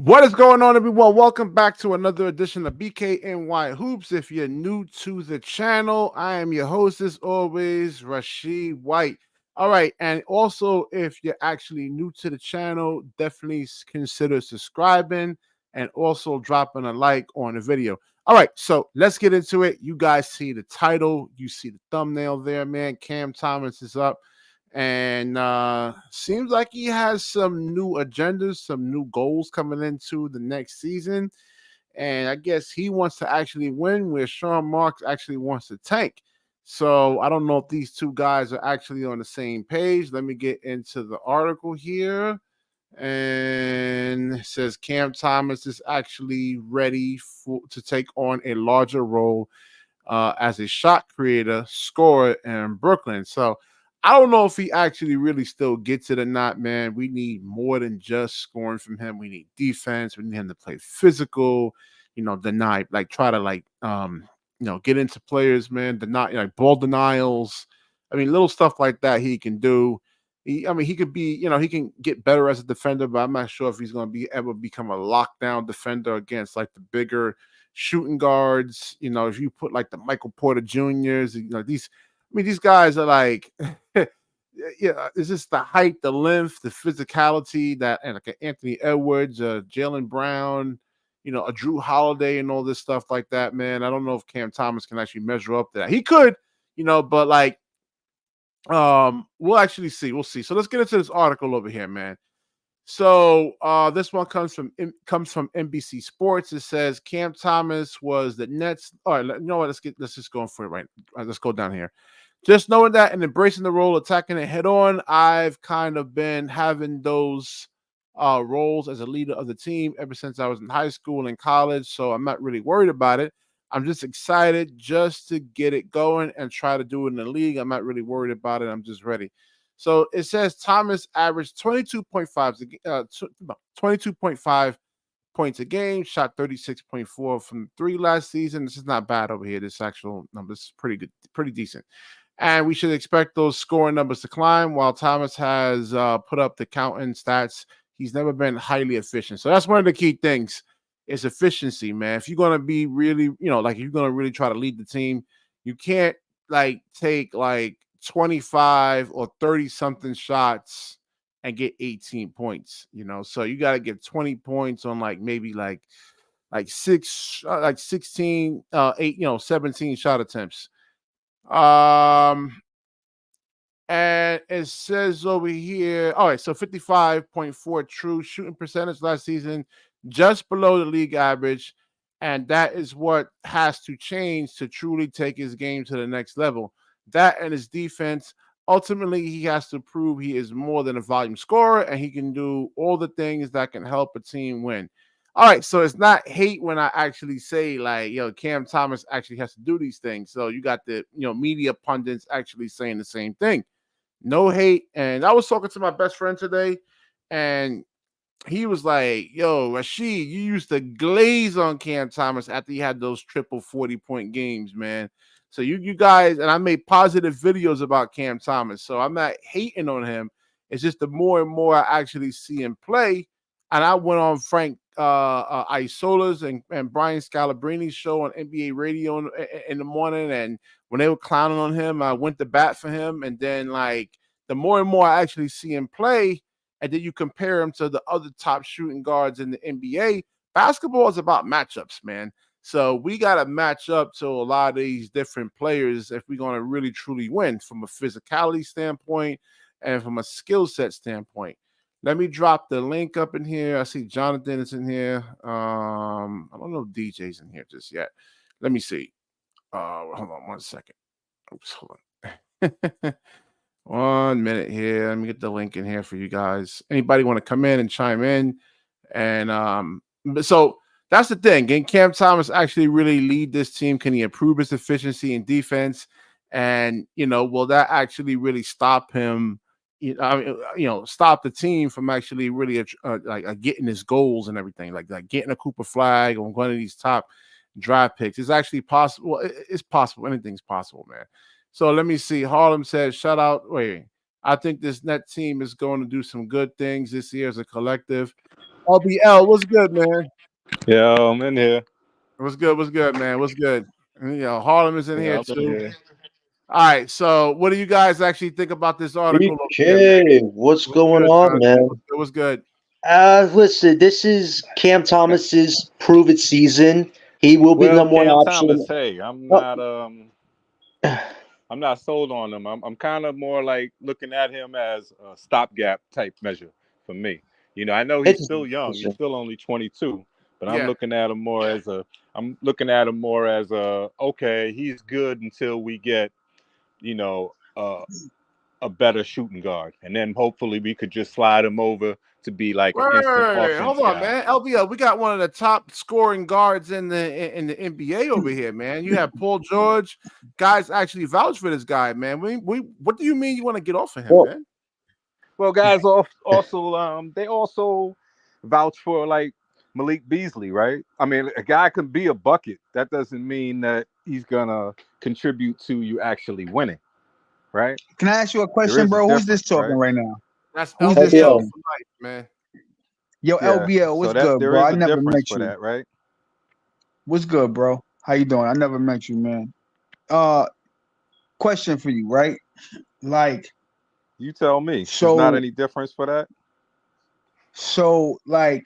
What is going on, everyone? Welcome back to another edition of BKNY Hoops. If you're new to the channel, I am your host, as always, Rashid White. All right, and also, if you're actually new to the channel, definitely consider subscribing and also dropping a like on the video. All right, so let's get into it. You guys see the title, you see the thumbnail there, man. Cam Thomas is up. And seems like he has some new agendas, some new goals coming into the next season. And I guess he wants to actually win where Sean Marks actually wants to tank. So I don't know if these two guys are actually on the same page. Let me get into the article here. And it says Cam Thomas is actually ready to take on a larger role as a shot creator, scorer in Brooklyn. So I don't know if he actually really still gets it or not, man. We need more than just scoring from him. We need defense. We need him to play physical, deny, like try to get into players, man, deny like ball denials. I mean, little stuff like that he can do. He could be, he can get better as a defender, but I'm not sure if he's going to be ever become a lockdown defender against like the bigger shooting guards. If you put like the Michael Porter Juniors, these guys are like, yeah, it's just the height, the length, the physicality that, and like Anthony Edwards, Jalen Brown, a Drew Holiday, and all this stuff like that, man. I don't know if Cam Thomas can actually measure up to that. He could, but like, we'll actually see. We'll see. So let's get into this article over here, man. So this one comes from NBC Sports. It says Cam Thomas was the Nets. All right, you know what? Let's just go for it right. Let's go down here. Just knowing that and embracing the role, attacking it head on. I've kind of been having those roles as a leader of the team ever since I was in high school and college. So I'm not really worried about it. I'm just excited just to get it going and try to do it in the league. I'm not really worried about it. I'm just ready. So it says Thomas averaged 22.5 points a game, shot 36.4 from three last season. This is not bad over here. This actual number is pretty good, pretty decent. And we should expect those scoring numbers to climb. While Thomas has put up the counting stats, he's never been highly efficient. So that's one of the key things is efficiency, man. If you're going to be really, if you're going to really try to lead the team, you can't like take like 25 or 30 something shots and get 18 points, so you got to get 20 points on like maybe like 16 8 17 shot attempts. And it says over here, all right, so 55.4 true shooting percentage last season, just below the league average. And that is what has to change to truly take his game to the next level. That and his defense. Ultimately, he has to prove he is more than a volume scorer and he can do all the things that can help a team win. All right, so it's not hate when I actually say like, Cam Thomas actually has to do these things. So you got the, media pundits actually saying the same thing. No hate. And I was talking to my best friend today, and he was like, yo, Rashid, you used to glaze on Cam Thomas after he had those triple 40-point games, man. So you guys, and I made positive videos about Cam Thomas. So I'm not hating on him. It's just the more and more I actually see him play. And I went on Frank Isola's and Brian Scalabrini's show on NBA radio in the morning. And when they were clowning on him, I went to bat for him. And then like the more and more I actually see him play, and then you compare him to the other top shooting guards in the NBA, basketball is about matchups, man. So we got to match up to a lot of these different players if we're going to really truly win from a physicality standpoint and from a skill set standpoint. Let me drop the link up in here. I see Jonathan is in here. I don't know if DJ's in here just yet. Let me see. Hold on 1 second. Oops, hold on. 1 minute here. Let me get the link in here for you guys. Anybody want to come in and chime in? And so that's the thing. Can Cam Thomas actually really lead this team? Can he improve his efficiency in defense? And will that actually really stop him? Stop the team from actually really getting his goals and everything, like getting a Cooper flag on one of these top draft picks. It's actually possible. It's possible. Anything's possible, man. So let me see. Harlem says, shout out. Wait, I think this net team is going to do some good things this year as a collective. LBL, what's good, man? Yeah, I'm in here. What's good, man? What's good? And, Harlem is in here Yeah, I'm in too. here. All right, so what do you guys actually think about this article over here, man? BK, what's What's going good, on, Jonathan? man? What's good? Listen, this is Cam Thomas's prove it season. He will be the Well, number one Cam Thomas, option. hey, Oh, I'm not sold on him. I'm kind of more like looking at him as a stopgap type measure for me. I know he's it's still young. He's still only 22, but Yeah. I'm looking at him more as okay, he's good until we get, you know, a better shooting guard, and then hopefully we could just slide him over to be like an instant Wait, hold offense on, guy. man. LBL, we got one of the top scoring guards in the NBA over here, man. You have Paul George. Guys actually vouch for this guy, man. We what do you mean you want to get off of him, well, man? Well, guys, also they also vouch for like Malik Beasley, right? I mean, a guy can be a bucket. That doesn't mean that he's gonna contribute to you actually winning, right? Can I ask you a There question, is a bro? Who's this difference, talking right? right now? That's Who's this LBL LBL. talking? for life, man. Yo, Yeah. LBL, So what's that good, there bro? is I a never difference met for you. that, right? What's good, bro? How you doing? I never met you, man. Uh, question for you, right? Like, You tell me. There's not so, any difference for that. so, like,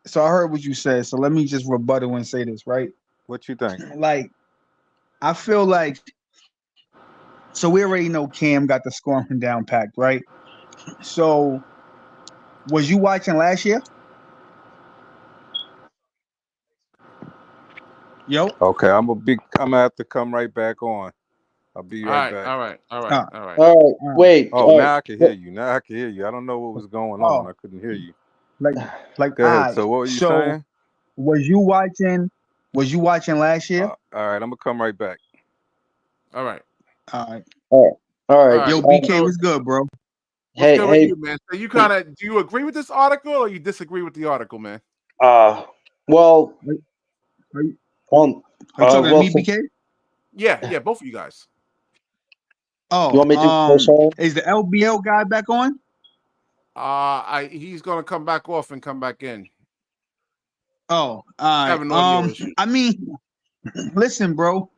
so I heard what you said. So let me just rebuttal and say this, right? What you think? Like, I feel like, so we already know Cam got the scoring down packed, right? So, was you watching last year? Yo, Okay, I'm gonna have to come right back on. I'll be All right right, back. all right, all right, uh, all right. all right, uh, wait. Oh, All right. now I can hear you. Now I can hear you. I don't know what was going on. oh, I couldn't hear you. like, Go ahead. I. So what were you So, saying? was you watching? Was you watching last year? All right, I'm gonna come right back. All right. All right. All right. All All right. right. Yo, BK So was good, bro. what's Hey, good with hey. you, man? So you kind of do you agree with this article or you disagree with the article, man? Uh, well, Are, are you, um, are you talking to well, me, BK? Yeah, both of you guys. you Oh, want me to first on? is the LBL guy back on? He's gonna come back off and come back in. Oh, all He's right. having audio issues. I mean, listen, bro.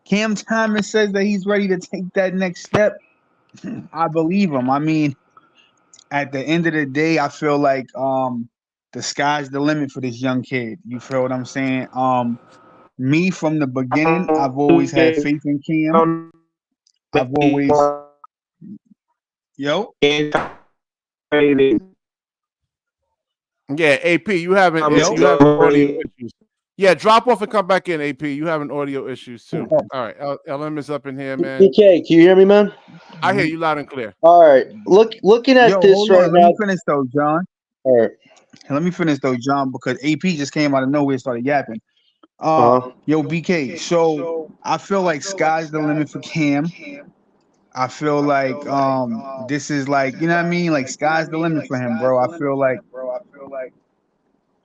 Cam Thomas says that he's ready to take that next step. I believe him. I mean, at the end of the day, I feel like the sky's the limit for this young kid. You feel what I'm saying? Me from the beginning, I've always had faith in Cam. I've always yo Yeah, AP, yo. you having audio issues. Yeah, drop off and come back in, AP. You having audio issues too. All right, LM is up in here, man. BK, can you hear me, man? I hear you loud and clear. All right. Looking Yo, at this hold right on. Let now. me finish though, John. All right. Let me finish though, John, because AP just came out of nowhere and started yapping. Uh huh. Yo, BK. So I feel like sky's the limit for Cam. I feel like this is like, you know what I mean? Like sky's the limit for him, bro. I feel like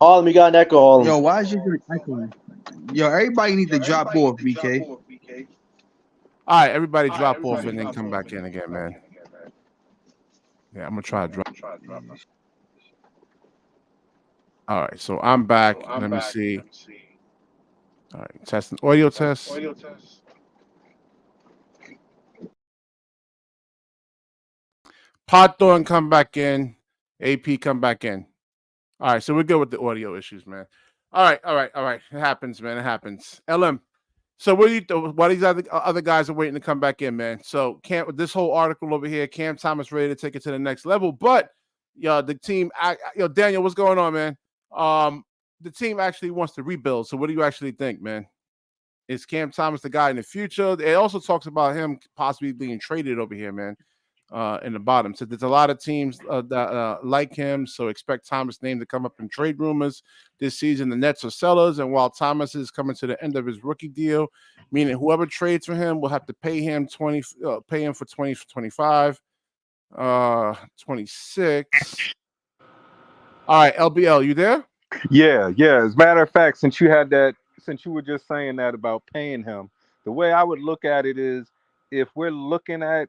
Harlem, you got an echo, Harlem. yo, why is you doing echoing? Yo, everybody need to drop off, BK. All right, everybody drop off and then come back in again, man. Yeah, I'm gonna try to drop. All right, so I'm back. Let me see. All right, testing audio test. Pot Thorn come back in. AP come back in. All right, so we're good with the audio issues, man. All right. It happens, man. It happens. LM. So what do you? Why these other guys are waiting to come back in, man? So this whole article over here, Cam Thomas ready to take it to the next level, but the team, Daniel, what's going on, man? The team actually wants to rebuild. So what do you actually think, man? Is Cam Thomas the guy in the future? It also talks about him possibly being traded over here, man. In the bottom. So there's a lot of teams that like him. So expect Thomas' name to come up in trade rumors this season. The Nets are sellers, and while Thomas is coming to the end of his rookie deal, meaning whoever trades for him will have to pay him pay him for 25, 26. All right, LBL, you there? Yeah. As a matter of fact, since you were just saying that about paying him, the way I would look at it is, if we're looking at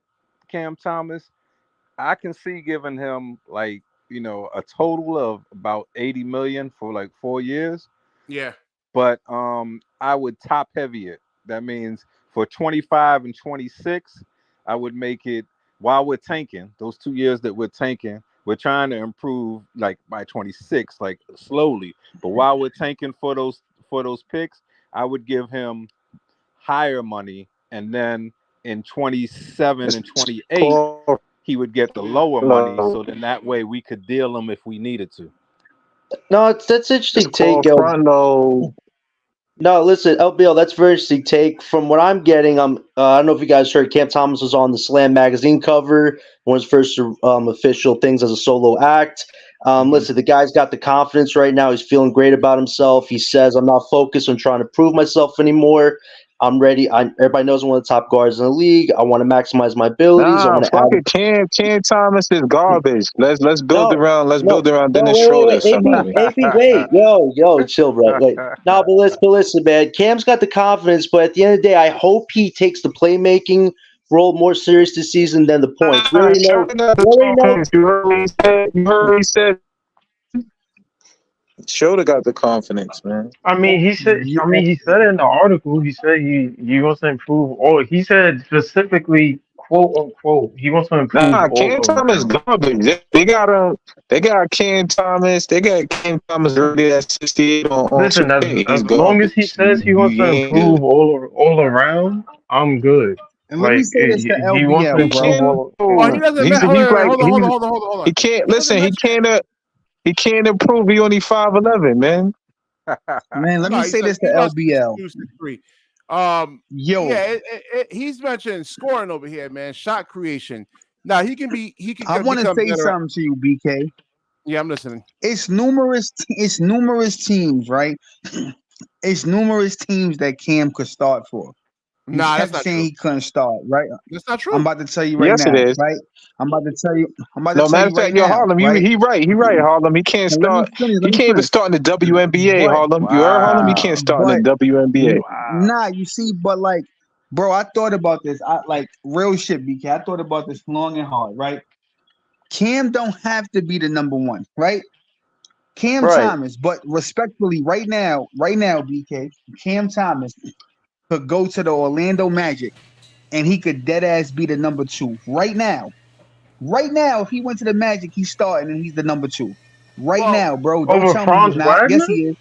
Cam Thomas, I can see giving him like a total of about 80 million for like 4 years. Yeah. But I would top heavy it. That means for 25 and 26, I would make it while we're tanking. Those 2 years that we're tanking, we're trying to improve like by 26, like slowly. But while we're tanking for those picks, I would give him higher money, and then in 27 and 28, Call he would get the lower money. So then that way we could deal him if we needed to. No, that's it's interesting take, called yo. front load. No, listen, LBL, that's a very interesting take. From what I'm getting, I don't know if you guys heard, Cam Thomas was on the Slam magazine cover, one of his first official things as a solo act. Mhm. Listen, the guy's got the confidence right now. He's feeling great about himself. He says, "I'm not focused on trying to prove myself anymore. I'm ready. Everybody knows I'm one of the top guards in the league. I want to maximize my abilities. I Nah, want to fuck add." it. Cam Thomas is garbage. Let's build No, around. Let's no, build around no, Dennis wait, Schroeder or wait, AP, somebody. AP, wait, yo, chill, bro, wait. No, but listen, man, Cam's got the confidence, but at the end of the day, I hope he takes the playmaking role more serious this season than the points. Nah, Schroeder got the We already know. confidence. You heard what he said. You heard what he said. Schroeder got the confidence, man. I mean, he said. Yeah, I mean, he said in the article. He said he wants to improve all. He said specifically, quote unquote, he wants to improve Nah, all Cam Thomas around. garbage. They got They got Cam Thomas. They got Cam Thomas rated at 68 on Listen, 2K. as He's long as he garbage. says he wants You to ain't good. improve all around, I'm good. and let me Like say this to he wants to LBL, He bro. improve can't. all. Oh, he doesn't. He's like Hold on. he can't He doesn't listen. mention. He can't improve. He only 5'11", man. Man, let No, me say this to he's about LBL. 6'2", 6'3". Yo, Yeah, he's mentioning scoring over here, man. Shot creation. Now he can I want to become say better. something to you, BK. Yeah, I'm listening. It's numerous teams, right? It's numerous teams that Cam could start for. You Nah, that's kept not saying true. he couldn't start, right? That's not I'm true. about to tell you right Yes, it now, is. right? I'm about to tell you. I'm about to No tell matter you of right fact, yo, now, Harlem, right? he right. He right, Harlem. He can't And let me start. finish. He can't even start in the WNBA, But Harlem. You heard Harlem? He can't Wow. start in but the WNBA. Wow. nah, you see, but like, bro, I thought about this. I like real shit, BK. I thought about this long and hard, right? Cam don't have to be the number one, right? Cam Right. Thomas, but respectfully, right now, BK, Cam Thomas could go to the Orlando Magic and he could dead ass be the number two right now. Right now, if he went to the Magic, he's starting and he's the number two. Right Well, now, bro. Don't Over tell me he's Franz not. Yes, Wagner? he is.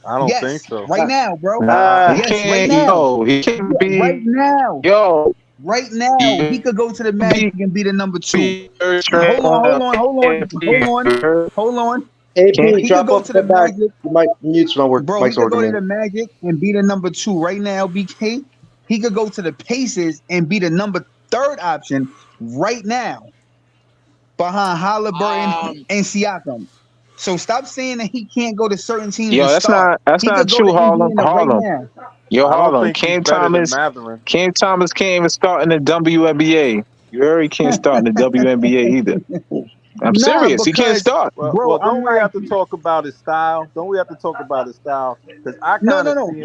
I don't think Yes, so. right now, bro. He Yes, right can't. now. Yo, he can't Right be. now. Yo, Right now, he he could go to the can't Magic and be the number two. be third string Hold on, on hold on, hold on, hold on, hold on. Can't AP, He could drop go off to the the back. Magic. You might mute's not work. Bro, he Mike's could go working, to man. the Magic and be the number two right now, BK. He could go to the Pacers and be the number third option right now behind Halliburton um, and Siakam. So stop saying that he can't go to certain teams Yo, and start. that's He not could go to true, Harlem. Indiana right Harlem. now. Yo, I don't Harlem. think he's better than Matherin. Cam Thomas can't even start in the WNBA. You heard he can't start in the WNBA either. I'm Nah, serious. He can't because start. bro, Well, I'm don't we like, have to talk about his style? Don't we have to talk about his style? Because no, no, no.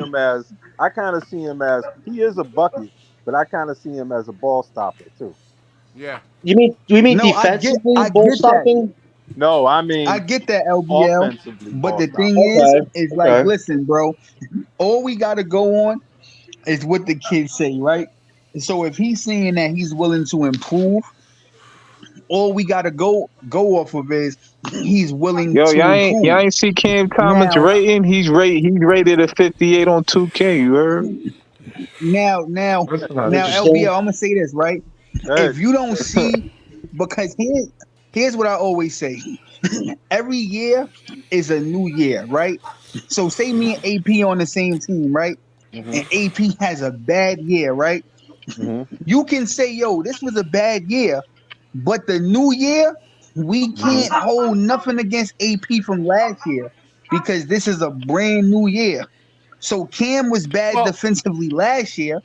I kind of see him as he is a bucket, but I kind of see him as a ball stopper too. yeah. You mean No, defensively I ball get that. stopping? No, I I mean get that, LBL. offensively But ball the thing stopper. Okay. is like, Okay. listen, bro, all we gotta go on is what the kids say, right? So if he's saying that he's willing to improve, all we gotta go off of is he's willing Yo, to y'all improve. ain't see Cam Thomas Now, rating? He's rated a 58 on 2K. You heard? now, now, That's not now, true. Interesting. LBL, I'm gonna say this, right? Hey, If you don't see, because here's what I always say: every year is a new year, right? So say me and AP on the same team, right? hmm And AP has a bad year, right? hmm You can say, yo, this was a bad year, but the new year, we hmm can't hold nothing against AP from last year because this is a brand new year. So Cam was bad Well, defensively last year,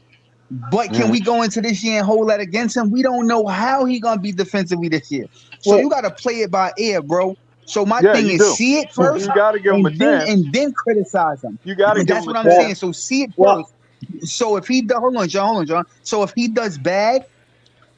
but can hmm we go into this year and hold that against him? We don't know how he gonna be defensively this year. So Well, you gotta play it by ear, bro. So my Yeah, thing you is do. see it You first got to give him a chance. and then criticize him. You got to give That's him a what I'm chance. well, saying. So see it well, first. So if he does, hold on, John. So if he does bad,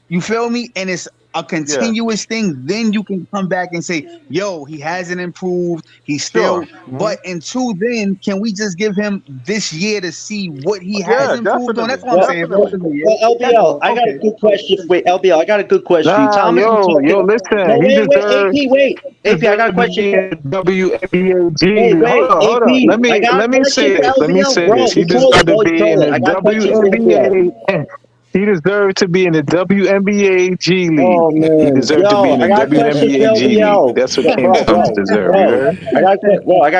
you feel me? And it's a Yeah, continuous thing, then you can come back and say, yo, he hasn't improved. He's sure. still, but until then, can we just give him this year to see what he has Yeah, improved on? definitely, That's what I'm Well, saying, bro. well, definitely. Yeah. well, That's LBL, all. I got a Okay. good question. Wait, LBL, I got a good question for you. Nah, Thomas been yo, talking. No, listen. He wait, deserves AP, wait. AP, I got a deserve to question be for. in the WNBA G Wait, League. wait, Hold on. AP, I got a Let me question say for this. Let me LBL, say bro. this. He He's trolling, deserved to bro. He's be in trolling. the I got a question for LBL. WNBA. He deserved to be in the WNBA G League. Oh He man, deserved to be yo, in I the got a question for WNBA G League. LBL. That's what Cam Bro, Thomas bro, deserved. You bro. heard? I got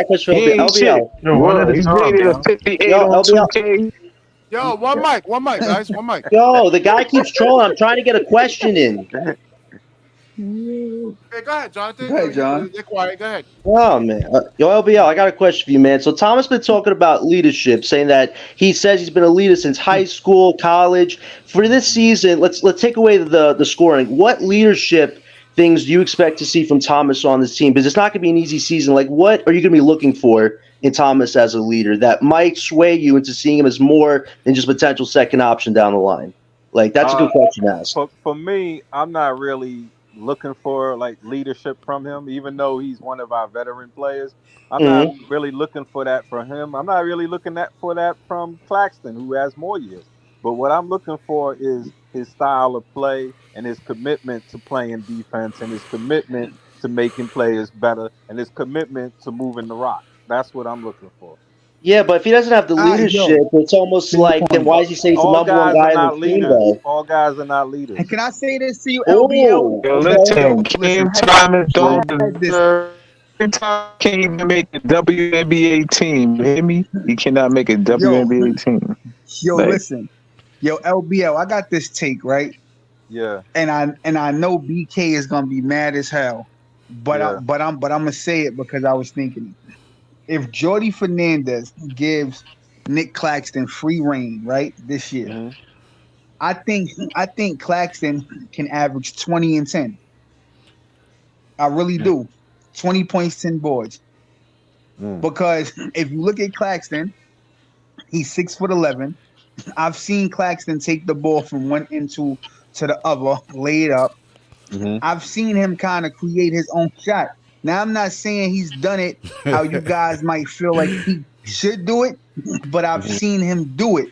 a question He for ain't shit. LBL. Yo, one at What? a He's time, rated a yo. 58 Yo, on LBL. 2K. Yo, one mic, guys, one mic. Yo, the guy keeps trolling. I'm trying to get a question in. Hey, go ahead, Jonathan. Go ahead, John. They're quiet. Go ahead. Oh man, yo LBL, I got a question for you, man. So Thomas been talking about leadership, saying that he says he's been a leader since high school, college. For this season, let's take away the scoring. What leadership things do you expect to see from Thomas on this team? Because it's not going to be an easy season. Like, what are you going to be looking for in Thomas as a leader that might sway you into seeing him as more than just potential second option down the line? Like, that's a good Uh, question to ask. for me, I'm not really looking for like leadership from him, even though he's one of our veteran players. I'm not Hmm. really looking for that for him. I'm not really looking for that from Claxton, who has more years. But what I'm looking for is his style of play and his commitment to playing defense and his commitment to making players better and his commitment to moving the rock. That's what I'm looking for. Yeah, but if he doesn't have the Yo, leadership, it's almost fair like then point. why does he say he's the All number one guys are guy in the not team, leaders. though? All guys are not And leaders. can I say this to you, LBL? Oh, Yo, okay. listen, Yo, listen, Cam Thomas I don't had this. deserve. Cam Thomas can't even make a WNBA team. You hear me? He cannot make a Yo, WNBA team. yo, Like, listen. Yo, LBL, I got this take, right? Yeah, And I know BK is gonna be mad as hell. But yeah. I'm gonna say it because I was thinking it. If Jordy Fernandez gives Nick Claxton free reign, right, this year, Hmm. I think Claxton can average 20 and 10. I really do. 20 points, 10 boards. Mm. Because if you look at Claxton, he's 6'11". I've seen Claxton take the ball from one end to the other, lay it up. Hmm. I've seen him kind of create his own shot. Now I'm not saying he's done it how you guys might feel like he should do it, but I've Hmm. seen him do it.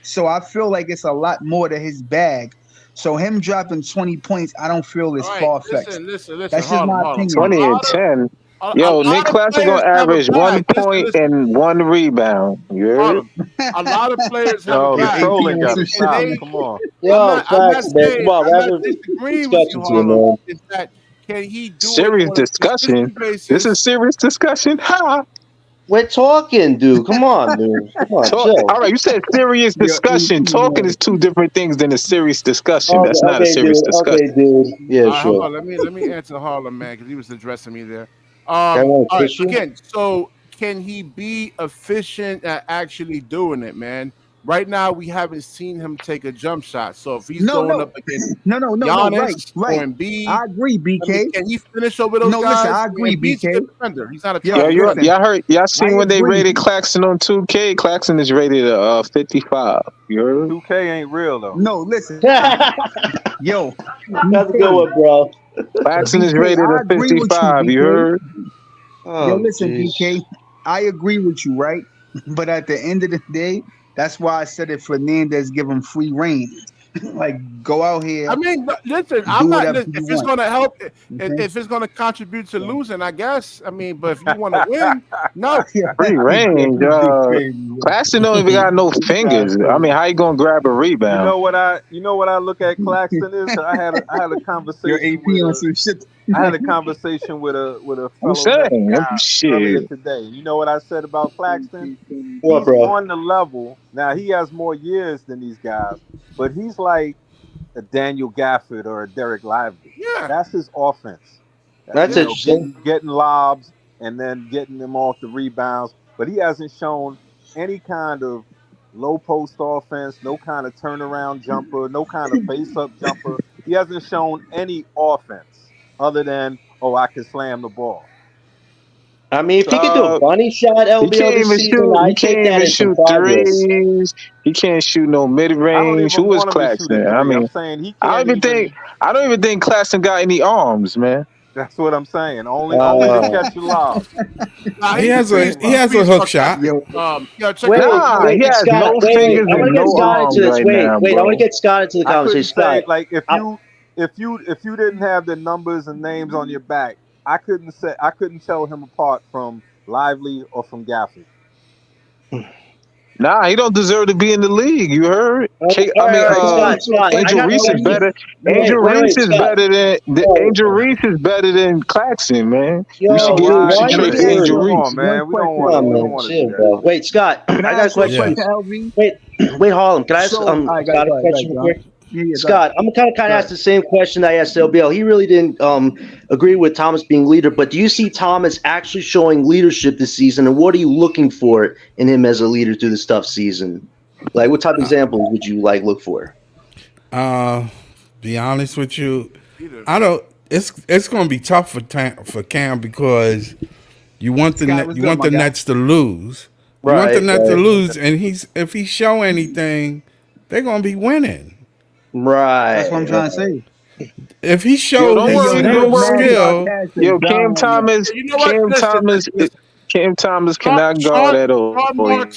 So I feel like it's a lot more to his bag. So him dropping 20 points, I don't feel All is right, far fetched. listen. That's just Harlem, my Harlem. opinion. 20 and 10. A Yo, Nick lot of Claxton players gonna have a average bag. one Listen, point listen. and one rebound. You heard? Harlem. A lot of players have a Yo, the Your bag. AP trolling on got some to shit. And stop. they Come on. yo, facts, man. Come on, I'm we're not having a disagreeing with you, discussion here, Harlem. man. Is that can he do it Serious on a discussion. consistent This is basis? serious discussion. Ha! We're talking, dude. Come on, dude. Come on, Talk, chill. all right, you said serious Your AP, discussion. Talking is man. two different things than a serious discussion. Okay, That's not a okay, serious dude. discussion. Okay, dude. Yeah, All right, hold sure. on. Let me answer Harlem, man, because he was addressing me there. I want to All right. kiss you. Again, so can he be efficient at actually doing it, man? Right now, we haven't seen him take a jump shot. So if he's No, going no, up against no. Right, Giannis or right. Embiid, I agree, I mean, BK. can he finish over those No, listen, guys? I agree, Embiid's a good BK. defender. He's not a Yo, Yo, tough you defender. listen, y'all I seen when they agree. rated Claxton on 2K? Claxton is rated 55. You heard? 2K ain't real though. No, listen, That's yo, a good BK, one, bro. Claxton is BK, rated I a agree with you, 55. You BK. heard? Yo, Oh, listen, jeez. BK, I agree with you, right? But at the end of the day, that's why I said if Fernandez give him free reign, like go out here, I mean, listen, do I'm not. whatever you If it's want. going to help, Okay? if it's going to contribute to losing, I guess. I mean, but if you want to win, no. Free range. This dude crazy, bro. Claxton don't even got no Nah, fingers. I crazy. mean, how you gonna grab a rebound? You know what I look at Claxton is. 'Cause I had a Your conversation AP with on a some shit. I had a conversation with a I'm fellow Nets saying, guy earlier shit. today. You know what I said about Claxton? What, He's bro? on the level. Now he has more years than these guys, but he's like a Daniel Gafford or a Derek Lively. Yeah. That's his offense. That's You know, interesting. getting lobs and then getting them off the rebounds. But he hasn't shown any kind of low post offense, no kind of turnaround jumper, no kind of face up jumper. He hasn't shown any offense other than, oh, I can slam the ball. I mean, if he could do a Uh, bunny shot he LBO can't this even season, shoot. He I can't take that even as some shoot progress. threes. He can't shoot no mid I don't range. even Who is want him to shoot a Claxton? I three. I'm mean, saying he I can't don't even think. even. I don't even think Claxton got any arms, man. That's what I'm saying. Only to Uh, catch a lob. Nah, He he has could a be he has a hook shot. sarcastic. Yo, Check it out. wait, Nah, No, he wait, has Scott, no wait. fingers I want to and get no Scott into arms this. right now, Wait. I want to bro. get Scott into the I conversation. couldn't say Scott, like I, if you didn't have the numbers and names on your back, I couldn't tell him apart from Lively or from Gafford. Nah, he don't deserve to be in the league. You heard? all right, all right, hold on. So Scott. I Angel got a Reese is question. better. Wait, Angel wait, Reese wait, is Scott. better than Yo, Angel Reese is better than Claxton, man. You yo, should No, get. You I should one trade couldn't. for Angel dude. Come Reese. on, one man. Come question. on, We don't man, want to do chill, that. bro. Wait, Scott. Can I I got a ask you a question. Yeah. question, LV? Wait, wait, Harlem. Can I ask So, all right, Scott a go question real ahead, quick? Yeah, go ahead. Scott, I'm gonna kind Go of ahead. ask the same question I asked LBL. He really didn't agree with Thomas being leader, but do you see Thomas actually showing leadership this season? And what are you looking for in him as a leader through this tough season? Like, what type of examples would you like look for? Uh, be honest with you, Peter. I don't. It's going to be tough for Cam because Scott, what's you good, want my the guy? Nets to lose. You want the Right, Nets to right, lose, and if he show anything, they're going to be winning. That's what I'm right, trying to right. say. If he Yo, show don't Hey, his yo, worry, he don't was little mad worry. skill, sarcastic. Yo, Cam Thomas, You know what? Cam Thomas Sean, cannot guard Sean, at all.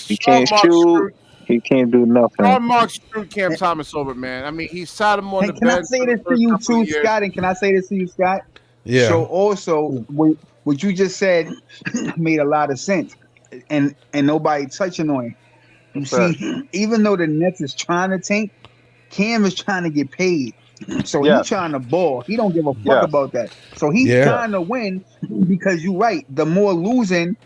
He can't shoot. He can't do nothing. Sean Mark screwed Cam Thomas over, man. I mean, he sat him on the And can I bench say for the this to first you couple of too, years. Scott? And can I say this to you, Scott? yeah. So also, what you just said made a lot of sense, and nobody touching on it. You What's that? see, even though the Nets is trying to tank, Cam is trying to get paid. So he Yes. trying to ball. He don't give a fuck Yes. about that. So he's Yeah. Yes. trying to win because you're right. The more losing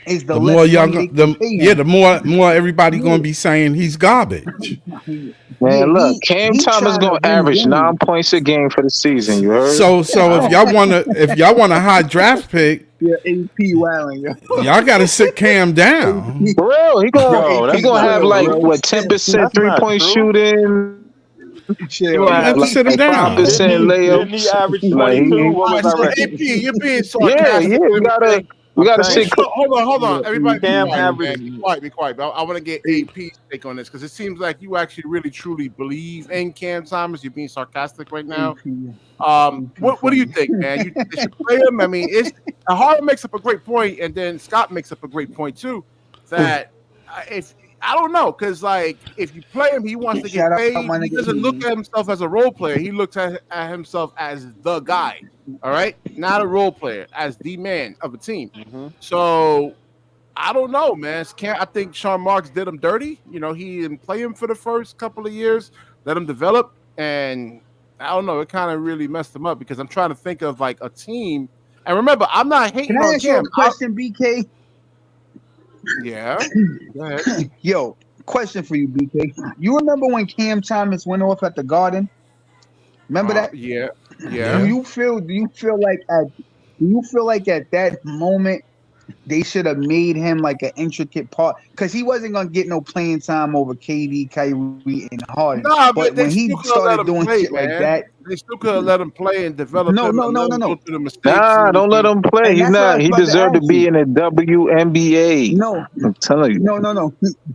is the The less more money young, they can pay him. the more everybody going to be saying he's garbage. Yeah, Man, look, Cam he Thomas trying to gonna win average games. 9 points a game for the season. You heard? So if y'all want a high draft pick, Yeah, AP Wilding, yo. y'all got to sit Cam down. AP, For real, yo, he That's AP gonna not have chill, like true. bro. what 10% That's not 3 point true. shooting. He Chill, gonna You have have to yo. like sit him 5% down. Didn't he layups. average Like 22? he, What All was right, our so record? AP, you're being yeah, sarcastic yeah. and We gotta everything. we I'm gotta saying sit. Hold on. Everybody be Cam quiet, averaged. man. Be quiet. I want to get AP's take on this because it seems like you actually really truly believe in Cam Thomas. You're being sarcastic right now. What do you funny. think, man? You think they should play him? I mean, it's Harden makes up a great point, and then Scott makes up a great point too. That if I don't know, because like if you play him, he wants to get Shout out paid. my He nigga doesn't look E. at himself as a role player. He looks at himself as the guy. All right, not a role player, as the man of a team. Mhm. So I don't know, man. I think Sean Marks did him dirty. You know, he didn't play him for the first couple of years, let him develop, and I don't know. It kind of really messed him up because I'm trying to think of like a team. And remember, I'm not Can hating I on ask you a Cam. question, BK? Yeah, go ahead. Yo, question for you, BK. You remember when Cam Thomas went off at the Garden? Remember that? Yeah, Do Yeah. yeah. you feel? Do you feel like at that moment they should have made him like an intricate part? Because he wasn't gonna get no playing time over KD, Kyrie, and Harden. Nah, But but they when he still could have let started him doing play, shit like man. that, They still could have let him play and develop no, him no, and no, let no, him go no. through the mistakes and Nah, don't let everything. him play. And that's what I was He about to deserved to ask be you. in the WNBA. No, I'm telling you. no.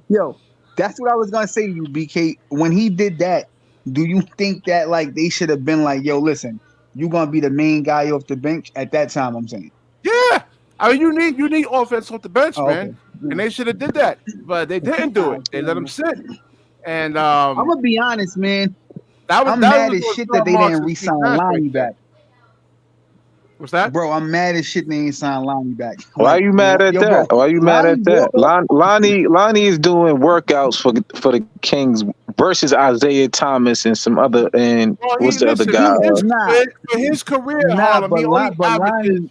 Yo, that's what I was gonna say to you, BK. When he did that, do you think that like they should have been like, yo, listen, you gonna be the main guy off the bench at that time? I'm saying. Yeah, I mean you need offense off the bench, Oh, okay. man, and they should have did that, but they didn't do it. They let him sit, and I'm gonna be honest, man. I'm that mad was as what shit that Sean they Marks didn't is re-sign weakness right Lonnie there. back, What's that? bro. I'm mad as shit they ain't signed Lonnie back. Why Like, you mad at yo, bro, that? Why you mad Lonnie at that? walk up. Lonnie is doing workouts for the Kings versus Isaiah Thomas and some other and Well, what's the other guy? Nah, for his career, nah, Harlem, but Lonnie,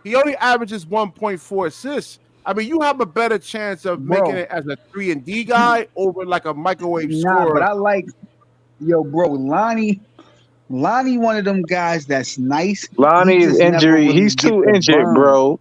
he only averages 1.4 assists. I mean, you have a better chance of making bro, it as a 3-and-D guy over like a microwave nah, but scorer. I like, yo, bro, Lonnie, one of them guys that's nice. He Lonnie is just never injury. really He's get too the injured, burn. bro.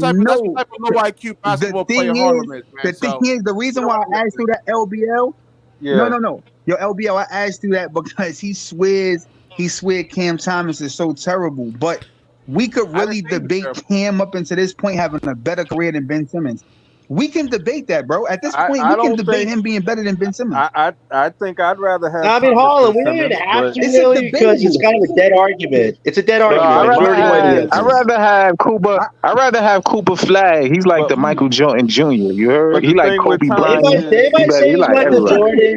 that's the No, type of low IQ the basketball player thing Harlem is, the man. thing So is, the reason why I asked you that LBL. No, Yeah. no, no. Yo, LBL, I asked you that because he swears Cam Thomas is so terrible. But we could I didn't really say he was debate terrible. Cam up until this point having a better career than Ben Simmons. We can debate that, bro. At this point, I we can don't debate think him being better than Ben Simmons. I think I'd rather have I mean, Thomas than Harlan, we don't even Simmons, have but to It's a really because it's debatable. kind of a dead argument. It's a dead No, argument. I'd Like we rather already went have into I'd this. rather have Cooper. I, I'd rather have Cooper Flag. He's like but the Michael Jordan Jr. You heard? but He the like thing with Kobe Thomas Bryant. Did is anybody say He he's like Michael everybody. Jordan?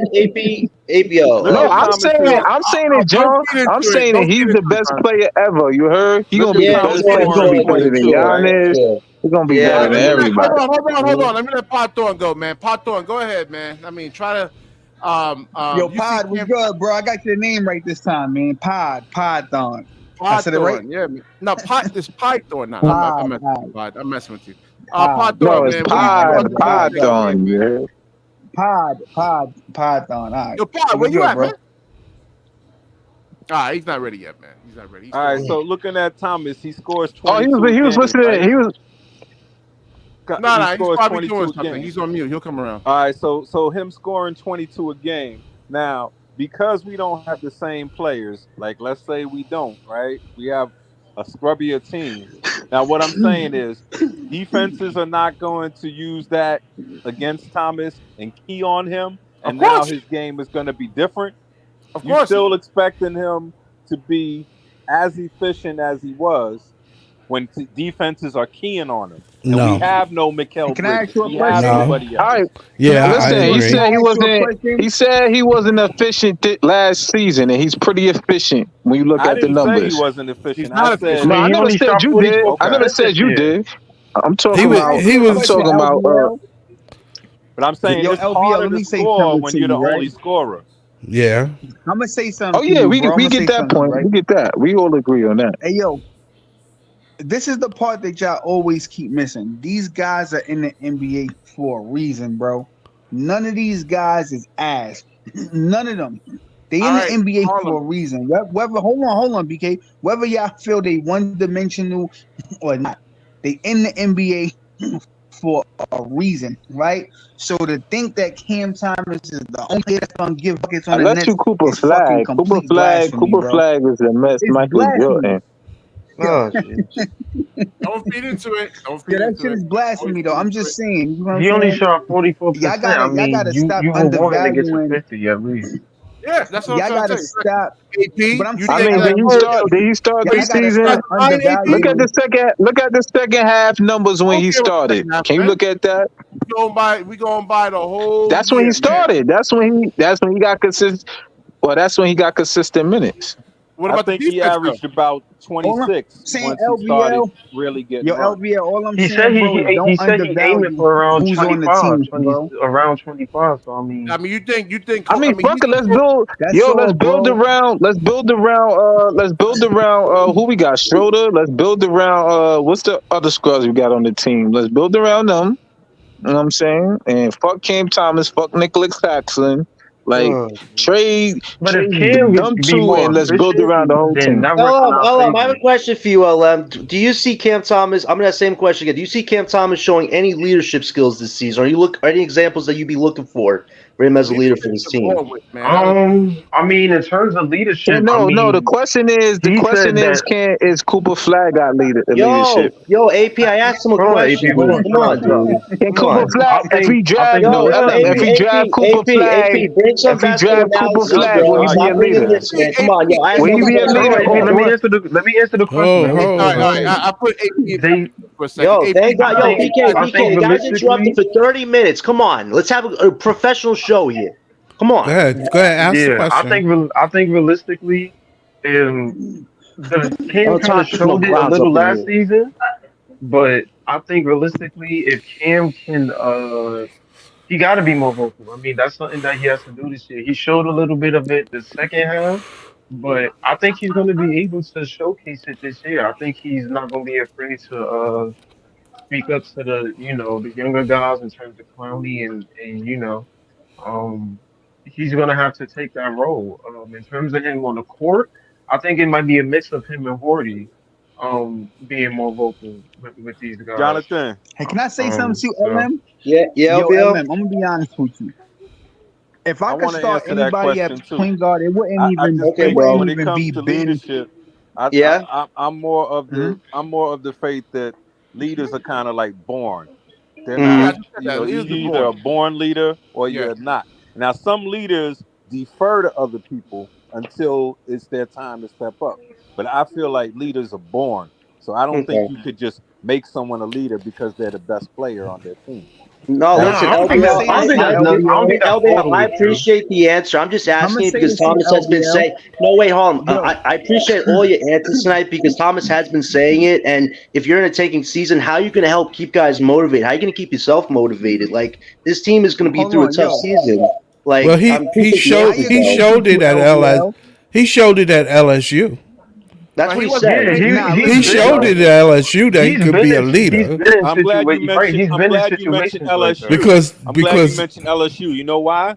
APO. look No, at I'm saying, Thomas's Don't John. get into I'm it. saying that Don't he's get the into it, best man. player ever. You heard? He look gonna at be Yeah, better. Thomas He's Jordan, gonna scoring be Jordan, better than 22, sure. right? Giannis. Yeah. He's gonna be Yeah. better than Let me everybody. hold on. Let me let Pod Thorne go, man. Pod Thorne, go ahead, man. I mean, try to yo, you see Pod, we good, bro. I got your name right this time, man. Podthon. I Pod said it right. Thorne, yeah, man. No, this Pod Thorne. No, I'm Pod, messing with you, Pod. I'm messing with you. Pod. Pod No, Thorne, it's man. What do you think Pod, about the Kings next year? Python. You heard? Podthon. All right. Yo, Pod, We where you good, at, bro. man? He's not ready yet, man. He's not ready. He's All still right, so looking at Thomas, he scores Oh, 22 a he was game, listening. right? He was. He he's scores probably 22 doing a something. game. He's on mute. He'll come around. All right, so him scoring 22 a game. Now, because we don't have the same players, like let's say we don't, right? We have a scrubbier team. Now, what I'm saying is defenses are not going to use that against Thomas and key on him, Of and now course. his game is going to be different. Of You course. still expecting him to be as efficient as he was when defenses are keying on him. And we No. have no Mikal Can I ask Bridges. you a We have question? No. nobody All right. else. Yeah, I Listen, he agree. said he Can I ask you a wasn't. question? He said he wasn't efficient last season, and he's pretty efficient when you look I at the didn't say he numbers. wasn't He's efficient. I not I said, efficient. No, I mean, he never only said shot you did. I okay, never 44% said this you year. did. I'm He talking was about. he I'm was talking about. LBL. but I'm saying Yo, it's LBL, harder let to me say score something when to you're the you, right? only scorer. yeah. I'm gonna say Oh something to yeah, you, we bro. I'm we gonna say get that something to you, point. right? We get that. We all agree on that. Hey, yo, this is the part that y'all always keep missing. These guys are in the NBA for a reason, bro. None of these guys is ass. None of them. They All in the right, NBA Harlem. for a reason. Whether hold on, BK. Whether y'all feel they one dimensional or not, they in the NBA for a reason, right? So to think that Cam Thomas is the only player that's gonna give buckets I on the let you Nets Cooper is fucking Flag. complete blasphemy, Cooper bro. Flag is a mess. It's Michael blasphemy. Jordan. Oh, jeez. Don't feed into it. Don't Yeah, feed that into shit it. is Always blasphemy, feed though. I'm into just it. saying. You know what I'm He only saying? shot 44%. I Y'all mean, gotta you stop you would want him to get to undervaluing. 50 at least. Yeah, that's what I'm Y'all trying to gotta tell you. stop. But AP, I'm you I saying, think mean, that? did he Oh, start? Did he start y'all this gotta season? stop fine, AP. Look at undervaluing. the second. Look at the second half numbers I when don't he care about the started. second half, Can you man. look at that? We going by the whole That's when he year, man. started. That's when he got consistent. Well, that's when he got consistent minutes. What I about the think he defense, though? averaged about All I'm 26 saying, once he started LBL, really getting yo, run. LBL. All I'm He said saying, bro, is he don't said he aiming undervalue for around who's on the 25, team, 20, bro. around 25. So I I mean, mean, you think? I I mean, mean, fuck it. Let's scored. build. That's Yo, all, bro. Let's build around. Let's build around. Who we got? Schroeder. Let's build around. What's the other scrubs we got on the team? Let's build around them. You know what I'm saying? And fuck Cam Thomas. Fuck Nicholas Claxton. Like Oh, trade but if trade Cam them be two more and let's build efficient, around the whole then team. that works in our I have favor. a question for you, LM. Do you see Cam Thomas? I'm gonna ask the same question again. Do you see Cam Thomas showing any leadership skills this season? Are any examples that you'd be looking for him as a leader for Leadership this to team? ball with, man. I mean, in terms of Yeah, leadership, I no. The mean, question is, he said that. is Cooper Flag got Yo, leadership? AP, I asked him a Hold on, question, AP. We dude. gonna Come shut up, on, bro. dude. Can Come Cooper on. Flag, if he I draft, think no, Yo, LM, if AP, he draft Cooper Flag, bring some if he basketball draft Cooper analysis, Flag, will bro. he be a Stop bringing leader? this, man. Come AP, on, yo. I asked Will him he a be a question. Hold leader? on, AP. Or, Let me answer the question, man. Let me All answer right, the all right. question. I put AP They, for a second. Yo, AP, thank God. Yo, BK, I think the guy's interrupted realistically, for 30 minutes. Come on. Let's have a professional show here. Come Go on. ahead. Go ahead. Ask the yeah, question. I think realistically, um, the Cam Oh, kind of talk, there's no showed it a clouds little up in last here. season, but I think realistically, if Cam can, he got to be more vocal. I mean, that's something that he has to do this year. He showed a little bit of it the second half, but I think he's going to be able to showcase it this year. I think he's not going to be afraid to speak up to the younger guys in terms of Clowney and um, he's gonna have to take that role. In terms of him on the court, I think it might be a mix of him and Horty, being more vocal with these guys. Jonathan, Hey, can I say something to you, So LM? Yeah, Yo, LBL. LM, I'm gonna be honest with you. If I I could want to start answer that anybody at question too. point guard, I just Okay, it think bro. wouldn't when it even comes be to Ben. leadership, Yeah. I'm more of Mhm. the faith that leaders are kind of like born. They're Mhm. Yeah, I not. just said You that. know, Leaders you're are either a born. born leader or Yeah. you're not. Now, some leaders defer to other people until it's their time to step up. But I feel like leaders are born. So I don't think Okay. you could just make someone a leader because they're the best player on their team. No, And No, listen, I I'm don't think gonna that's. LBL. say I don't this think to you, that's. I don't LBL. think that's LBL, I totally true. appreciate the answer. I'm just I'm gonna asking it say because this to you, Thomas has been LBL. saying. No, wait, hold on. Yo, I appreciate all your answers tonight because Thomas has been saying it. And if you're in a tanking season, how are you going to help keep guys motivated? How are you going to keep yourself motivated? Like this team is going to be hold through a on, tough yo. season. Well, Like I he appreciate the I answers he though. agree with showed you, it at LS. LBL. He showed it at LSU. That's But what he he wasn't said. Yeah, playing. Nah, He he's listen, been showed yo. it at LSU that he could be a he's leader been in I'm glad you right. mentioned. He's I'm been in glad you mentioned situations like that. LSU. because I'm glad you because mentioned LSU. You know why?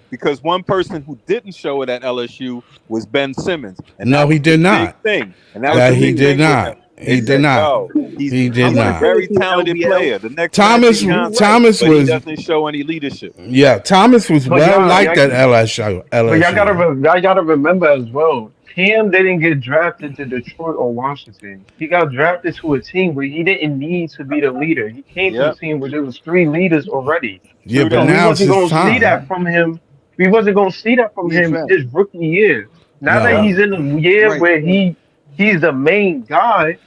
Because one person who didn't show it at LSU was Ben Simmons, and no, that he was the did big not. thing. And that was That the he big did thing with him. not. They He did said, not. "No, He I did he's want a to say not. this very to you, talented LBL. player, the next Thomas Magic Johnson, Thomas but he was doesn't show any leadership." Thomas was But well liked at LSU. LSU. y'all gotta remember as well. Cam didn't get drafted to Detroit or Washington. He got drafted to a team where he didn't need to be the leader. He came to a Yep, team where there was three leaders already. Yeah, true but So that. we now it's wasn't his gonna see that time. from him. We wasn't gonna see that from Yeah, him fact. his rookie year. Now that Yep. No, he's in the year Right. where he's the main guy,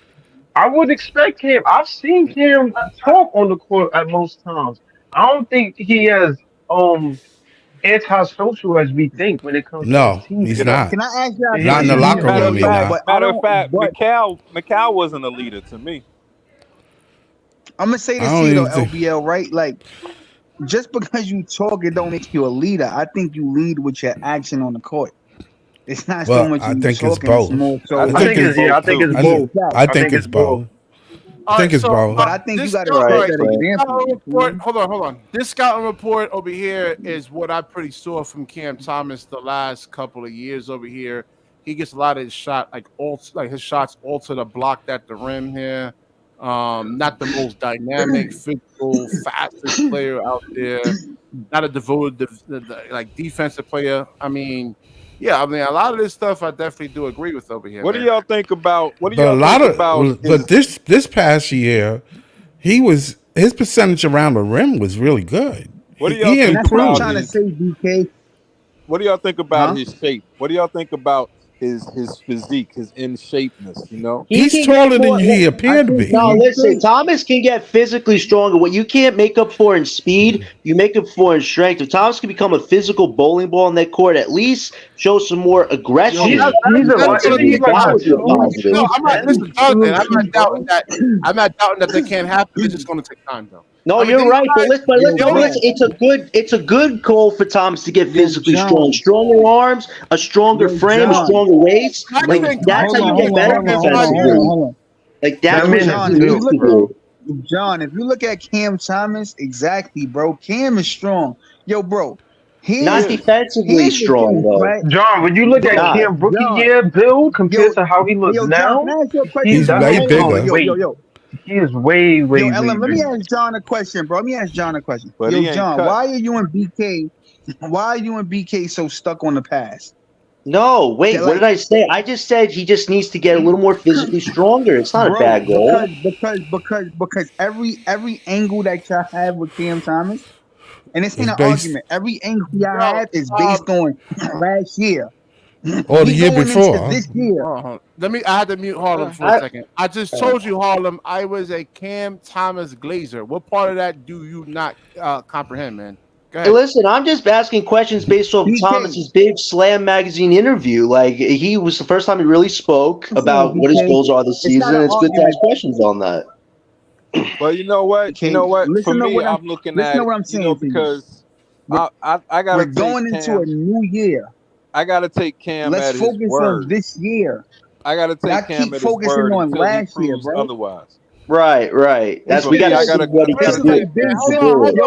I would expect Cam. I've seen Cam talk on the court at most times. I don't think he has antisocial as we think when it comes to his no, he's You teammates. know. not. Can I ask y'all a Not in the He's question? locker Matter Yo, of room. He yo, fact, not. but I don't. But McCall wasn't a leader to me. I'm gonna say I this to don't you though, even think. LBL. Right? Like, just because you talk, it don't make you a leader. I think you lead with your action on the court. It's not so Well, much I of you think it's talking. It's both. more I I so. I think think think it's it's it's. yeah. both I think too. it's I, both. I I think think it's it's both. both. I All right, think it's so both. But I think you this got to all Right. set right. that Right. example. Scouting You report. know? Hold on. This scouting report over here is what I pretty saw from Cam Thomas the last couple of years over here. He gets a lot of his shot like his shots alter the block at the rim here. Not the most dynamic, physical, fastest player out there. Not a devoted like defensive player. I mean, yeah, I mean a lot of this stuff I definitely do agree with over here, What do man. y'all think about? What do But a y'all lot think about of but his? this past year, his percentage around the rim was really good. What do y'all He And think that's what I'm about trying to improved. his? say, BK. What do y'all think about Huh? his shape? What do y'all think about his physique, his in shapeness? You know, He He's can get taller than more. he I appeared to think be. No, he listen, think. Thomas can get physically stronger. What you can't make up for in speed, you make up for in strength. If Thomas can become a physical bowling ball in that court, at least show some more Yo, aggression He's a that's lot. gonna Isn't take he defensively, like that a time, would be a though. two positive. No, two I'm not. ten Listen, Jonathan, I'm not two doubting twelve? that. I'm not doubting that they can't happen. It's just going to take time, though. No, I mean, you're these right, but guys, listen, the Yo, only listen, it's a good goal for Thomas to get yo, physically strong. John. Stronger arms, a stronger Yo, frame, a John. stronger waist. I Like think that's I how Hold think you on, the get hold on, better hold on, biggest hold on, hold on, defensively. hold on. Like That that's what man is John, he if you needs built, to look do. bro. John, if you look at Cam Thomas, exactly, bro. Cam is strong. Yo, bro. he Not is. defensively Here's the strong thing, though. right? John, when you look He's at Yo, not. Cam rookie John. year build Yo, compared to how he hey, looks yo, John, can now, I ask you a he question, He's John? that way Hold man on, hold on. bigger. wait. He is way, Yo, way, way Ellen, let me bigger. ask John a question, bro. Let me ask John a question. But Yo, he ain't John, cut. why are you and BK so stuck on the pass? No, wait, That what like, did I say? I just said he just needs to get a little more physically stronger. It's not a bro, bad goal. because every angle that y'all have with Cam Thomas, and this ain't It's an based argument. Every angle y'all yo. have is based on last year. or the We year going into before. this year. Hold on. Let me. I had to mute Harlem for a I, second. I just told you, Harlem, I was a Cam Thomas Glazer. What part of that do you not comprehend, man? Go Hey, ahead. listen, I'm just asking questions based off BK, Thomas's big Slam magazine interview. Like he was the first time he really spoke I'm saying about what his BK, goals are this it's not season. an It's good to ask argument. questions on that. But you know what? You BK, know what? For me, I'm looking listen at to it. what I'm You know, saying to you. because We're, I we're gotta take going into a Cam. new year. I gotta take Cam Let's at his focus on word. this year. I gotta Y'all take Cam keep at his focusing word on until he last year, proves bro. otherwise. Right. It's That's For we got me, to I see gotta what he I can gotta it's do. take like Man, Ben Cam. hold Simmons. on, Yo,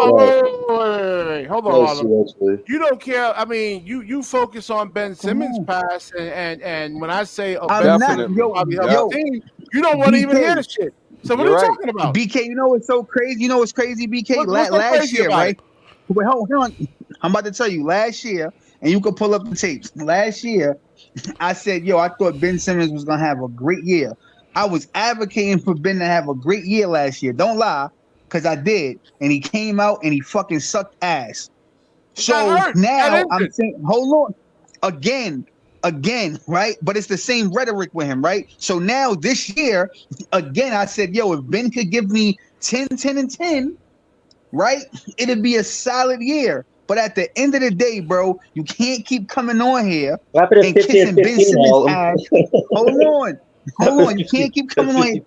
hold on, Right. Harlem. Seriously. You don't care. I mean, you focus on Ben come Simmons' on. pass, and when I say, oh, Ben I'm not. Simmons will Definitely. Yo, probably help Yep. the yo, team, you don't want to even hear BK, the shit. So what are You're you right. talking about? BK. You know what's so crazy? You know what's crazy, BK? What's so Last crazy year, about it? right? Wait, hold on. I'm about to tell you. Last year, and you can pull up the tapes. Last year, I said, yo, I thought Ben Simmons was gonna have a great year. I was advocating for Ben to have a great year last year. Don't lie, because I did, and he came out and he fucking sucked ass. He got So hurt. He got now I'm injured. saying, hold on, again, right? But it's the same rhetoric with him, right? So now this year, again, I said, yo, if Ben could give me 10, 10, and 10, right? It'd be a solid year. But at the end of the day, bro, you can't keep coming on here What happened to and 50 and kissing Ben 15, Simmons' Harlem? ass. Hold on. You can't keep coming on here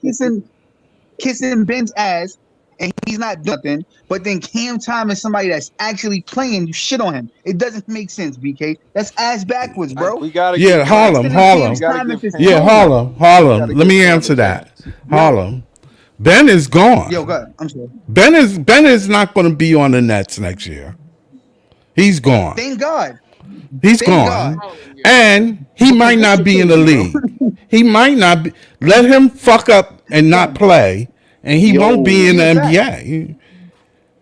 kissing Ben's ass, and he's not doing nothing. But then Cam Thomas, somebody that's actually playing, you shit on him. It doesn't make sense, BK. That's ass backwards, bro. We gotta Yeah, give Harlem. Cam We gotta Thomas give is Yeah, cold. Harlem. gotta Let give me Cam answer a that. chance. Harlem. Ben is gone. Yo, go ahead. I'm sorry. Ben is not going to be on the Nets next year. He's gone. Thank God. He's Thank gone. God. And he might not be in the league. He might not be. Let him fuck up and not play, and he won't be in the Yeah, fact. NBA.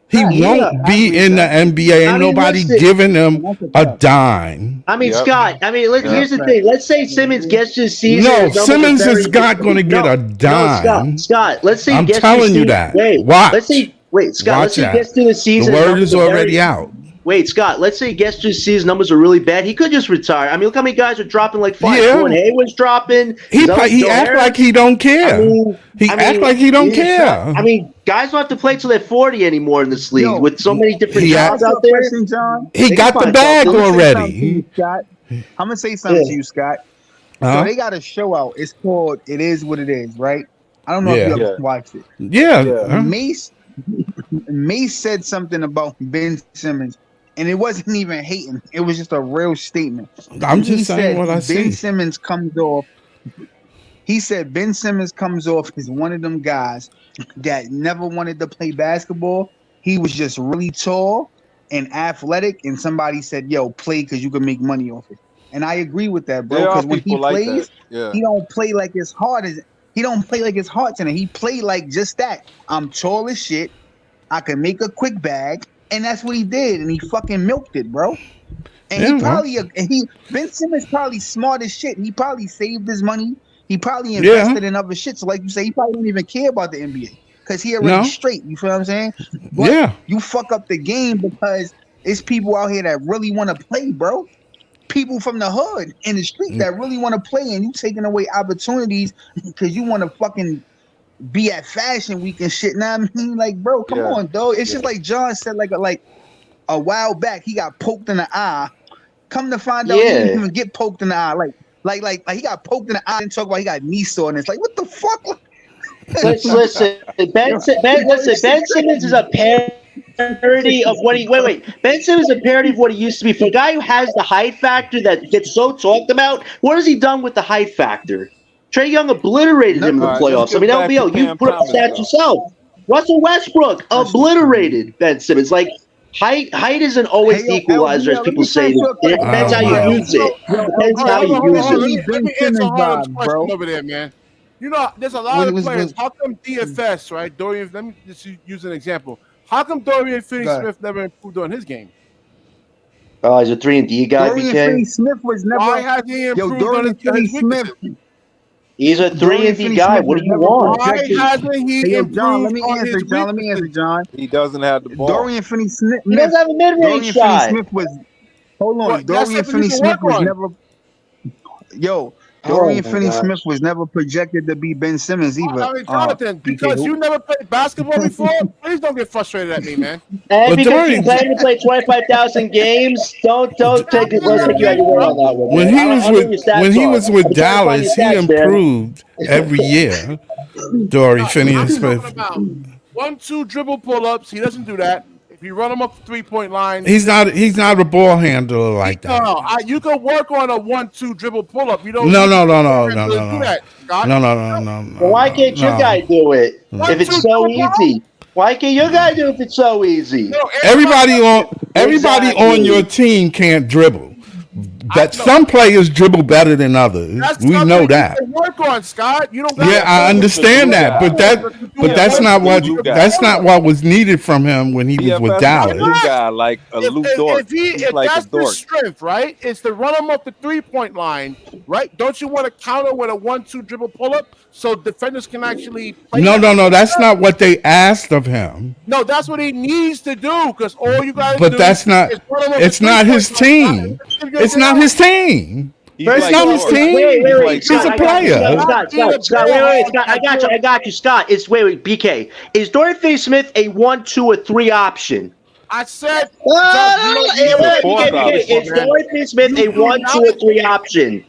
He Fact. Yeah. won't I be agree with in the that. NBA. Ain't I mean, nobody listen. giving And him that's a a fact. dime. I mean, Yep. Scott. I mean, Yep. here's the Fact. thing. Let's say Simmons gets this season. No, His numbers are Simmons is very not going to get a No, Scott. dime. Scott. Let's say he I'm gets telling this you season. that. Wait. Watch. Scott. Let's Watch say he out. gets through the The season. His word numbers is are already very. out. Wait, Scott. Let's say he gets through the season. Numbers are really bad. He could just retire. I mean, look how many guys are dropping like flies. Yeah. Gordon Hayward's dropping. He Joe act Harris. like he don't care. He I act mean, like he don't yeah, care. I mean, guys don't have to play till they're 40 anymore in this league Yo, with so many different he can I jobs ask you out a there. question, John? He They can got the find bag I'm something. gonna say something to you, already. Scott. I'm gonna say something to Yeah. you, Scott. So Huh? they got a show out. It's called "It Is What It Is," right? I don't know if you Yeah. ever Yeah. watched it. Yeah. Mace said something about Ben Simmons, and it wasn't even hating. It was just a real statement. I'm He just saying said what I Ben see. Simmons comes off. He said Ben Simmons comes off as one of them guys that never wanted to play basketball. He was just really tall and athletic, and somebody said, "Yo, play because you can make money off it." And I agree with that, bro. There are Because when he people like that. plays, Yeah. he don't play like his heart is. He don't play like his heart's in it. He played like just that. I'm tall as shit. I can make a quick bag, and that's what he did, and he fucking milked it, bro. And Yeah, well. Ben Simmons probably smart as shit. He probably saved his money. He probably Yeah. invested in other shit. So like you say, he probably don't even care about the NBA because he already No. straight. You feel what I'm saying? But Yeah. you fuck up the game because it's people out here that really want to play, bro. People from the hood in the street that really want to play, and you taking away opportunities because you want to fucking be at fashion week and shit. Now I mean, like, bro, come Yeah. on, dog. It's just like John said, like a while back, he got poked in the eye. Come to find out, he didn't Yeah. even get poked in the eye. Like he got poked in the eye and talk about he got knee soreness. Like, what the fuck? Listen, Ben Simmons is a parody of what he. Wait. Ben Simmons is a parody of what he used to be. For a guy who has the height factor that gets so talked about, what has he done with the height factor? Trey Young obliterated him in the All right, let's playoffs. I get mean, back to LBO, you Cam put up Thomas, stats though. yourself. Russell Westbrook obliterated Ben Simmons. Like height isn't always Hey, the yo, equalizer, as LBL, let people me say. ask you a It question. depends how you Oh, use it. Yo, It depends All right, how hold you on, hold on, use hold on. it. me Let Ben me answer Simmons Harlem's vibes, question bro. over there, man. You know, there's a lot of players. How come DFS, right? Dorian, let me just use an example. How come Dorian Finney-Smith never improved on his game? Oh, he's a 3-and-D guy, Dorian BK. Finney-Smith was Why never. hasn't he Yo, improved on Dorian his Finney-Smith. weaknesses? He's a Dorian 3-and-D guy. Finney-Smith What was do you never want? Why projected. hasn't he Hey, yo, John, let improved me on answer. his John, let me answer. weaknesses? John. He doesn't have the ball. Dorian Finney-Smith. He doesn't have a mid-range Dorian shot. Finney-Smith was. Hold Well, on. that's Dorian something you can Finney-Smith work was on. never. Yo, Oh Dorian my Finney-Smith gosh. was never projected to be Ben Simmons either. I mean, Jonathan, BK, because who? you never played basketball before, please don't get frustrated at me, man. And But because you Dorian, claim to play 25,000 games, don't take it. Let's take you at your word on that one, when man. he I was don't know what your when stats he are. was I've with been trying to find your Dallas, he stats, man. improved every year. Dory I'm Finney-Smith. talking about 1-2 dribble pull-ups. He doesn't do that. If you run him up the 3-point line, He's not a ball handler like that. no, you can work on a 1-2 dribble pull-up. You don't No, need no, to no, no, no, do no, that, Scott. no, no, no, no, no, Well, why can't your guy no. do it if 1-2 it's so dribble pull-up? easy? Why can't your guy do it if it's so easy? No, Everybody on Exactly. your team can't dribble. that some players dribble better than others. That's We something know you that. can work on, Scott. You don't got Yeah, I understand that, but that's DFS not is a what glue guy. was needed from him when he was with DFS is a Dallas. glue guy, like a Lou Dort. He's If like a that's the dork. strength, right? It's to run him up the 3-point line, right? Don't you want to counter with a 1-2 dribble pull up so defenders can actually play? No, that's not what they asked of him. No, that's what he needs to do because all you got to do. But that's not. is run him up It's the not his 3-point line. team. It's not his team. He's It's like not his Dort. team. Wait, He's Scott, a I got you. player. Scott, wait, Scott, I got you, Scott. It's BK. Is Dorian Finney-Smith a 1, 2, or 3 option? I said. BK, is Dorian Finney-Smith a 1, 2, or 3 option?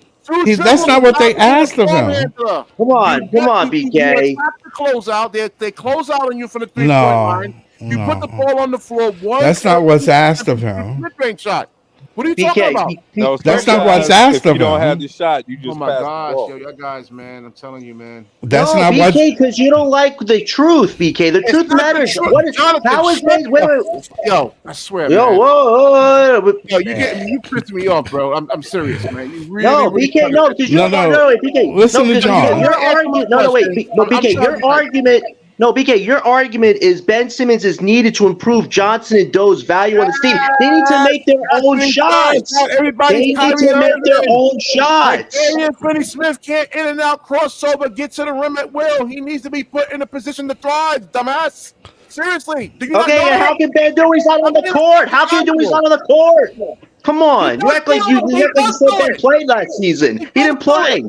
That's not what they asked of him. Come on, BK. You attack the closeout. They close out on you from the 3-point line. You put the ball on the floor. That's not what's asked of him. Mid-range shot. What are you talking about? No, That's not what's sometimes asked if of you don't him. have the shot, you Oh just my pass the gosh, ball. yo, you guys, man, I'm telling you, man. That's no, not what. BK, because you don't like the truth, BK. The truth not the matters. truth. What is? Jonathan, How is shut this? Wait. Yo, I swear, Yo, man. whoa. Yo, you pissed me off, bro. I'm serious, man. You really, No, really BK, no, because No, BK. Listen to because John. Your argument. No, wait. No, BK, your argument. No, BK, your argument is Ben Simmons is needed to improve Johnson and Doe's value on the team. They need to make their own shots. They need to make their own shots. Dorian Finney-Smith can't in and out crossover, get to the rim at will. He needs to be put in a position to thrive, dumbass. Seriously. Do you not know Okay, and that? how can Ben do he's not on the court? How can you do he's not on the court? Come on. You act like you said Ben played last season. He didn't play.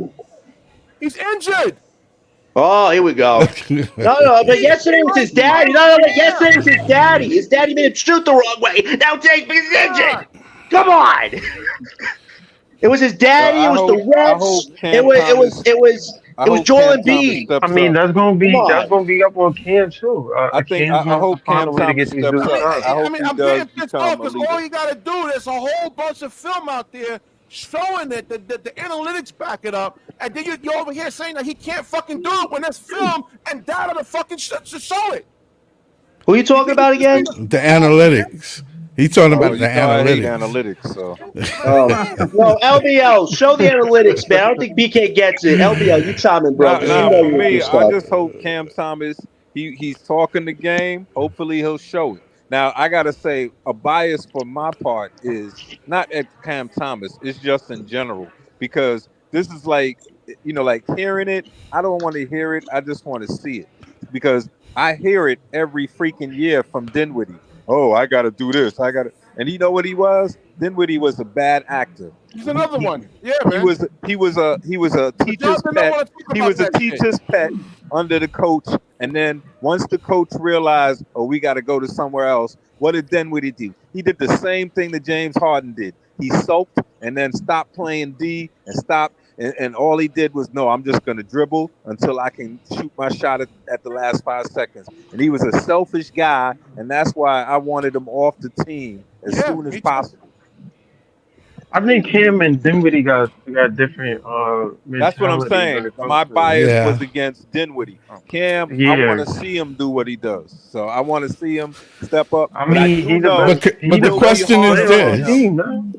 He's injured. Oh, here we go. No, but yesterday was his daddy. No, yesterday was his daddy. His daddy made him shoot the wrong way. Now take his injured. Come on. It was his daddy. It was the refs. It was Joel Embiid. I mean, that's gonna be up on Cam too. I hope Cam Thomas steps up. I hope he does become a because leader. all you got to do, there's a whole bunch of film out there showing it, the analytics back it up, and then you're over here saying that he can't fucking do it when there's film and data to fucking to show it. Who are you talking about again? The analytics. He's talking about the analytics. So. No, LBL, show the analytics, man. I don't think BK gets it. LBL, you chime in, bro. For me, I just hope Cam Thomas, he's talking the game. Hopefully he'll show it. Now, I got to say, a bias for my part is not at Cam Thomas. It's just in general. Because this is like hearing it. I don't want to hear it. I just want to see it. Because I hear it every freaking year from Dinwiddie. Oh, I got to do this. And you know what he was? Dinwiddie was a bad actor. He's another one. Yeah, man. He was a teacher's pet. He was a teacher's pet under the coach. And then once the coach realized, oh, we got to go to somewhere else, what did Dinwiddie do? He did the same thing that James Harden did. He sulked and then stopped playing D and stopped. And all he did was, no, I'm just going to dribble until I can shoot my shot at the last 5 seconds. And he was a selfish guy, and that's why I wanted him off the team as soon as possible. I think Cam and Dinwiddie got different. That's what I'm saying. My bias was against Dinwiddie. Cam, I want to see him do what he does. So I want to see him step up. I mean, but the question is this.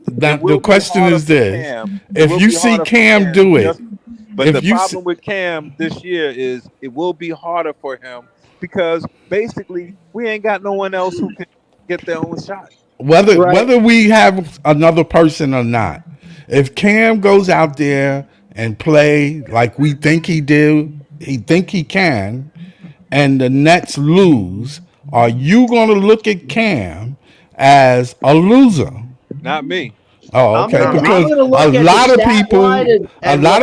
The question is this: if you see Cam do it, but the problem with Cam this year is it will be harder for him because basically we ain't got no one else who can get their own shot. Whether we have another person or not, if Cam goes out there and play like we think he can, and the Nets lose, are you going to look at Cam as a loser? Not me. Oh, okay. Because a lot of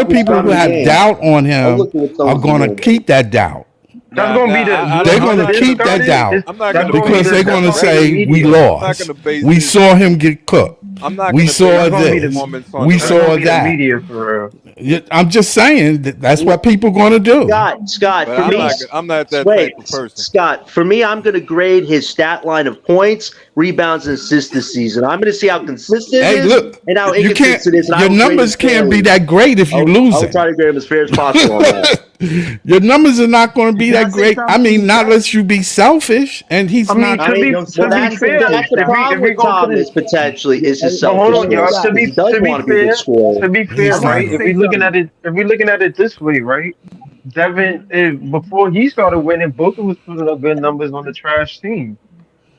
people who have doubt on him are going to keep that doubt. That's going to be they're going to keep that doubt because they're going to say we lost. We saw saw him get cooked. We saw this. We saw that. I'm just saying that's what people are going to do. Scott, for me, I'm not that type of person. Scott, for me, I'm going to grade his stat line of points, rebounds, and assists this season. I'm going to see how consistent it is and how inconsistent it is. Your numbers can't be that great if you lose it. I'll try to grade him as fair as possible on that. Your numbers are not going to be Can I that say great. I something to mean, you, not guys? unless you be selfish, and he's I mean, not. I mean, Yo, well, to be Sack, fair, that's the if problem we with go to the Thomas potentially is his but hold on, y'all. selfishness To because be he does to be want to be a good fair, scorer. He's I'm right? gonna not. If say we looking something. at it, if we looking at it this way, right? Devin, before he started winning, Booker was putting up good numbers on the trash team.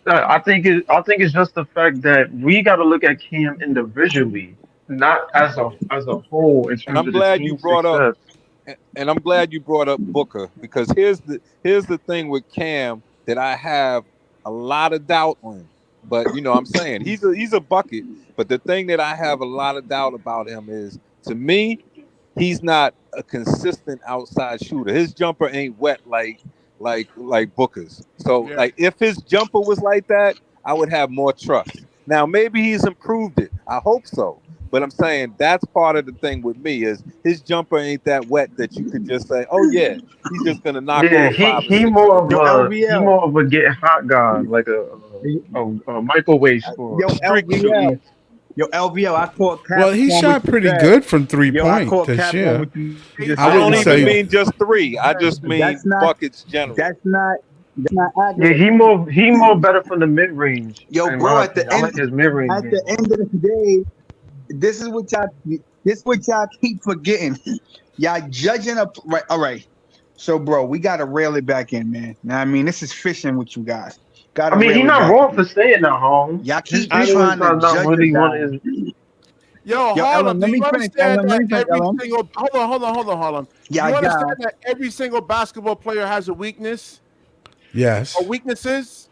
I think it's just the fact that we got to look at Cam individually, not as a whole in And terms I'm of the glad you team's brought up success. and I'm glad you brought up Booker because here's the thing with Cam that I have a lot of doubt on. But I'm saying he's a bucket. But the thing that I have a lot of doubt about him is, to me, he's not a consistent outside shooter. His jumper ain't wet like Booker's. So Yeah. like if his jumper was like that, I would have more trust. Now maybe he's improved it. I hope so. But I'm saying that's part of the thing with me is his jumper ain't that wet that you could just say, oh yeah, he's just gonna knock Yeah, off 5 or 6 of them. Yo, he LVL. more of a get hot guy, like a microwave Yo, scorer. Streak shooter. LVL. Yo, LVL. I caught cap Well, he on what shot you pretty said. good from Yo, I 3 point caught this cap on year. what you He's just I I said, don't wouldn't even say. LVL. mean just three. I just That's mean not. buckets general. That's not Yeah, accurate. he more better from the mid range, Yo, in bro. my opinion. I like his mid range At the game. end of the day, this is what y'all. This what y'all keep forgetting. Y'all judging up. Right. All right. So, bro, we gotta reel it back in, man. Now, I mean, this is fishing with you guys. I Gotta mean, he's reel it not back wrong in. for saying that, Holmes. Y'all His keep island trying to shot not judge a really one guy. of his. Yo, Yo, Harlem, Ellen, do let you me finish. understand Ellen, let that me finish. every Ellen. single hold on, Harlem. Do Yeah, you understand yeah. that every single basketball player has a weakness or Yes, weaknesses?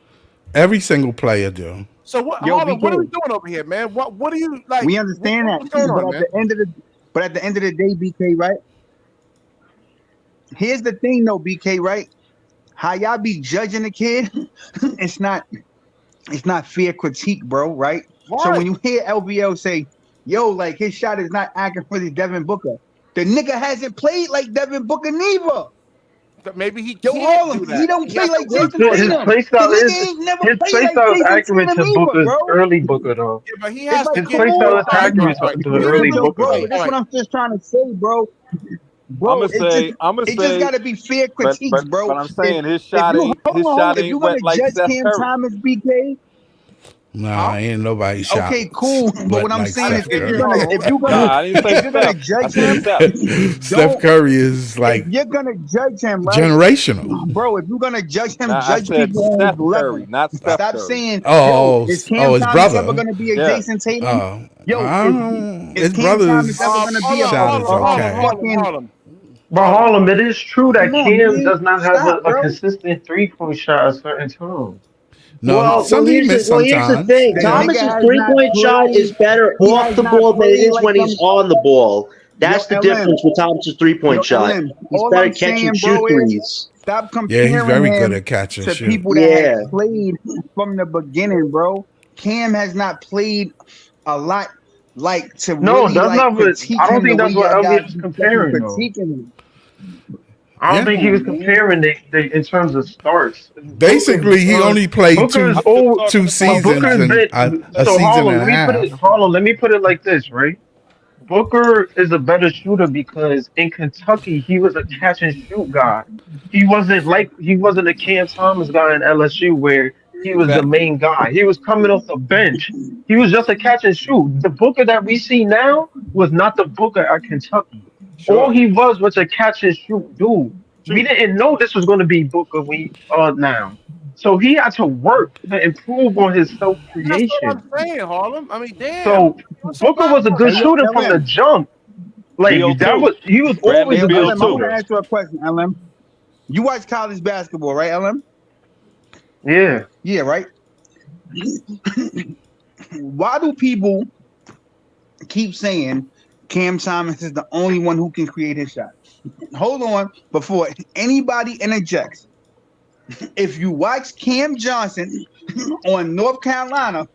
every single player do. So what, Yo, Harlem? What are we BK. doing over here, man? What are you like? We understand that, What's going but on, at man? the end of the day, BK, right? Here's the thing, though, BK, right? How y'all be judging the kid? it's not it's not fair critique, bro, right? So Why? when you hear LVL say, "Yo, like his shot is not accurate for Devin Booker," the nigga hasn't played like Devin Booker neither. That maybe he Yo, can't Harlem, do he that. don't He play has to like work Jason on His it. Tatum. play The style nigga ain't never played his like play style is Jason accurate Tatum to either, Booker's bro. early Booker though. Yeah, but he It's has like, to His get. come play All style on, is right, all right, son. all accurate right, all right. to We early remember. Yo, Booker All bro, right, though. but all that's right. what I'm just trying to say, bro. I'ma Bro, say I'ma it just say gotta be fair but critiques, but bro. but I'm If saying his if shot you ain't hold his on, shot if you're ain't gonna wet like judge Steph Cam Curry. Thomas, BK, Nah, Huh? ain't nobody shot okay, cool. But what wet I'm like I saying is, didn't Steph hear if you're you, Curry. gonna Harlem. Nah, I didn't say if you're gonna Steph. I judge said him, Steph. Steph don't. Curry is If like you're gonna judge him, right, generational. bro? If you're gonna judge him, Nah, I judge said people on his Steph level. Curry, not Steph Stop Curry. saying, "Yo, Oh, is oh, Cam his Thomas ever brother. gonna be a Yeah. Jason Tatum? Yo, His is Cam Thomas brother's ever gonna be Hold a on, shot is okay. fucking? But Harlem. Harlem, it is true that Come on, Cam man, does not have stop, a bro. consistent 3 point shot at certain times. No, Well, some he missed here's the sometimes. thing. The Yeah. nigga Thomas's has not 3 point shot is played. better He off has the not ball than it played is like when he's them. on the ball. Yo, That's the LM. difference with Thomas's 3 point Yo, shot. LM. He's All better I'm catch and saying, shoot bro, is threes. stop Yeah, he's comparing very good him at catch and to shoot. people that have Yeah. played from the beginning, bro. Cam has not played a lot, like to No, really that's like not what critique I don't him the think way that's what y'all LB guys was be fucking comparing though. critiquing him. I don't Yeah. think Come he was on, man. comparing they in terms of starts. Basically, he only played Booker's two I'm just old, talking two about but seasons Booker's like and been a so season Harlem. and a half. Let me put it like this, right? Booker is a better shooter because in Kentucky he was a catch and shoot guy. He wasn't a Cam Thomas guy in LSU where he was the exactly. main guy. He was coming off the bench. He was just a catch and shoot. The Booker that we see now was not the Booker at Kentucky. All Sure. he was a catch and shoot dude. We True. didn't know this was going to be Booker now. So he had to work to improve on his self That's what creation. I'm saying, Harlem. I mean, damn. So Doing some Booker was a basketball. good Hey, yo, shooter from the LM. jump. Like that BO2. was he was Bradley always Hey, a yo, good Beal LM. I too. want to shooter. ask you a question, LM. You watch college basketball, right, LM? Yeah. Yeah, right. Why do people keep saying Cam Thomas is the only one who can create his shot? Hold on, before anybody interjects. If you watch Cam Johnson on North Carolina,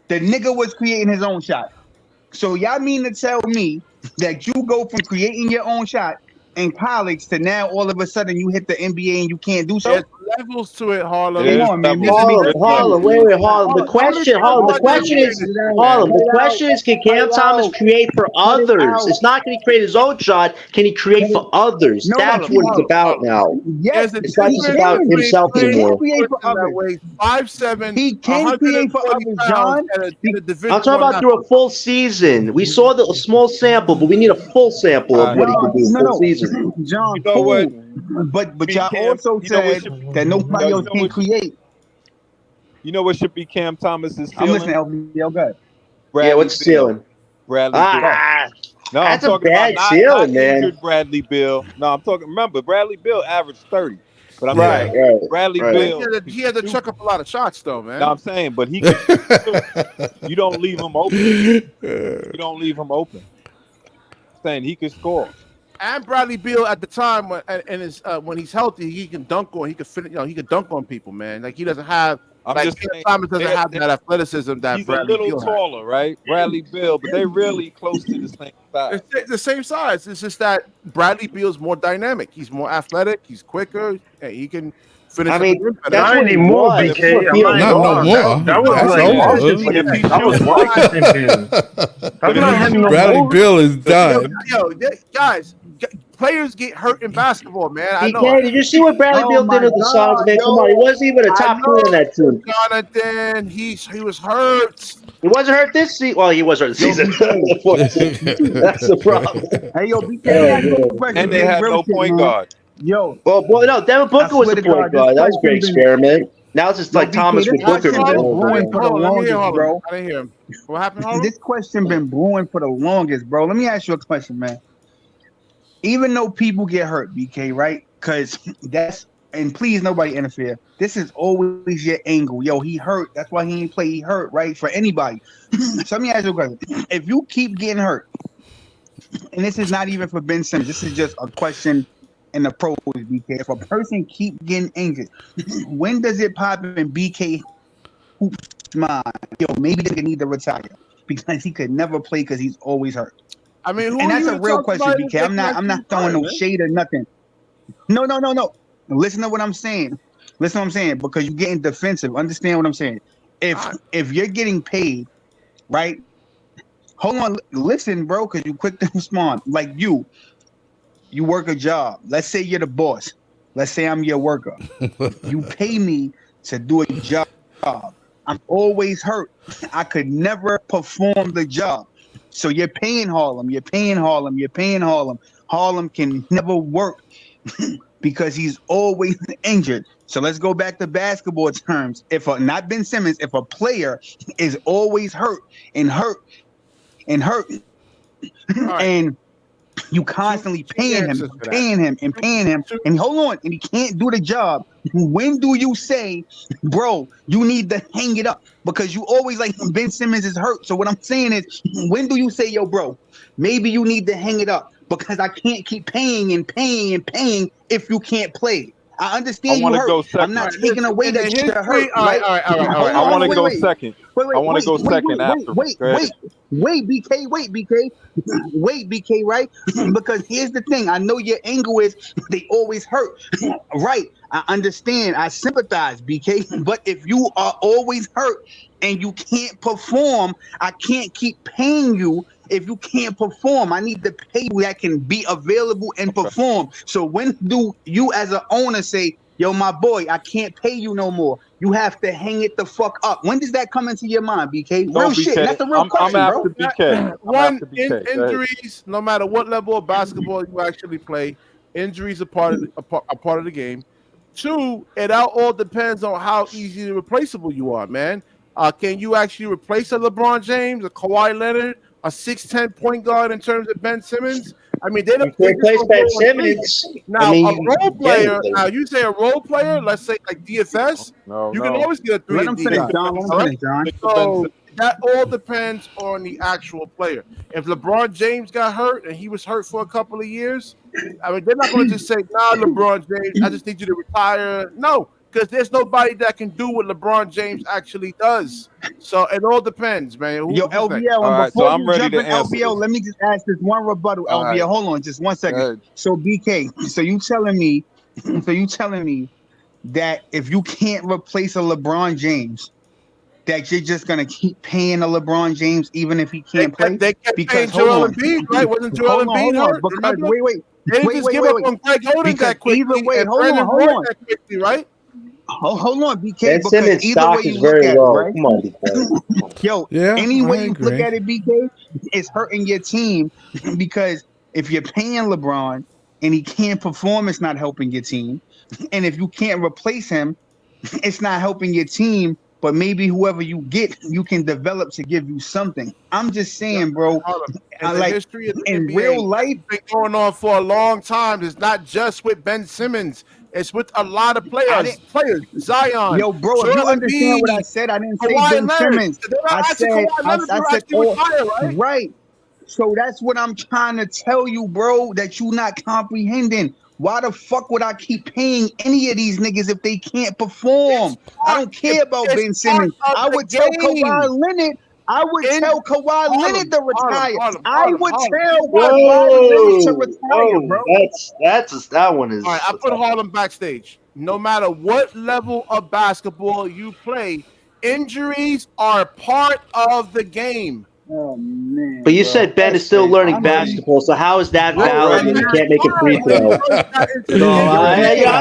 the nigga was creating his own shot. So y'all mean to tell me that you go from creating your own shot in college to now all of a sudden you hit the NBA and you can't do There's so? levels to it, Harlem. It Come is on, man. levels. Harlem, It Harlem, really wait, is. wait, Harlem. The question, Harlem, the question is, Harlem, the question is, can Cam Thomas create for Cut it others? out. It's not can he create his own shot? Can he create Cut it. for others? No, That's Harlem, what it's Harlem, about Harlem. now. yes, There's a It's not he just difference about can. between himself He can playing anymore. a create for person that others. weighs 5'7", He can create for 140 others, pounds, John. and a I'm Division talking One about through a athlete. full season. We saw a small sample, but we need a full sample of Uh, what he can John, do full no, season. John, you know what? cool. But Be y'all Cam. also You know what said should be. that nobody You else know can what? create. You know what should be Cam Thomas's I'm listening, ceiling? LBL. Go ahead. Yeah, Bradley what's the Bill. ceiling? Bradley Bill. Go. Ah, No, I'm that's a talking about bad not ceiling, man. injured Bradley Bill. No, I'm talking. Remember, Bradley Bill averaged 30, but I'm Right, saying right, Bradley right. But Bill he could had to shoot. chuck up a lot of shots, though, No, man. I'm saying, but he could shoot too. You don't leave him open. You don't leave him open. Saying he could score. And Bradley Beal at the time when he's healthy, he can dunk on. He can finish. He can dunk on people, man. Like he doesn't have. I'm Like just Cam saying Thomas doesn't have they're- that athleticism that he's a Bradley little Beal has. taller, right? Bradley Bill, but they really close to the same size. It's the same size. It's just that Bradley Beal's more dynamic. He's more athletic. He's quicker. And he can finish I at the mean, rim better. that's Not what he anymore, was. That's BK. what I'm Beal not even Not no gonna was. lie. more. That was That's like over. Washington. But if he That was shoots, Washington Bill. That's but if not he him no shoots, Bradley more. Bill is Yo, done. guys, players get hurt in basketball, man. I know. BK, did you see what Bradley Oh Beal did my to the Suns, God, man? Come on, he yo. wasn't even a I top two on that know, team. Jonathan. He was hurt. He wasn't hurt this season. Well, he was hurt this Yo, season. BK. That's the problem. Hey, yo, BK, let me Oh, ask you a man. question. and they Big had real no shit, point man. guard. Yo, Well, boy, no, Devin I Booker was swear the to point God, this guard. That was a great question been experiment. Now it's just yo, like BK, Thomas this with What happened, Booker question been the Harlem? whole brewing time. for the Hold on, let me hear longest, Harlem. bro. I didn't hear him. What happened, Harlem? This question been brewing for the longest, bro. Let me ask you a question, man. Even though people get hurt, BK, right? Because that's and please nobody interfere. This is always your angle. Yo, he hurt. That's why he ain't play. He hurt, right? For anybody. So let me ask you a question. If you keep getting hurt, and this is not even for Ben Simmons, this is just a question in the pros, BK. If a person keep getting injured, when does it pop in BK Hoop's mind? Yo, maybe they need to retire because he could never play because he's always hurt. I mean, who And are that's you a to real talk question, about BK. I'm not throwing no shade or nothing. No. Listen to what I'm saying. Listen to what I'm saying because you're getting defensive. Understand what I'm saying. If you're getting paid, right? Hold on, listen, bro, because you quick to respond. Like you work a job. Let's say you're the boss. Let's say I'm your worker. You pay me to do a job. I'm always hurt. I could never perform the job. So you're paying Harlem. You're paying Harlem. You're paying Harlem. Harlem can never work because he's always injured. So let's go back to basketball terms. Not Ben Simmons, if a player is always hurt and hurt and hurt, All right. and you constantly paying him, answers for that. paying him, and paying him, and hold on, and he can't do the job. When do you say, bro, you need to hang it up? Because you always like Ben Simmons is hurt. So what I'm saying is, when do you say, yo, bro, maybe you need to hang it up because I can't keep paying and paying and paying if you can't play. I understand you wanna hurt. go second. I'm not taking away In the that you're history- hurt. all right, Right? all right, all right, all right. I want to Wait, go wait. second. Wait, I want to go second after. Wait, BK, wait, BK, right? Because here's the thing. I know your angle is they always hurt. Right. I understand. I sympathize, BK. But if you are always hurt and you can't perform, I can't keep paying you if you can't perform. I need to pay you that can be available and perform. So when do you as an owner say, yo, my boy, I can't pay you no more. You have to hang it the fuck up. When does that come into your mind, BK? No, Real BK. shit. That's a real question, I'm bro. after BK. I'm One, after BK. Go ahead. injuries, no matter what level of basketball you actually play, injuries are part of the game. Two, it all depends on how easily replaceable you are, man. Can you actually replace a LeBron James, a Kawhi Leonard, a 6'10" point guard in terms of Ben Simmons? I mean, they You don't can replace just Ben go on three. Simmons. Now, I mean, a role player. yeah. Now, you say a role player. Let's say like DFS. No, You can always get a 3 Let and him D finish, guy. John. Let him All right? finish, John. So that all depends on the actual player. If LeBron James got hurt and he was hurt for a couple of years, I mean, they're not going to just say, "Nah, LeBron James, I just need you to retire." No, because there's nobody that can do what LeBron James actually does. So it all depends, man. Yo, who's next? LBL, All and right, before so I'm you ready jump to in, answer LBL, this. let me just ask this one rebuttal, All LBL. right. Hold on, just 1 second. Go ahead. So BK, so you telling me that if you can't replace a LeBron James, that you're just gonna keep paying a LeBron James even if he can't play? They kept paying Because Joel Embiid, right? Wasn't Joel Embiid hold on. hurt? Because Remember? wait, They didn't just give up on Greg Oden because that either quickly way, and Brandon Roy hold on. that quickly, right? Hold on, BK, Ben because Simmons' either way stock is you look very at it, low. right? Come on, BK. Yo, Yeah, any I way you look agree. at it, BK, it's hurting your team because if you're paying LeBron and he can't perform, it's not helping your team. And if you can't replace him, it's not helping your team. But maybe whoever you get, you can develop to give you something. I'm just Yeah, saying, bro. Harlem. I In the like history of the in NBA, real this life. has been going on for a long time. It's not just with Ben Simmons. It's with a lot of I didn't. players. Zion, Yo, bro, if you Joel understand what I Embiid, said, I didn't say Kawhi Ben Leonard. Simmons. They're not I actually said, Kawhi Leonard I will said, actually retire, right? right. So that's what I'm trying to tell you, bro, that you not comprehending. Why the fuck would I keep paying any of these niggas if they can't perform? I don't care about It's Ben part Simmons. of I the would tell game. Kawhi Leonard. I would In tell Kawhi Leonard to retire. I would Harlem. tell Kawhi Leonard to Whoa, retire, oh, bro. that one All right, is. I put Harlem backstage. No matter what level of basketball you play, injuries are part of the game. Oh man, But you bro, said Ben is that's still crazy. learning I'm ready. basketball. So how is that I, valid I'm if he not can't make a free trying throw? to that into So the injury game.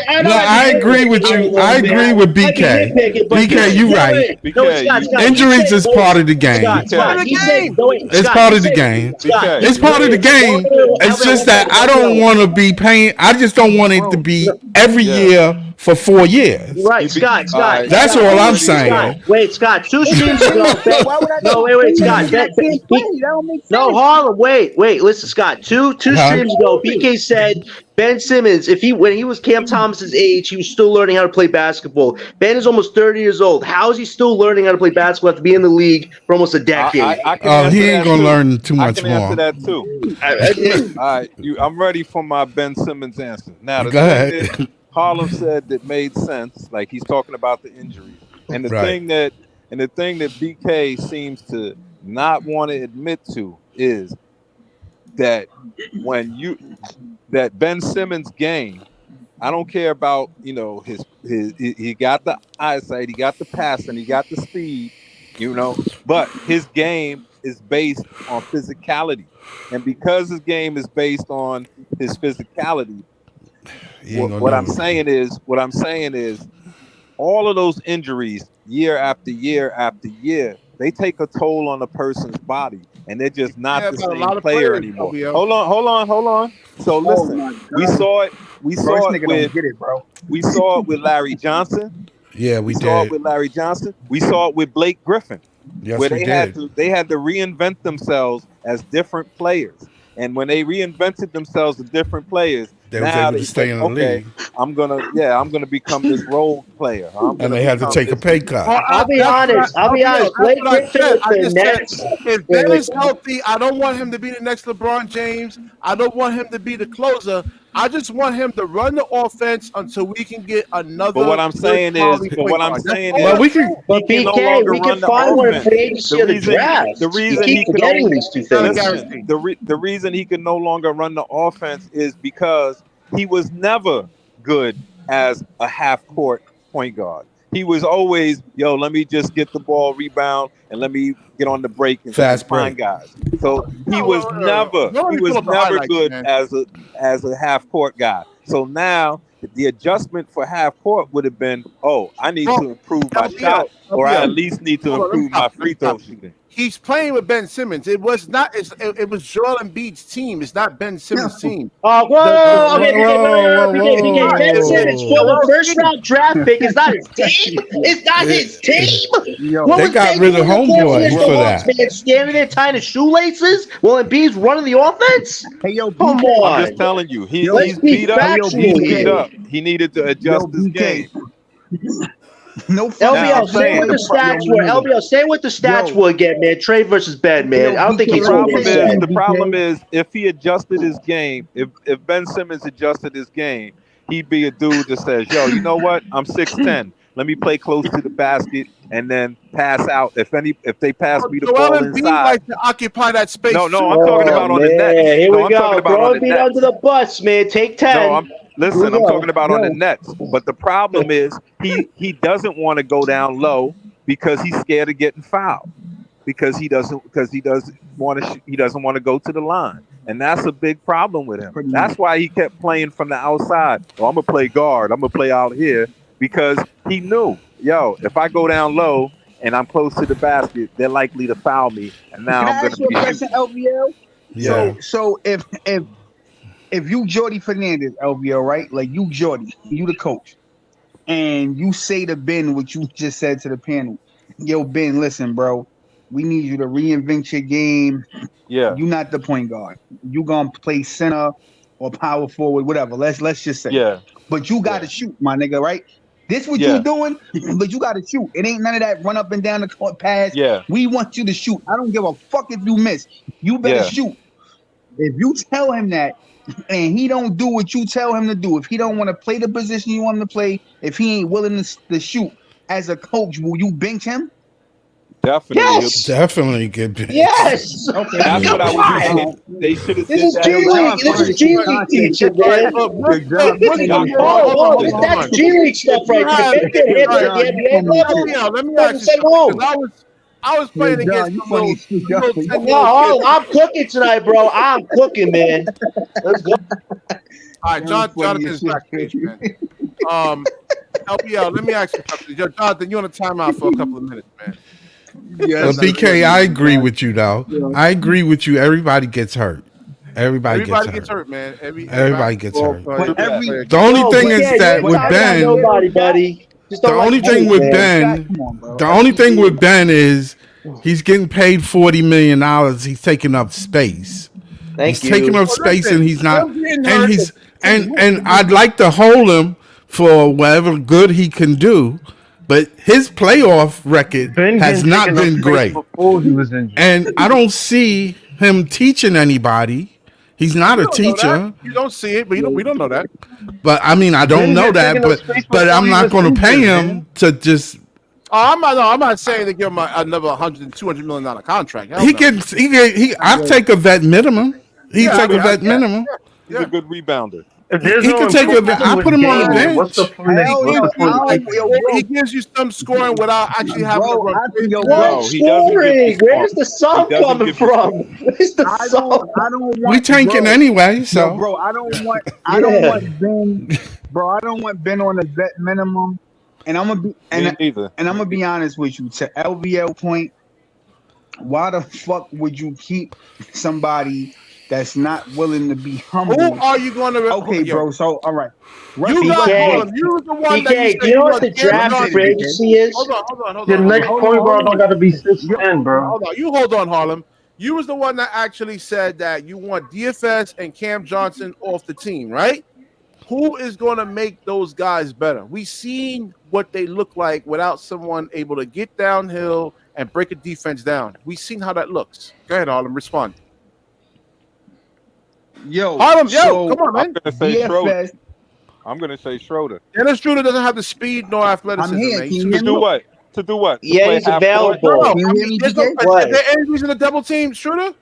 I No, know I I be agree with nitpicking a you. little I bit. agree with I be BK. nitpicking, but BK, you right. no, BK, Scott, you he Injuries said, is part of the game. BK, Part of the He said, game. no, wait, It's Scott, part he of the said, game. Scott, BK. It's part of the game. It's just that I don't want to be paying. I just don't want it to Bro, be every Yeah. year for 4 You're years. right, You be, Scott, all Scott, right. That's Scott, all I'm I'm ready to Scott. go. saying. Wait, Scott. 2 listen, streams ago, Ben. why would I No, keep wait, paying a Scott. nigga that can't play? That don't make No, sense. Harlem. Wait. Listen, Scott. Two Huh? streams ago, BK said Ben Simmons, if he when he was Cam Thomas's age, he was still learning how to play basketball. Ben is almost 30 years old. How is he still learning how to play basketball after being in the league for almost a decade? I can Oh, he answer ain't that gonna too. learn too I much can answer more. that too. All right, I'm ready for my Ben Simmons answer. Now the Go thing that ahead. Harlem said that made sense, like he's talking about the injuries, and Right. the thing that BK seems to not want to admit to is that when you that Ben Simmons game, I don't care about his he got the eyesight, he got the passing, he got the speed, but his game is based on physicality, and because his game is based on his physicality, He ain't gonna what do I'm it. saying is all of those injuries year after year after year, they take a toll on a person's body, and they're just not Yeah, the about a same lot of player players, anymore. LBO. Hold on. So Oh listen, my we god, saw it. We bro, this saw it nigga don't with get it, bro. Larry Johnson. Yeah, We we saw it did. with Larry Johnson. We saw it with Blake Griffin, where Yes, we did. they had to reinvent themselves as different players. And when they reinvented themselves as different players, They was now able to they said, stay in the okay, league, I'm gonna become this role player. I'm and gonna they had to become take a this. pay cut. Well, I'll be that's what honest. I'll be LBO, honest. that's Blake what I Griffin said. with I the just said Nets. if Wait, Ben wait. is healthy, I don't want him to be the next LeBron James. I don't want him to be the closer. I just want him to run the offense until we can get But another what I'm good saying is, quality point guard. That's all Well, I'm we saying. can. he But can no BK, longer we can run the find one in offense. free agency The or the reason draft. the You reason he keep can forgetting only these two Not a things. listen, guarantee. the reason he can no longer run the offense is because he was never good as a half court point guard. He was always, let me just get the ball, rebound, and let me get on the break and Fast find break. guys. So No, you he only pull was up the never highlights, good man. as a half court guy. So now the adjustment for half court would have been, oh, I need Well, to improve my LBO, shot, or I at least need to Hold on, let me improve stop. my Let free me stop. throw shooting. He's playing with Ben Simmons. It was not. It was Joel Embiid's team. It's not Ben Simmons' team. Oh, The whoa, okay, Whoa, BK, whoa, BK, not. Ben It's Simmons, whoa. former Joel's first team. round draft pick, is not his team. It's not his team. What Yo, They was got Ben rid of doing in the course against homeboy the for Hawks, that. man? Standing there tying his shoelaces while Embiid's running the offense? hey yo, Come BK, I'm just on. telling you, yo, Let's he's be beat up. hey yo, factual He's beat here. BK, up. He needed to yo, adjust his BK. game. No funny Now LBL, I'm shit. say This what saying the the yo, stats my were. nigga. LBL, say what the stats Yo, were again, man. Trey versus Ben, man. yo, I don't think the he BK. Let me told what tell he you said. problem is something, BK. if he adjusted his game, if Ben Simmons adjusted his game, he'd be a dude that says, "Yo, you know what? I'm 6'10. Let me play close to the basket and then pass out. If they pass But me the Joel ball Embiid inside." likes to occupy that No, space no, too, I'm talking Oh, LBO. about on the man. Nets. Here No, we I'm talking go. about Throw on the Embiid under Nets. the bus, man. Take No, 10. Listen, I'm talking about on the Yo, Nets. But the problem is he doesn't want to go down low because he's scared of getting fouled. Because he doesn't want to he doesn't want to go to the line. And that's a big problem with him. pretty much. That's why he kept playing from the outside. Oh, I'm gonna play guard. I'm gonna play out here because he knew, yo, if I go down low and I'm close to the basket, they're likely to foul me, and Can now I'm I gonna ask you be a question, shooting. LVL? Yeah. So if you Jordy Fernandez, LVL, right? Like you Jordy, you the coach, and you say to Ben what you just said to the panel. Yo, Ben, listen, bro. We need you to reinvent your game. Yeah, You not the point guard. You gonna play center or power forward, whatever. Let's just say. yeah, But you yeah, gotta shoot, my nigga, right? This what you yeah, doing, but you gotta shoot. It ain't none of that run up and down the court pass. yeah, We want you to shoot. I don't give a fuck if you miss. You better yeah. shoot. If you tell him that and he don't do what you tell him to do, if he don't want to play the position you want him to play, if he ain't willing to shoot as a coach, will you bench him? Definitely. Yes. Definitely get benched. Yes. Okay. That's what I would Why? do. They should have This did is that. G Yo, League. John, This is finish G your League content. teaching, All right, man. look, Yo, John, what finish do your you Whoa, hold content. on, whoa, hold on, hold that's on. G League stuff You right there. have, Men can all handle right, it at the John, you NBA funny as level. shit. let me Doesn't ask you say something wrong. because I was Yo, playing against John, you some funny as shit. little No, 10-year-old kids. I'm cooking tonight, bro. I'm cooking, man. Let's go. All right, Yo, funny as Jonathan's shit. backstage, man. LPL, let me ask you something. Yo, Jonathan, you on a timeout for a couple of minutes, man. Yeah, But that's That's BK, funny, I man. agree with you though. Yeah. I agree with you. Everybody gets hurt. Everybody gets everybody gets hurt. hurt, man. Every Everybody gets basketball hurt. player, But every player The gets only No, thing BK, is you that ain't with talking about Ben, nobody, buddy. Just the don't like only you, thing with man. Ben, come on, bro. the only thing with Ben is he's getting paid $40 million. He's taking up space. He's Thank taking you. up Well, space, and listen, he's not. him getting And hurt. he's and I'd like to hold him for whatever good he can do, but his playoff record Ben has been not taking up been space great. before he was injured. And I don't see him teaching anybody. He's not You a don't know that. teacher. You don't see it, but we don't know that. But I mean, I don't Ben know been that. taking up space But before I'm he not was going to pay injured, him man. to just. Oh, I'm not saying to give him another $200 million contract. Hell He no. can. I take a vet minimum. He Yeah, I take mean, a vet minimum. He's a good rebounder. If there's He no can take a vet. improvement to I his put him on the game, then what's the bench. point of Hell what's no, the point of I don't, keeping yo, him? he bro, gives you some scoring without actually having to bro, run. yo, What bro, No, he doesn't give you scoring? Where's scoring. the He song doesn't coming give you from? scoring. Where's the song? I don't We want, tanking bro, anyway. yo, So bro, I don't Yeah. want Ben, bro, I don't want Ben on the vet minimum, and I'm gonna be, Me neither. and I'm gonna be honest with you. To LVL point, why the fuck would you keep somebody that's not willing to be Who humble? are you going to? Okay, Yo, bro. So all right, you Rusty, got BK, Harlem. You was the one that you BK, do said you know you what want the Cam let me draft say free this, Johnson. BK. agency is? Your next Hold point guard don't on. got to be 6'10", bro. Hold on. You hold on, Harlem. You was the one that actually said that you want DFS and Cam Johnson off the team, right? Who is going to make those guys better? We seen what they look like without someone able to get downhill and break a defense down. We seen how that looks. Go ahead, Harlem. Respond. Yo, Harlem, yo, so come on, I'm man. gonna say Schroeder. DFS, I'm gonna say Schroeder. Dennis Schroeder doesn't have the speed nor athleticism, I'm here. man. Can He's you too hear To do me? slow. what? To do what? To Yeah, play he's half court? No, available. Can you I hear mean, me, there's no, BK? is What? there any reason to double team Schroeder?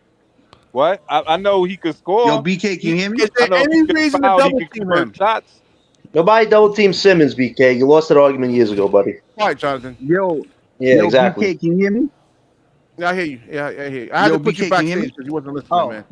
What? I know he could Yo, score. BK, can you hear me? Is I there know if he any gets reason to fouled, he double can team him? convert shots. Nobody double team Simmons, BK. You lost that argument years ago, buddy. All right, Jonathan. Yeah, Yo, exactly. BK, can you hear me? Yeah, I hear you. Yeah, I hear you. I had Yo, to put you BK, can you hear backstage me? because you wasn't listening, Oh, man.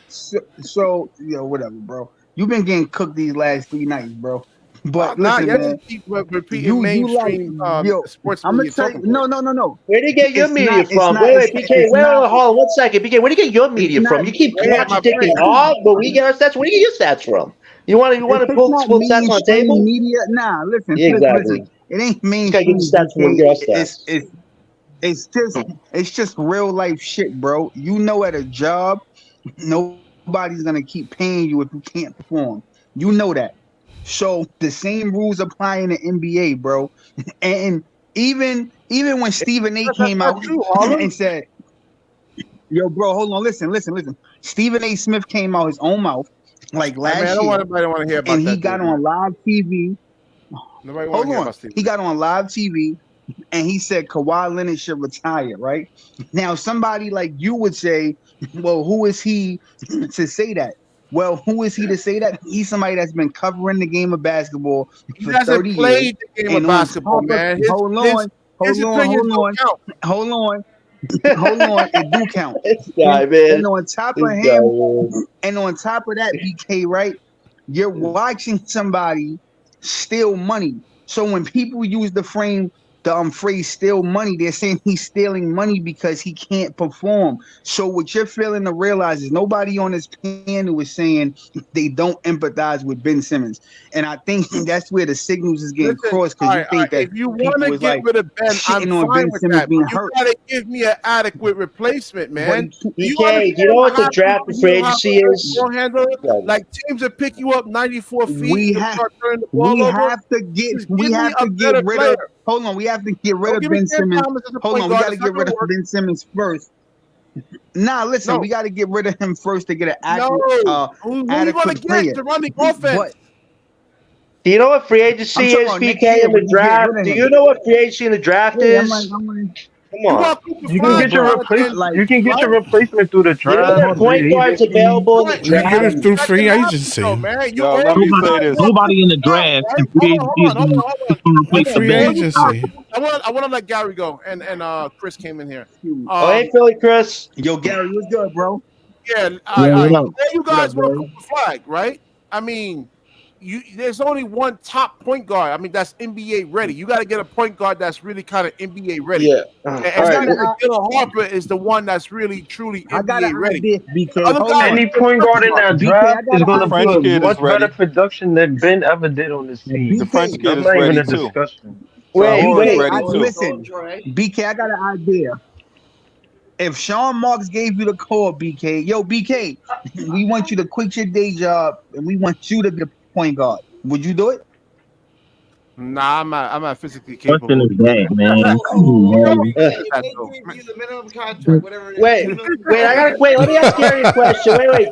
so yo, whatever, bro. You've been getting cooked these last 3 nights, bro. But Nah, listen, y'all man, just keep repeating you like, mainstream yo, sports I'm gonna media tell talking you, no, points. no, no, no. Where do you get your It's media not, it's from? not, Wait, it's, wait, BK. it's Wait, not, hold on 1 second. BK, where do you get your it's media not, from? You keep Yeah, my contradicting brain. our, but we get our stats. Where do you get your stats from? You want to it's pull not stats on the mainstream table? media. Nah, listen, Yeah, listen. exactly. It ain't Just gotta get the mainstream, stats from where we BK. get our stats. It's just real life shit, bro. You know, at a job, nobody's gonna keep paying you if you can't perform. You know that. So the same rules apply in the NBA, bro. And even when Stephen A That's came not out true, Harlem. and said, "Yo, bro, hold on, listen." Stephen A. Smith came out his own mouth like I mean, I last don't want year, anybody to want to hear and about he that, got dude. on live TV. Nobody want Hold to hear on, about Steve. he got on live TV and he said Kawhi Leonard should retire, right? Now, somebody like you would say, well, who is he to say that? Well, who is he to say that? He's somebody that's been covering the game of basketball He for hasn't 30 years. played the game of And on basketball, top of, man. hold His on, hold on, opinions hold don't on, count. hold on, hold on, it do count. This guy, man. And on top of This guy, him, man. and on top of that, BK, right? You're watching somebody steal money. So when people use the phrase steal money, they're saying he's stealing money because he can't perform. So what you're failing to realize is nobody on this panel is saying they don't empathize with Ben Simmons. And I think that's where the signals is getting Listen, crossed all because you right, all think right. that If you want people to is get like rid of Ben, I'm shitting on fine Ben with Simmons that. being But you hurt. gotta give me an adequate replacement, But man. Do you BK, understand you know what the happens draft when and free you have agency a is? ball handler? Yeah. Like teams that pick you up 94 feet we and have start turning the we ball over. have to get Just we give me have a to get better rid player. of hold on, we have to get rid Don't of give me Ben Cam Simmons. Thomas as a Hold point on, we guard. got to It's not get rid gonna of work. Ben Simmons first. Nah, listen, No, we got to get rid of him first to get an no. Who are you gonna adequate get player. to run the But offense? Do you know what free I'm agency talking is, about next BK, year in the when you get draft? rid of Do him. you know what free agency in the draft Yeah, is? I'm like, Come You on. want Cooper You can Flag get your trying replace. to like You can get your right? replacement through the You know draft, there are point free guards agency. available in the Right. You get draft? it through That free can happen though, agency. man. You Yo, let already me Nobody, say got this. one nobody in the now, draft right? and free agency is going to In replace the free All you got. agency. I want to let Gary go, and Chris came in here. shoot. Oh, hey, Philly Chris. Yo, Gary, what's good, bro? Yeah, Yeah, I what up? say you What guys up, want Gary? Cooper Flag, right? I mean, there's only one top point guard. I mean, that's NBA ready. You got to get a point guard that's really kind of NBA ready. Yeah. And I All it's right. not got like an Dylan Harper is the one that's really truly I got an NBA ready. idea, The BK. other Hold guys on, Any are point guard in benchmark. that BK. I draft got is an going The to French put idea. kid is much better ready. production than Ben ever did on this The team. French BK, kid That's is not even ready a too. discussion. Wait, Sahur is wait. ready too. listen, BK. I got an idea. If Sean Marks gave you the call, BK, yo, BK, we want you to quit your day job and we want you to be the point guard. Would you do it? Nah, I'm not physically Question capable is to do that, that. man? Come You know on, what man. Uh, I'm If that they though. give you the minimum contract, whatever it is, wait, minimum wait. I gotta wait. Let me ask Gary a question. Wait,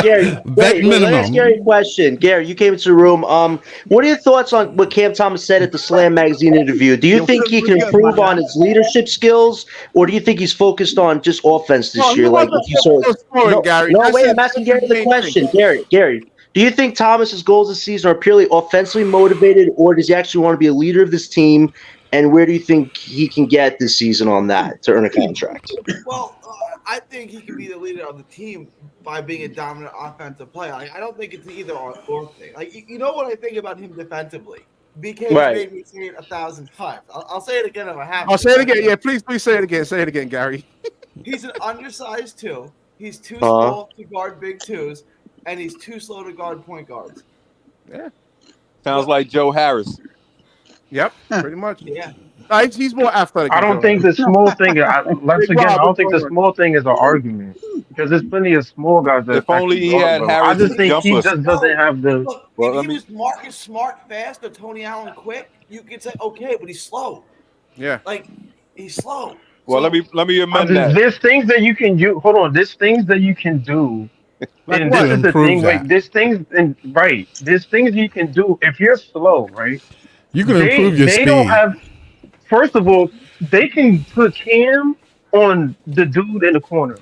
Gary. Vet Wait. Let me ask Gary minimum. a question. Gary, you came into the room. What are your thoughts on what Cam Thomas said at the Slam magazine interview? Do you Yo, think Philly, he what's can good, my improve guy? on his leadership skills, or do you think he's focused on just offense No, this he year? Like wasn't if you saw. focused on scoring, No, Gary. no. That's Wait. I'm asking his Gary the main thing. question. Gary. Do you think Thomas's goals this season are purely offensively motivated, or does he actually want to be a leader of this team? And where do you think he can get this season on that to earn a contract? Well, I think he can be the leader of the team by being a dominant offensive player. Like, I don't think it's an either or thing. Like you know what I think about him defensively. BK's Right. made me say it 1,000 times. I'll say it again if I have I'll to. say it Right? again. Yeah, please say it again. Say it again, Gary. He's an undersized two. He's too Uh, small to guard big twos, and he's too slow to guard point guards. Yeah. Sounds like Joe Harris. Yep. Pretty much. Yeah. He's more athletic I than don't Joe think Harris. the small thing. Once Big again, I Rob, don't what's think the going on? small thing is an argument because there's plenty of small guys that If only actually he guard had well. I Harris's just think he jumper. just doesn't have the. Look, Well, if let he me. was Marcus Smart fast or Tony Allen quick, you could say okay, but he's slow. Yeah. Like he's slow. Well, So let me amend that. There's things that you can do. Hold on, there's things that you can do, Like and To this what? is the improve thing. Wait, that. there's things and right. There's things you can do if you're slow, right? You can improve your They don't speed. have. First of all, they can put Cam on the dude in the corner.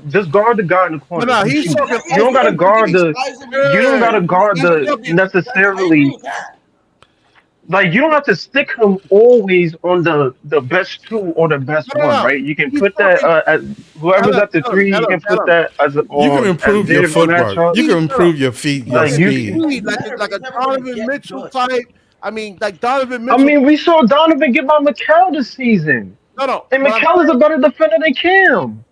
Just guard the guy in the No, corner no, who's he's shooting. talking You don't gotta you can guard the. size him. You don't Yeah. gotta guard He's the gonna be I agree necessarily. with that. Like you don't have to stick him always on the best two or the best No, no, one, no. right? You can He's put that talking. at whoever's at the three. You can put Tell him. that as You can on as improve your their He's talking footwork. matchup. You can speed. No, no. improve your feet, He's your Like talking you, speed. speed, Better, like but a he's never gonna Donovan get Mitchell good. type. I mean, like Donovan I Mitchell. mean, we saw Donovan get by Mikal this season, No. and But I'm Mikal is a saying, better defender than Cam.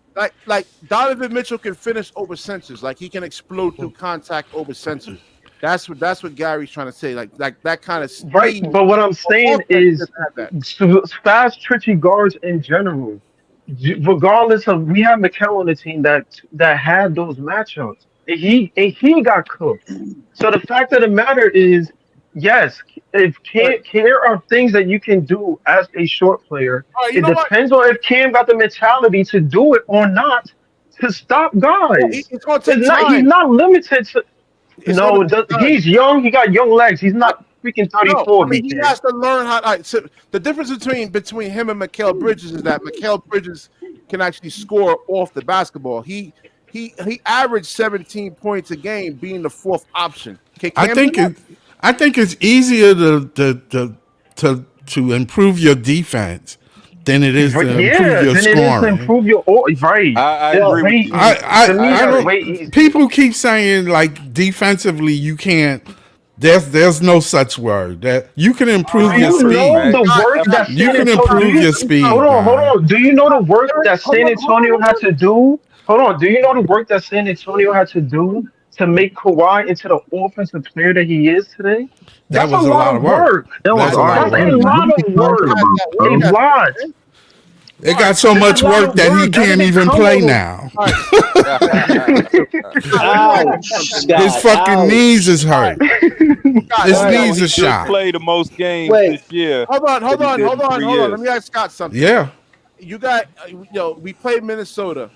like Donovan Mitchell can finish over sensors. Like he can explode through contact over sensors. That's what Gary's trying to say. Like that kind of Right, speed. but what I'm saying Offense is doesn't have that. fast, twitchy guards in general. Regardless of, we have Mikal on the team that had those matchups, and he got cooked. So the fact of the matter is, yes, if But Cam, there are things that you can do as a short player. all right, you It know what? depends on if Cam got the mentality to do it or not to stop guys. It's going to take It's not. He's time. not limited to. It's going to No, take time. he's young. He got young legs. He's I, not freaking no, 34, I mean he BK. has to learn how. So the difference between him and Mikal Bridges is that Mikal Bridges can actually score off the basketball. He he averaged 17 points a game, being the fourth option. Can I Cam think do that? I think it's easier to improve your defense than it is to improve Yeah, your then it is to scoring. improve your right. I It's Well, agree way with you. easy. To me, I that's don't. way easier. People keep saying like defensively you can't. There's no such word that you can improve Do your you speed. know Right. the work that You San can Antonio? improve your speed, Hold man. on. Do you know the work that Hold San on, hold on, Antonio hold had on. to do? Hold on. Do you know the work that San Antonio had to do to make Kawhi into the offensive player that he is today? That That's a was a lot lot of of work. work. That was That's a lot of That's a work. already. What lot are you of talking work. about, What A is bro? that, lot. man? It All right, got so It's a much lot work of that he work. That can't didn't even come play on. now. all right. Scott, let me ask you ouch, something, man. His Scott. fucking knees Ouch. is hurt. Scott, His let me All right. ask knees He are did shot. play the most games Wait. this year Hold on, than hold he on, did hold in on, 3 hold on. Let years. me ask Scott something. Yeah. You got, we played Minnesota.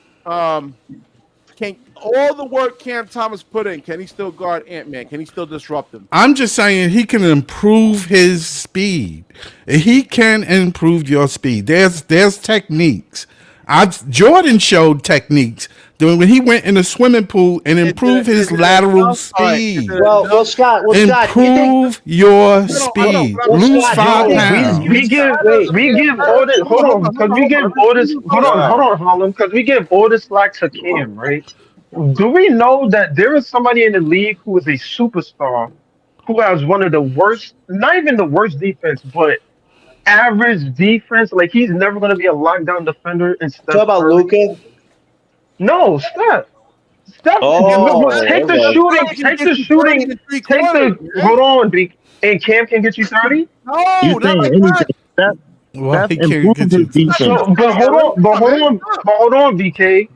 Can all the work Cam Thomas put in, can he still guard Ant-Man? Can he still disrupt him? I'm just saying he can improve his speed. He can improve your speed. There's techniques. Jordan showed techniques doing when he went in the swimming pool and improved Is his it lateral enough? All right, is speed. it Well, enough? Scott. Do you think? Improve your Hold on, speed. but Well, Lose Scott, do you five Yo, think? we pounds. give Wait. all this. Hold hold on, on, hold because on, we hold give on. all this. Hold on, God. Harlem, because we give all this slack to Cam, right? Do we know that there is somebody in the league who is a superstar, who has one of the worst, not even the worst defense, but average defense? Like he's never going to be a lockdown defender in Talk Steph about Curry. Luca. No, Steph. Steph, Oh, take the okay. shooting, Curry can take get the you 30 shooting, and three take quarters, the man. hold on, and Cam can get you 30. You No, not saying like anything? that. Steph, Well, Steph he can't improved get his you to defense. So, but hold Gary, on, but come on, hold man. on, Stop. but hold on, VK.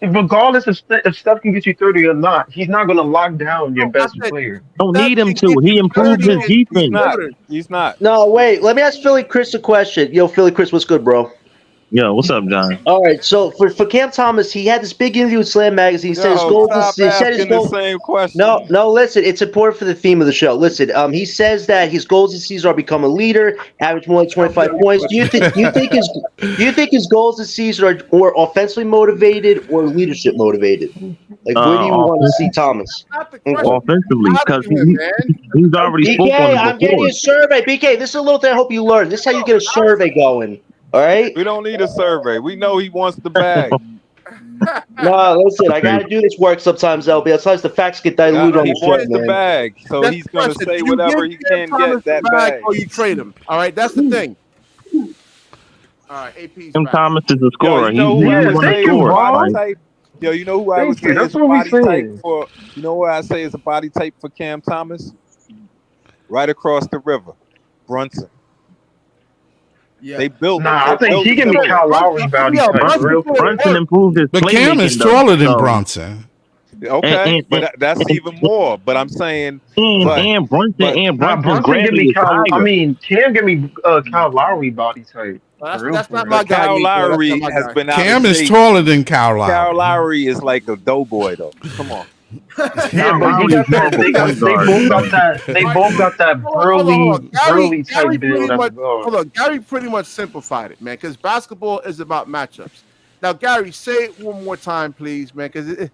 Regardless if Steph can get you 30 or not, he's not going to lock down your No, I best said player. Don't Steph need him can give to. He you improved 30 his and three He's defense. not. quarters. He's not. No, wait. Let me ask Philly Chris a question. Yo, Philly Chris, what's good, bro? Yo, what's up, John? All right. So for Cam Thomas, he had this big interview with Slam Magazine. He said his Yo, goals. stop He said his asking the goal. same question. No. Listen, it's important for the theme of the show. Listen, he says that his goals this season are become a leader, average more than 25 points. Do you think his goals this season are more offensively motivated or leadership motivated? Like, where do you want to see Offensive, Thomas? Not the Okay. question. offensively, I'm because asking him, man. he's already spoke on BK, it I'm getting before. a survey. BK, this is a little thing I hope you learn. This is how you get a survey going. All right? We don't need a survey. We know he wants the bag. No, listen, I got to do this work sometimes, LB. Sometimes the facts get diluted on He the show, wants the man. bag, so That's he's the gonna question. say Do you give whatever he Cam can Thomas get the that bag bag. or you trade him? All right, that's the thing. All right, AP's Tim back. Thomas is a Yo, scorer. you know who I Yeah, would Want to thank say is you, a score. body Ron. Like, type? Yo, you know who I would Thank you. say is That's a what we body type saying. for? You know what I say is a body type for Cam Thomas? Right across the river, Brunson. Yeah. They built. Nah, They I think built he give me similar. Kyle Lowry body Yeah, type Brunson real put in quick. Brunson work. improved his But Cam is playmaking though. taller than So Bronson. Okay, but and that's even more. But I'm saying, and, but and Brunson but and Nah, Brunson's Brunson give gravity me is Kyle. I higher. mean, Cam give me Kyle Lowry body type Well, for real, that's for not my real. but guy, Kyle Nico. That's not Lowry my has guy. been out of Cam is shape. taller than Kyle Kyle Lowry. Lowry is like a doughboy, though. Come on. Yeah, Kyle but he Lowry is got more of that. a point They guard, both got bro. that. They All right, both got that hold on. burly Gary type pretty build as much well. hold on. Gary pretty much simplified it, man, because basketball is about matchups. Now, Gary, say it one more time, please, man, because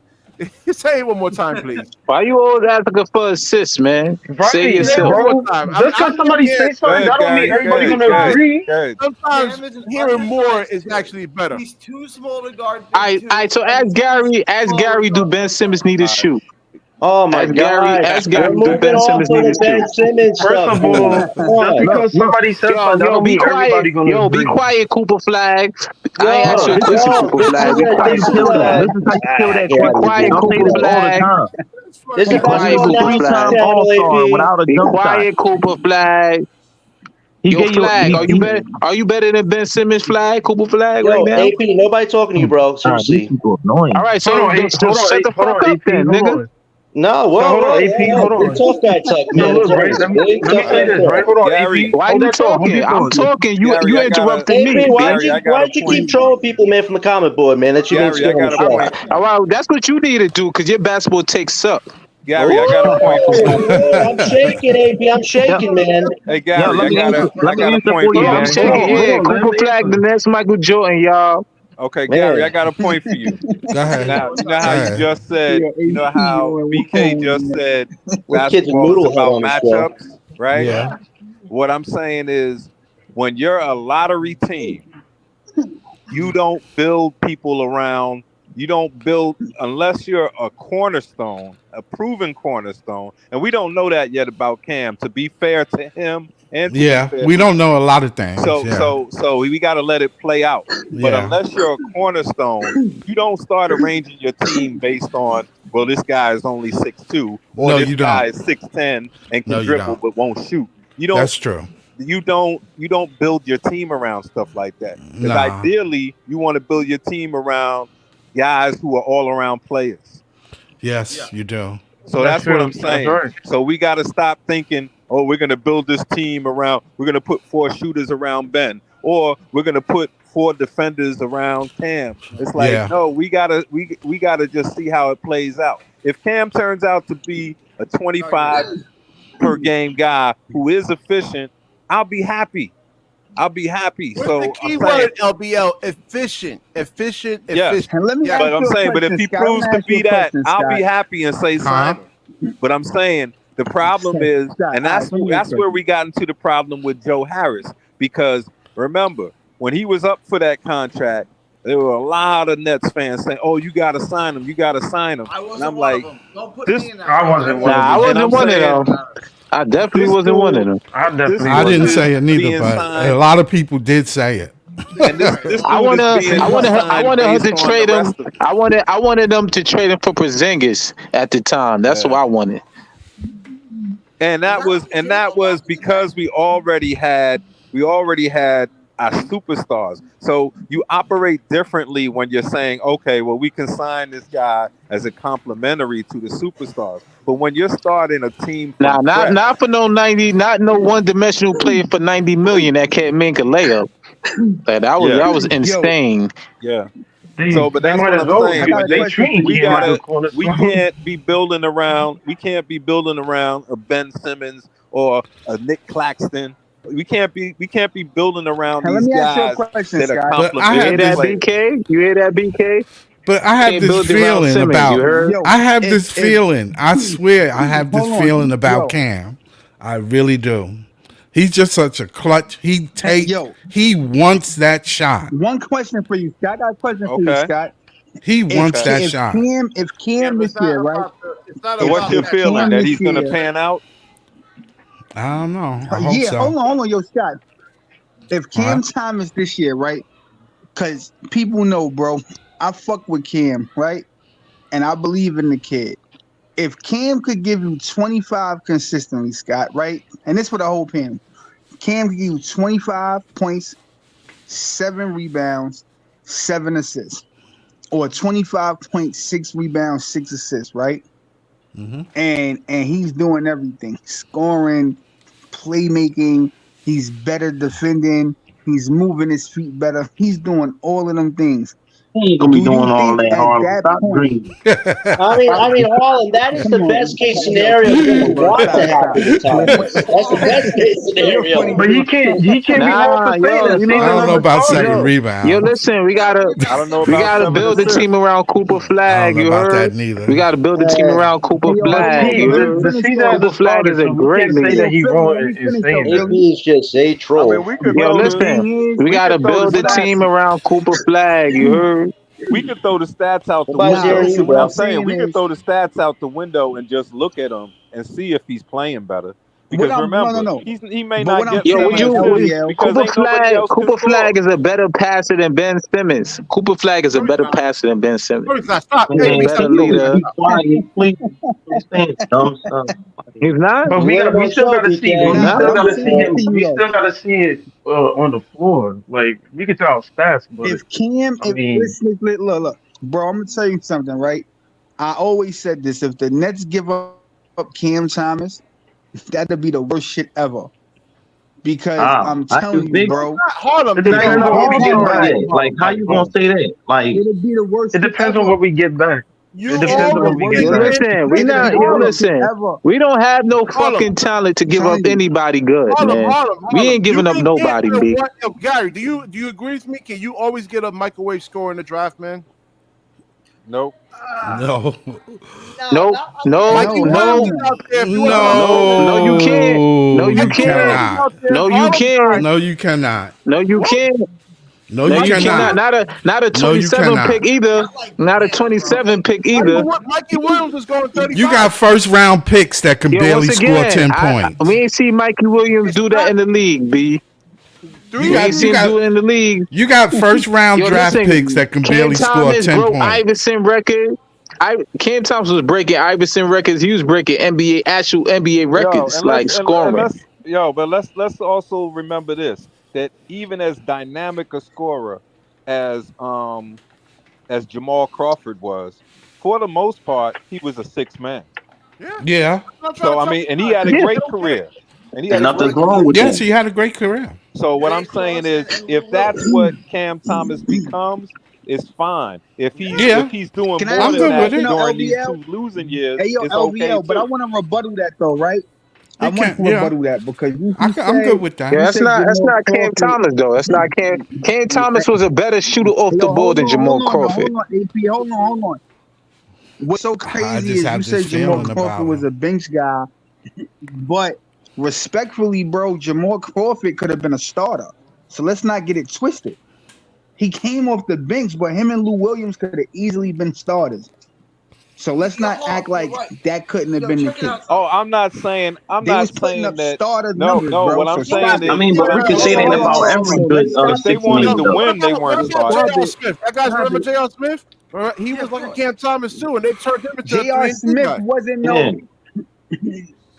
say it one more time, please. Why you always asking for assists, man? Say it Right, Say it yourself. one more bro. time. Just I because know somebody the say Go answer. something, ahead, that don't mean Gary. Go everybody ahead. gonna Go ahead. agree. Go ahead. Sometimes Cam isn't hearing more is undersized. actually better. He's too small to guard I big two. so and ask Gary, ask small to Gary, do guard Ben point Simmons guard. need to All right. shoot? Oh my God, Ask we're Gary, do moving Ben off Simmons of need the to Ben shoot? Simmons First stuff, of dude. all, Come just on. Look, because somebody says something, that yo, don't be mean quiet. everybody gonna Yo, be agree. quiet, Cooper Flag. I ain't Hold ask on, you a this question, is Yo, Cooper this Flag. is Be a quiet, this is Cooper Flag. a Be get out of quiet, here. Cooper Flag. This is Be a quiet, basketball Cooper analysis Flag. channel, AP. Be quiet, Cooper Flag. Yo, Flag, are you better than Ben Simmons, Flag, Cooper Flag right Yo, now? AP, nobody talking to you, bro. Seriously. All right, so shut the hold fuck on, up AP, then, hold nigga. on. No, So whoa, hold on, whoa, AP, whoa, hold whoa. Big on. tough guy talk, So man. look, right, Jeez. Big let me tough say guy this, talk. right? Hold on, Gary, AP, Why hold you that thought, hold your talking? I'm thought. talking. Gary, You I got a interrupted me. AP, why don't Gary, you I why got a don't you keep point. trolling people, man, from the comment board, man? That's your main Gary, I skill on got the a show. point. All right, that's what you need to do because your basketball takes suck. Gary, I got a point for you. Oh, I'm shaking, AP. I'm shaking, man. Hey, Gary, I got a point Hold for on, you, I'm Gary. shaking. Hold Yeah, on, let Cooper him Flag, answer. the next Michael Jordan, y'all. Okay, Gary, I Man, got a point for you. Go ahead. Now, you know Go how you ahead. just said, Yeah, you know 18 how BK just said what kid's a basketball is noodle head about on the show? matchups, right? Yeah. What I'm saying is when you're a lottery team, you don't build people around, you don't build unless you're a cornerstone, a proven cornerstone. And we don't know that yet about Cam, to be fair to him and to be Yeah. fair We to don't you. know a lot of things. So Yeah. so so we got to let it play out. But Yeah. unless you're a cornerstone, you don't start arranging your team based on, well, this guy is only 6'2", or No, this you guy don't. is 6'10" and No, can you dribble don't. but won't shoot. You don't That's true. you don't build your team around stuff like that. Because Nah. ideally, you want to build your team around guys who are all around players. Yes, you do. So That's that's what I'm true. That's saying. right. So we got to stop thinking, oh, we're going to build this team around, we're going to put 4 shooters around Ben, or we're going to put 4 defenders around Cam. It's like, Yeah. no, we gotta just see how it plays out. If Cam turns out to be a No, you're 25 right. per game guy who is efficient, I'll be happy. I'll be happy. What's the So I'm key saying, word? LBL efficient, efficient, yes. efficient. And let me Yeah. ask But I'm you a saying, but if question, he Scott. Let proves me to ask you be a that, question, I'll Scott. be happy and say Huh? sign him. But I'm saying the problem is, Scott, and all right, let me ask that's you a where question. we got into the problem with Joe Harris. Because remember, when he was up for that contract, there were a lot of Nets fans saying, "Oh, you got to sign him. You got to sign him." I And wasn't I'm one of like, them. Don't put me this, in that I group. I wasn't one wasn't of Nah, I them. and I'm wasn't one of saying them. I definitely this wasn't one of dude, them. I this definitely I dude didn't wasn't. is say it neither, being but a signed, lot of people did say it. and this right. this I dude is wanna, being I wanted her, I signed wanted her based to on the trade him. rest of. I wanted them to trade him for Porzingis at the time. That's what Yeah. I wanted. and Was that that was what the and trade that deadline was was again? because we already had our superstars. So you operate differently when you're saying, okay, well, we can sign this guy as a complimentary to the superstars. But when you're starting a team Nah, from fresh, not for no 90, not no one dimensional player for 90 million that can't make a layup. Like, yeah, that was Yo, insane. yeah. They So, but they that's might what as I'm well. I saying. They got When a they you, question for treating we you, Cam like Scott. a gotta, we cornerstone. can't be building around, we can't be building around a Ben Simmons or a Nick Claxton. We can't be building around And let these me ask you a guys question, that are Scott. But I You hear have complimentary that, this players. BK? You hear that, BK? but I have Can't this build around feeling Simmons. You about heard? Yo, I have this if feeling. I swear I have this hold on, feeling about yo, Cam. I really do. He's just such a clutch. yo, He wants that shot. one question for you, Scott. I got a question for you, Okay, Scott. He If wants okay. that If shot. Yeah, Cam but this year, right? it's not So what's about your If that feeling Cam that shot. this he's gonna year, pan out? I don't know. I hope yeah, so. hold on, yo, Scott. If All Cam right. Thomas this year, right? Because people know, bro, I fuck with Cam, right? And I believe in the kid. If Cam could give you 25 consistently, Scott, right? And this for the whole panel. Cam could give you 25 points, 7 rebounds, 7 assists, or 25.6 rebounds, 6 assists, right? And he's doing everything, scoring, playmaking. He's better defending. He's moving his feet better. He's doing all of them things. He ain't gonna be Do you doing all think that, at Harlem. that Stop point? dreaming. I mean, Harlan, that is Come the on, best case yo, scenario come you on, would bro. want to Stop, happen stop. to Thomas. That's the Oh, best case You're funny, scenario. But dude. he can't be wrong for Nah, saying yo, that. you Seeing I know, don't know another about target. seven yo, rebounds. listen, I don't know we about gotta seven build a team assists. around Cooper I don't Flag. know You about that heard? We neither. gotta build a team Uh, around Cooper Hey, yo, The hold Flag. on, You team, Philly. heard? the Finish season though. Cooper hasn't Flag started, is a so we great can't say Hey, nigga. that yo, he Philly. wrong Let me in finish though, saying We, that. AP Philly. is just a I mean, troll. we could Yo, throw the listen, Thing we we gotta could throw the build a stats. team around Cooper Flag. You heard? We could throw the stats out the Nobody's Nah, hearing window. you, listen. What I'm I'm bro. saying saying we could is, throw the stats out the window and just look at him and see if he's playing better. what Because I'm no, no, remember, no. he may But what not I'm get Yo, saying would seven is, assists LBL. because ain't nobody else can Cooper score. Flag is a better passer than Ben Simmons. Cooper Flag is a no, he's better not. passer than Ben Simmons. No, he's not. Stop. He's a AB, Man, stop better can doing you that. leader. be Stop. quiet, please? You're saying dumb stuff. Like, Stop. But You let him we on still show, gotta see, but BK. He's we Nah, still not. what I'm gotta see saying is him. to you We though. still gotta see it on the floor. Like we can throw out stats, but I If mean, listen, look, bro, I'm gonna tell you something, right? I always said this: if the Nets give up Cam Thomas, that'll be the worst shit ever. Because I'm how telling you you, think? No, bro, it's not Harlem. it It ain't depends Yo, on what no we AB, get hold hard on, back. yet. hold on, Like, how hold you on. gonna say that? Like, it'll be the worst It shit depends on ever. what we get back. You It depends on always what we worst get Yo, back. defensive listen, we player in not. the Yo, championship listen, ever. we don't have no Harlem, fucking talent to I'm give up telling you. anybody good, man. We Harlem. ain't You giving up can get nobody, the B. one. Yo, Gary, do you agree with me? Can you always get a microwave score in the draft, man? Nope. No, no, Nope, not no, Mikey No, Williams no, is no. out there. If you want to no, know, no, you can't. No, no, you you Mikey can't. Williams is cannot. out there. No, you Harlem can't. guy. No, you cannot. No, you What? can't. No, No, you you Mikey cannot. cannot. Williams? Not a No, you 27 pick cannot. either. like Not a yeah, bro. 27 pick either. Mikey Williams is going You got 35. first round picks that can Yo, once barely score again, 10 we points. ain't see Mikey Williams It's do that not in the league, B. You We ain't got three. you see him got do it in the league. you got first round Yo, draft picks listen, that can Cam barely score Thomas 10 broke points. Iverson record. Cam Thomas was breaking Iverson records. He was breaking actual NBA Yo, records, and like scoring. let's also remember this, that even as dynamic a scorer as Jamal Crawford was, for the most part, he was a six man. Yeah, Yeah. I'm trying So to I tell mean, you and he guys. had a Yeah. great Okay. career. And he And had a nothing's great wrong career. with Yes, that. he had a great career. So what I'm Jay saying Crossan is, and if Lou that's Williams. what Cam Thomas becomes, it's fine. If he's Yeah. if Yeah, he's doing Can I more ask I'm you than a good with that question it. on during these LVL? two losing years, Hey, yo, it's okay LVL, but I too. want to rebuttal that though, right? I He want can't. to Yeah, rebuttal that because you I'm good said with Yeah, that. you said that's Jamal not Cam Crawford. Thomas though. That's not Cam. Cam Thomas was a better shooter off Hey, the yo, ball than Jamal Crawford. hold on, AP, hold on. What's so I crazy just is you have this said Jamal feeling Crawford about was him. a bench guy, but respectfully, bro, Jamal Crawford could have been a starter. So let's not get it twisted. He came off the bench, but him and Lou Williams could have easily been starters. So let's Yo, not Harlem, act you're like right. that couldn't have Yo, been the check it case. out Oh, though. I'm They not was putting saying up that. starter No, numbers, no. bro. What I'm So You stop saying guys, I it. is, mean, you but guys we are can Hold say on, that hold on, about hold on, hold every on. good Let's stop if they it, six bro. wanted man to though. win, they weren't What about starting. J.R. Stop it. Smith? That guy's Stop remember it. J.R. Smith? He yeah, was of like a course. Cam Thomas too, and they turned him into a J.R. 3-and-D Smith guy. wasn't Yeah. no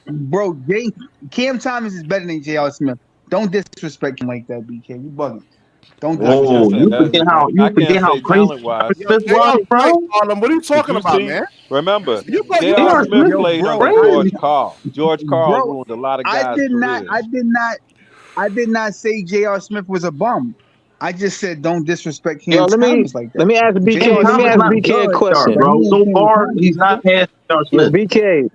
bro. Cam Thomas is better than J.R. Smith. Don't disrespect him like that, BK. You bugging. Don't I can't Whoa, disrespect say him you like that. forget that. how I you can't forget how say crazy talent J.R. wise. Yo, Smith J.R. was, Wait, bro. Harlem, what are you But talking you about, see, man? remember, You J.R. J.R. bugging. Smith Smith Yo, is played bro, under I George crazy. Karl. George Karl bro, ruined a lot of I guys' did not, careers. I did not say J.R. Smith was a bum. I just said don't disrespect Yo, Cam Thomas like that. let me ask Cam BK. J.R. Let me Thomas Smith ask not is BK a a good, superstar, question. but bro. he ain't So Cam far, Thomas, he's not nigga. past J.R. Yo, Smith. BK.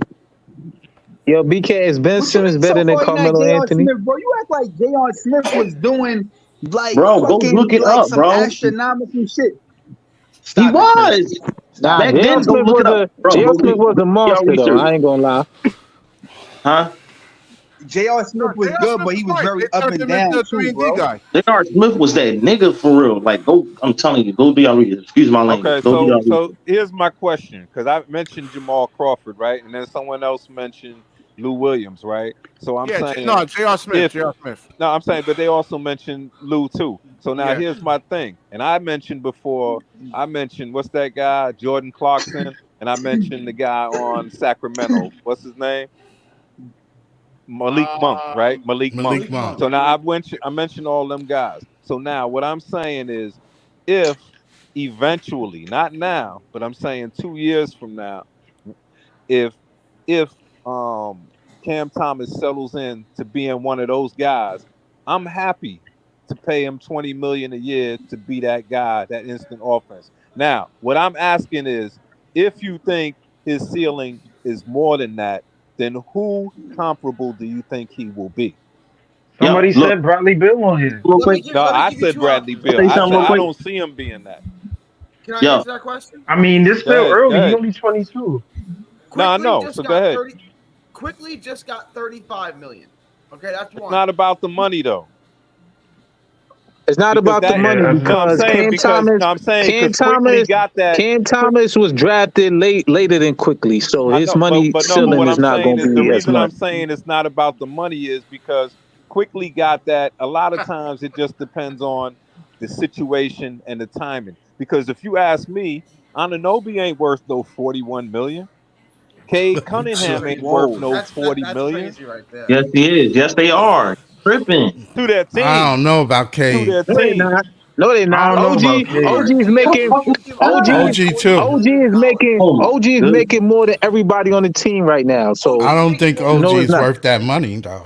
Yo, BK, is Ben What you Simmons mean so better than far he not Carmelo J.R. Anthony? Smith, bro? You act like J.R. Smith was doing like Bro, go look fucking it like up, some bro. astronomical shit. He Stop it, Chris. was. Stop Nah, Back it. then, go look it up. Bro, J.R. go Smith do was a your monster though. research. I ain't gonna lie. Huh? J.R. No, Smith was J.R. good, Smith but he was was right. very They up turned and him into down a too, 3-and-D bro. guy. J.R. Smith was that nigga for real. Like, go, I'm telling you, go do your research. Excuse my language. Okay, Go do your so research. here's my question, because I mentioned Jamal Crawford, right, and then someone else mentioned Lou Williams, right. So I'm Yeah, saying, no, J.R. Smith. if J.R. Smith. no, I'm saying, but they also mentioned Lou too. So now Yeah. here's my thing, and I mentioned before. I mentioned, what's that guy, Jordan Clarkson, and I mentioned the guy on Sacramento. What's his name? Malik Monk, right? Malik Monk. Malik Malik Monk. Monk. So now I mentioned all them guys. So now what I'm saying is, if eventually, not now, but I'm saying 2 years from now, if if Cam Thomas settles in to being one of those guys, I'm happy to pay him 20 million a year to be that guy, that instant offense. Now, what I'm asking is, if you think his ceiling is more than that, then who comparable do you think he will be? Yep. Somebody Look, said Bradley Bill on here. real quick. No, Let me I give you said two Bradley options. I'll Bill. say I something said real I quick. don't see him being that. Can I Yo, answer that question? I mean, this Go still ahead, go early. He ahead. only 22. No, I Quickly know. just So go got ahead. 30. Quickly just got 35 million. Okay, that's It's one. not about the money though. It's not Because about the that money Yeah, that's no, I'm because saying because no, I'm saying Cam because quickly Thomas, got that Cam quick. Thomas was drafted later than quickly, so I his know, money but no, but ceiling what is I'm not saying going to is, the be as reason I'm much. saying it's not about the money is because quickly got that. A lot of times it just depends on the situation and the timing. Because if you ask me, Anunoby ain't worth no 41 million. Cade That's Cunningham ain't crazy. worth Whoa. no 40 That's million crazy right there. yes, he is. Yes, they are. Tripping. to their I team. don't know about To Cade. their No, they team. not. No, they I not. don't know about All Cade. right, OG is so making you give OG Anunoby OG $41 too. OG million is making Oh my OG is goodness. making more than everybody on the team right now. So I OG's don't making think more than OG no, it's is not. worth that money though.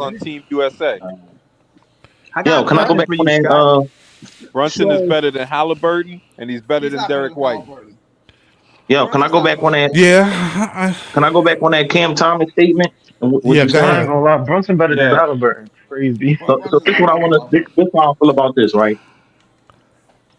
on Team USA. I Yo, got can I go Brunson back for on you, that? Scott. Brunson is So better than Halliburton, and he's better He's than not better Derek than White. Halliburton. Yo, can I Brunson's go not back better on than that? Halliburton. Yeah, Can I go back on that Cam Thomas statement and what yeah. you Go I saying? ain't ahead. gonna lie, Brunson better than Yeah. Halliburton. Crazy. So Brunson's this is not what I better than want to. Halliburton. This is how I feel about this, right?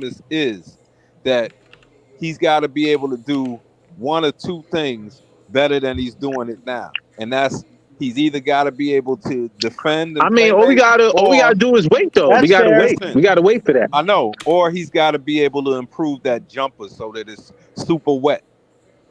Thomas is that he's got to be able to do one or two things better than he's doing it now, and that's he's either got to be able to defend I and mean, play all we make, gotta do is wait though. We That's gotta fair. wait. We listen. gotta wait for that. I know, or he's got to be able to improve that jumper so that it's super wet.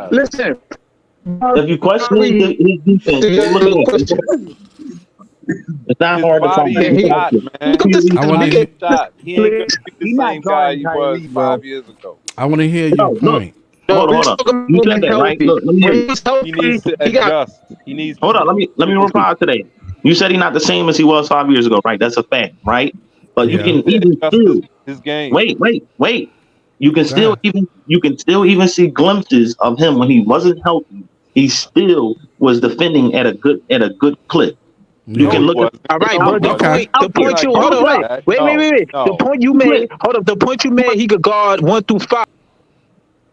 bad. Listen, If you question his, Kyrie, his defense, go look it up. question. It's not His hard to body find. is Yeah, Just he, watch shot, it. we man. could His I discuss. want We body to is could shot. He ain't gonna be the He not same guy guarding he was Kyrie, bro. 5 years ago. I want to hear your No, look, point. no. hold on, We hold on. talking You about when said he's that, right? healthy. Look, let me hear When you. he's He needs healthy, to he got. adjust. He needs to Hold on, let me get reply today. You said he's not the same as he was 5 years ago, right? That's a fact, right? But you Yeah. can to even adjust still his game. wait. You can Go still ahead. even see glimpses of him when he wasn't healthy. He still was defending at a good clip. You No, can Yeah. he look at wasn't. All right, No, he but the when he wasn't. was point, the You're healthier. point not you Hold hold giving on, on, me hold wait, on. that. wait. No, The no. point you Two made, clips. hold up. The point you made, he could guard 1 through 5.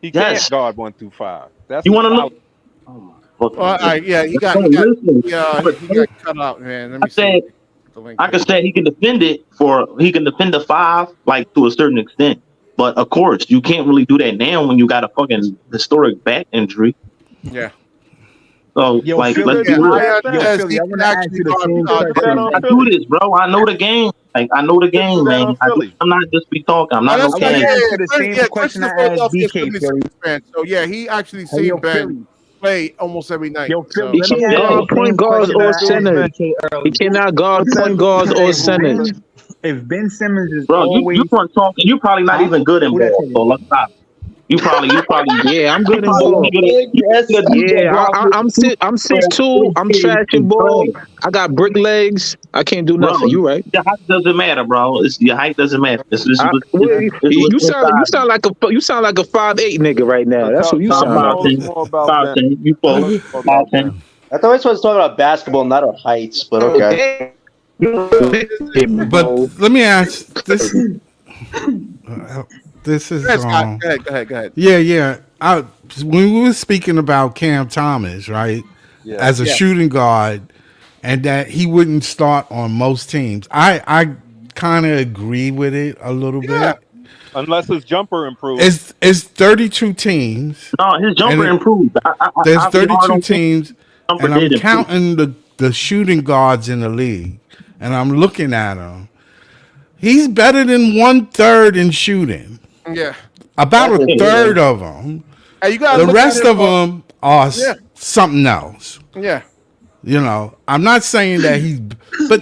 He can't Yes. guard 1 through 5. That's You his want to know? talent. Oh my Well, fucking all god. right, yeah, No, listen. he got cut out, man. Let I me see said the link I here. could say he can defend the five like to a certain extent. But of course, you can't really do that now when you got a fucking historic back injury. Yeah. So, Yo, like, Philly, let's be Yeah, real. I yo, says Philly, he I can want to ask actually you the guard. same You could do that question, on I man. do Philly. this, bro. I know the game. Like, I know the You could do game, that man. on Philly. I'm not just be talking. I'm Oh, not no that's I right. want to can. ask Yeah, you the Chris, same yeah. Chris is question a I asked Philadelphia BK, 76ers Philly. fan, so yeah, he actually Hey, seen yo, Ben Philly. play almost every night. Yo, So Philly, He let me can't ask you guard the point same guards question or I asked centers. BK He earlier. cannot guard What's that point dude guards or name? If Who be centers. Ben, if Ben Simmons is Bro, you always, weren't talking. You probably not huh? even good in Who that ball. So taking? let's stop. Yeah, I'm You good in probably ball. only get a DJ Yeah, block with the two. I'm six So two. this I'm kid trash is in ball. trash, I got brick legs. I can't do bro. nothing. You right? Your height doesn't matter, bro. Your height doesn't matter. It's You what's inside. you sound like a 5'8" nigga right now. So That's who you tell I'm me sound five like. all ten. more about Five Ben. ten. You Tell close. us more Five about Ben. ten. I thought we was talking about basketball, not our heights, but okay. But let me ask this. This go is ahead, Scott. Go ahead. yeah. When we were speaking about Cam Thomas, right, Yeah. as a Yeah. shooting guard, and that he wouldn't start on most teams, I kind of agree with it a little Yeah. bit. Unless his jumper improves. It's 32 teams, No, his and jumper improved. there's I'll be hard 32 on him. teams, Jumper and I'm did improve. counting the shooting guards in the league, and I'm looking at him. He's better than 1/3 in shooting. Yeah. About That's a it, third man. of them. And you gotta The look at rest him. of them are Yeah. something else. Yeah. You know, I'm not saying that he's, but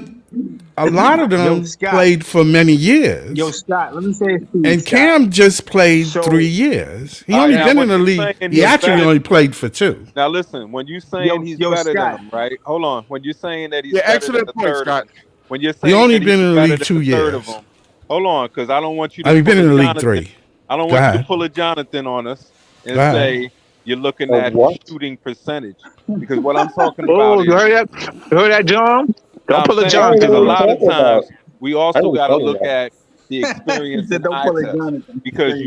a lot of Yo, them Scott. played for many years. Yo, Scott, let me say this to you, And Scott. Cam just played So- 3 years. He All right, only now been when in the you league. saying He he's actually better- only played for 2. Now listen, when you saying he's yo, better Scott. than him, right? Hold on. When you're saying that he's Yeah, better excellent than point, the third Scott. of them, when you're He saying only that been he's in the better league than 2 the third of years. them, hold on, because I don't want you to He's pull been a in the league Jonathan. 3. I don't Go want you ahead. to pull a Jonathan on us and Go ahead. say you're looking at his What? shooting percentage. Because what I'm talking Oh, about you is heard that? You heard that, John? now Don't I'm pull a saying I don't because Jonathan know a what on you're us. lot of talking about. times we I also know what got to you're talking look about. at the He experience said, and "Don't eye pull a test. Jonathan." Because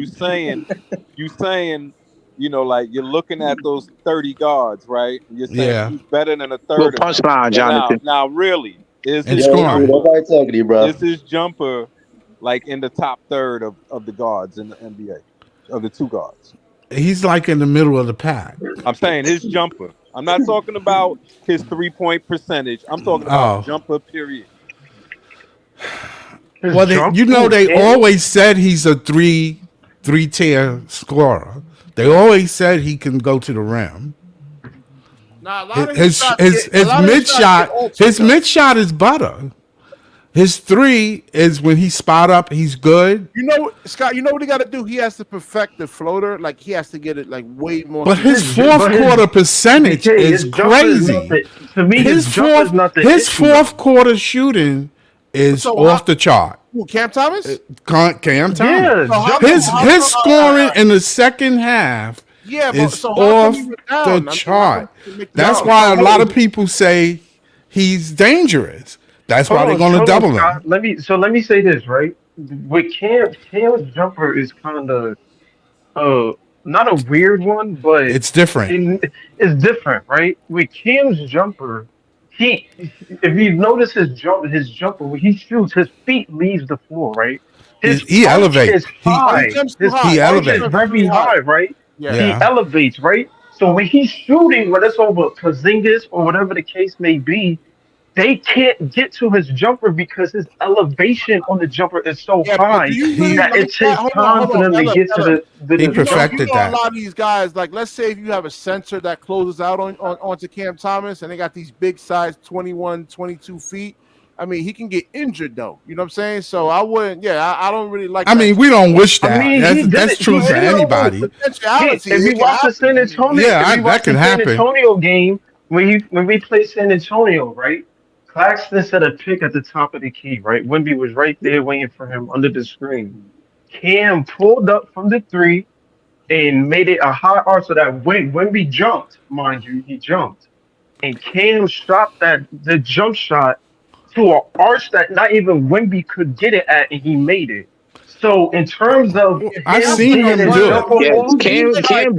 you saying, you know, like you're looking at those 30 guards, right? And you're saying Yeah. he's better than a Little third of them. punchline, But now, Jonathan. now really, is And his Yo, dude, scoring. jumper nobody talking to you, bro. is his jumper like in the top third of the guards in the NBA, of the two guards? He's like in the middle of the pack. I'm saying his jumper. I'm not talking about his 3-point percentage. I'm talking about Oh. jumper period. His Well, jump they Cam? always said he's a three-tier scorer. They always said he can go to the rim. Nah, a lot of His shots his get- a his lot of mid shots shot get altered, his though. mid shot is butter. His 3 is when he spot up, he's good. You know, Scott. You know what he got to do? He has to perfect the floater. Like he has to get it like way more. But his His- fourth but his- quarter percentage BK, is his jumper is not crazy. to me, his jumper is not the His issue. fourth quarter shooting is So off how- the chart. Who, Cam Thomas? Cam Thomas. Yeah, So how- jumper- His scoring in the second half Yeah, but is so how come off he went down? I mean, the how chart. come he make the That's down? why a lot of people say he's dangerous. That's why they're going to hold double Scott. him. Let me say this, right? With Cam's jumper is kind of not a weird one, but It's different. it's different, right? With Cam's jumper, he if you notice his jumper when he shoots, his feet leaves the floor, right? His He arch elevates. is high. He jumps too His high. He arch elevates. is very high, right? Yeah. He Yeah. elevates, right? So when he's shooting, whether it's over Porzingis or whatever the case may be, they can't get to his jumper because his elevation on the jumper is so Yeah, but high do you really that like it that? takes time for them to Ella, get to Ella. the He jumper. perfected You know that. a lot of these guys, like let's say if you have a center that closes out onto Cam Thomas and they got these big size 21, 22 feet. I mean, he can get injured though. You know what I'm saying? So I wouldn't, I don't really like I mean, we don't wish I that. mean, he did That's it. true He for did it anybody. potentiality. If It you can watch the happen. San Antonio, Yeah, if you that watch can the San happen. Antonio game when we played San Antonio, right? Claxton set a pick at the top of the key, right? Wemby was right there waiting for him under the screen. Cam pulled up from the three and made it a high arc so that when Wemby jumped, mind you, he jumped, and Cam shot the jump shot to an arch that not even Wemby could get it at, and he made it. So in terms of I him seen getting him his do it. jumper Yeah, off, Cam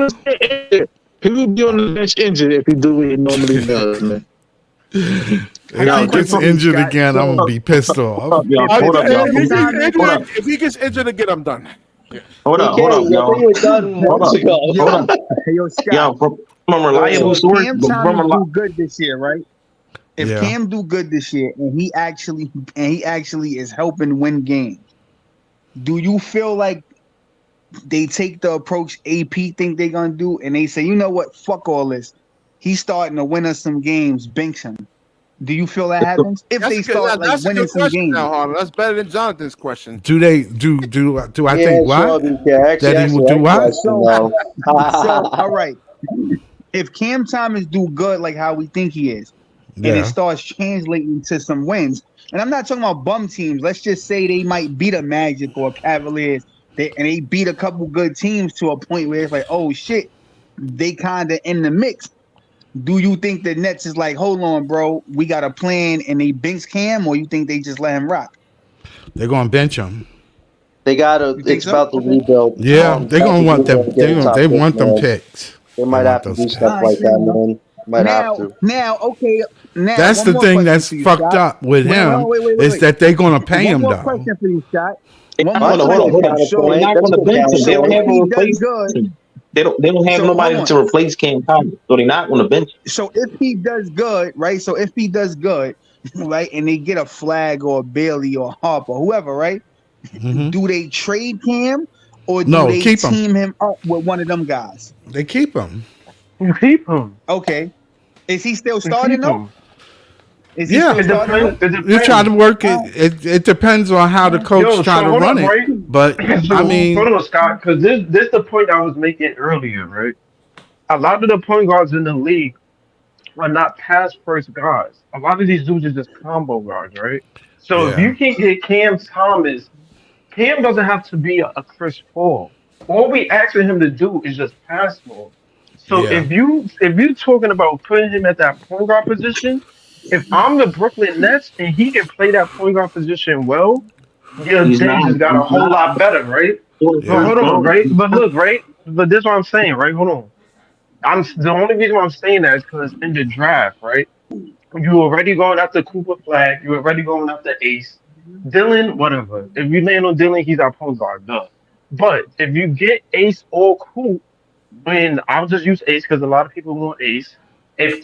Thomas get injured. He would be on the bench injured if he do what he normally does, man. I If got he a Yo, gets question for you, injured Scott. again, I'm gonna So be pissed off. yo, if hold up, if y'all. Cam Thomas, Hold up, If he gets injured again, I'm done. hold up, BK, I think y'all. you were done Hold months up, ago. hold up. yo, Scott. Yo, from a So reliable if source, Cam from Thomas a do good this year, right? If Yeah. Cam do good this year and he actually is helping win games, do you feel like they take the approach AP think they're gonna do and they say, you know what, fuck all this. He's starting to win us some games, binks him. Do you feel that happens if they start like that's a winning good some question games? now, Harlan. That's better than Jonathan's question. Do they do I Yeah, think sure, what? BK. Actually, That he will answer do that what? question, So though. all right, if Cam Thomas do good like how we think he is, and it Yeah. starts translating to some wins, and I'm not talking about bum teams. Let's just say they might beat a Magic or Cavaliers, and they beat a couple good teams to a point where it's like, oh shit, they kind of in the mix. Do you think the Nets is like, hold on, bro, we got a plan, and they bench Cam, or you think they just let him rock? They're gonna bench him. They gotta. You think It's so? about the rebuild. Yeah, It's they're about gonna the want them. rebuild. Get a top They pick, want them man. picks. They They might want have to those do picks. stuff I like see that, you. man. Might have to. Now, okay. Now, That's one the more thing question that's for you, fucked Scott. up with Wait, hold him on, wait, is wait. that they're gonna pay One him more though. question for you, Scott. They're One not more gonna That's a hold good on. question. They're counterpoint. not That's a gonna good bench him. They don't counterpoint. have a He does replacement. good. They don't have So hold nobody on. to replace Cam Thomas, so they're not gonna bench him. So if he does good, right? So if he does good, right, and they get a Flag or a Bailey or Harper, whoever, right? Do they trade Cam or do No, they keep him. team him up with one of them guys? They keep him. You keep him. Okay. Is he still You starting keep though? him. Is he Yeah, still starting though? It you try to depends. work it. It depends on how the coach Yo, try so to hold run up, it. right? But I So mean, hold on, Scott, because this the point I was making earlier, right? A lot of the point guards in the league are not pass first guys. A lot of these dudes are just combo guards, right? So if yeah, you can get Cam Thomas, Cam doesn't have to be a Chris Paul. All we asking him to do is just pass more. So yeah. if you talking about putting him at that point guard position, if I'm the Brooklyn Nets and he can play that point guard position well, your He's day not. just got a He's whole not. lot better, right? But Yeah. hold on, right? But look, right? But this is what I'm saying, right? Hold on. I'm the only reason why I'm saying that is because in the draft, right? You already going after Cooper Flag. You already going after Ace. Dylan, whatever. If you land on Dylan, he's our point guard, duh. But if you get Ace or Coop, and I'll just use Ace because a lot of people want Ace. If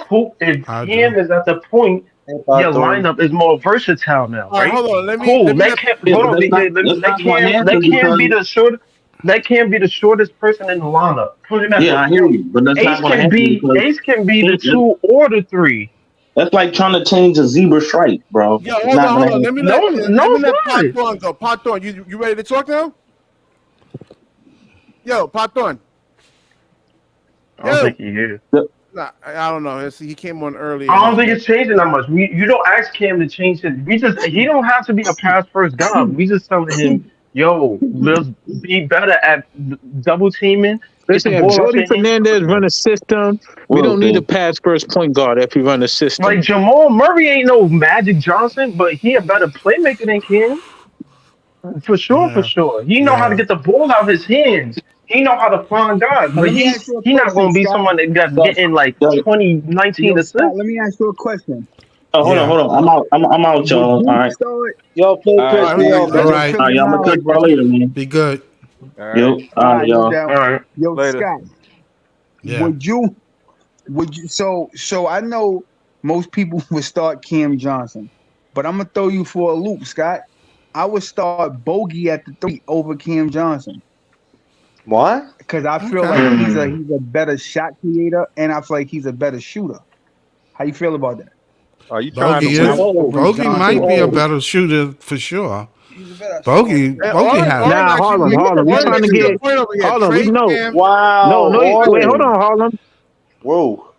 I do. Cam is at the point, Hey, your Hawthorne. lineup is more versatile now, All right, right? hold on. Cool. Let me Let let Cam Yeah, hold but on, BJ. that's not gonna Let happen Cam be because the short. Let Cam be the shortest person in the lineup. Put him at yeah, the I hear point. you, but that's not gonna happen because Ace can be the that's, two or the three. that's like trying to change a zebra stripe, bro. Yo, It's not gonna hold on. happen. No, no, Let me it's let not. Pot Thorn go. Pot Thorn, you ready to talk now? Yo, Pot Thorn. I don't Yo, think he is. nah, I don't know. He came on early. I And don't think it's changing that much. You don't ask Cam to change it. He don't have to be a pass first guy. We just telling him, yo, let's be better at double teaming. Get the Listen, if ball off Jordy your hands Fernandez quicker. run a system, we don't Look, need a man, pass first point guard if we run a Like system. Jamal Murray ain't no Magic Johnson, but he a better playmaker than Cam. For sure, for Yeah, sure. He know how to yeah. get the ball out of his hands. He know how to find guys, Now, but let me ask you a he not question, gonna be Scott. someone that's so, getting like so, 20, 19 Yo, Scott, assists. let me ask you a question. hold on, Yeah. hold on. I'm out, Would y'all. All you right, start? Yo, play all Chris all right, right, who Paul, next? All man. right. all right. I'm gonna catch Knowledge, y'all bro. later, man. Be good. All right. Yo, All right, no y'all. All doubt. right. Yo, Later. Scott, Yeah. would you so I know most people would start Cam Johnson, but I'm gonna throw you for a loop, Scott. I would start Bogey at the 3 over Cam Johnson What? because I feel Okay. like Hmm. he's a better shot creator and I feel like he's a better shooter. How you feel about that? Are you trying to Bogey And I is win? would Oh, over Bogey Johnson might be a oh, also. better shooter for sure. He's a better scorer. Bogey Hey, Bogey has Oren Nah, actually, Harlem. We Oren trying to makes a good get point over here. Harlem. We Trade know. Cam. No, Wow, no. Wait, hold Oren. on, Harlem. Whoa.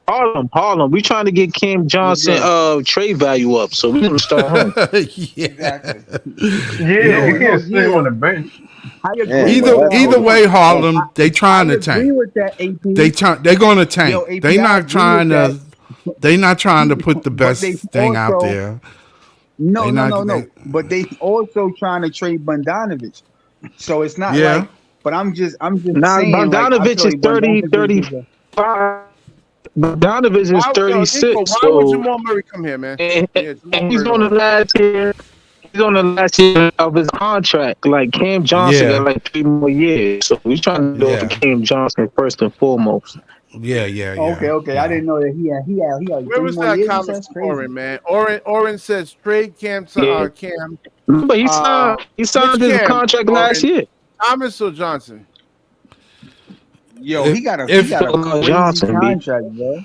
Harlem. We trying to get Cam What's Johnson good? trade value up, so we gonna start him. Yeah. Exactly. Yeah, Yeah. you can't sit him Yeah, on the bench. I agree Man, with bro, Either that's that. either Hold crazy. way, on, That's, Harlem, they I trying to tank. agree with that, AP. They're gonna tank. Yo, They I not agree with trying that. to put the But they best thing out also there. no, They no, not no, they no. But they also trying to trade Bogdanovich. So it's not yeah. like. But I'm just Now saying, like I Bogdanovich feel is like 30, Bogdanovich is a 35. Bogdanovich is Why, yo, Nico? 36. Why would So Jamal Murray come here, man? and, Yeah, Jamal and he's Murray on the don't. last year. He's on the last year of his contract. Like Cam Johnson got Yeah. like 3 more years. So we trying to go for Yeah. Cam Johnson first and foremost. Yeah. Yeah. okay. Yeah. Okay, I Yeah. didn't know that he had Where 3 was more that years. You comment said that's from crazy. Oren, man? Oren says trade Cam. Yeah. Cam. Remember Uh, he which signed his Cam? contract last Oren, year. Thomas or Johnson? Yo, If he if got a crazy Johnson, B. contract, bro.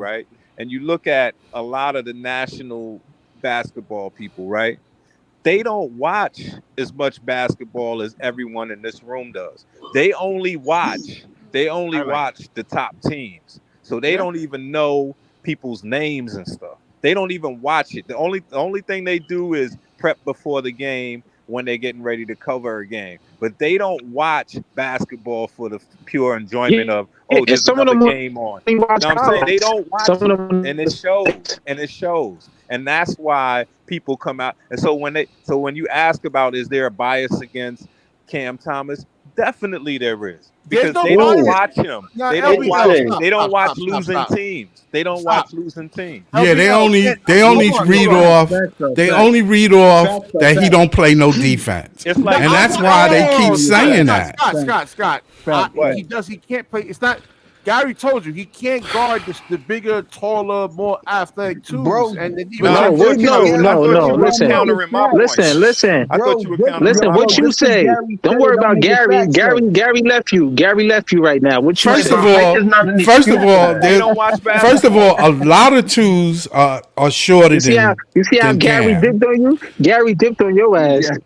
right? And you look at a lot of the national basketball people, right? They don't watch as much basketball as everyone in this room does. They only watch Highlights. the top teams. So they Yeah. don't even know people's names and stuff. They don't even watch it. The only thing they do is prep before the game, when they're getting ready to cover a game. But they don't watch basketball for the pure enjoyment of, Yeah, oh, and there's some of another them game on. only watch You know what I'm saying? They highlights. don't watch Some it. of them, And it shows. And it shows. And that's why people come out. And so when you ask about, is there a bias against Cam Thomas? Definitely there is. There's Because no they don't Ooh, bias. watch him. No, They don't watch LBL, interesting. stop, they don't stop, watch stop, stop, losing stop. teams. They don't Stop. watch losing teams. Yeah, they LBL, only man, they hold only on, read hold on. off they only read off that he don't play no defense, It's like and I'm that's not, why they keep oh, saying Scott, that. Scott. what? He can't play. It's not. Gary told you he can't guard the bigger, taller, more athletic twos. Bro, And the But defense. I thought you were Listen, countering my point. listen. I thought you were countering Listen, my what point. you say? Don't worry about Gary. Gary left you. Gary left you right now. What you First say? of height all, is not an first of excuse for all, that. They there's don't watch first of basketball. all, a lot of twos are shorter You see how than Gary Cam. dipped on you? Gary dipped on your ass. Yeah.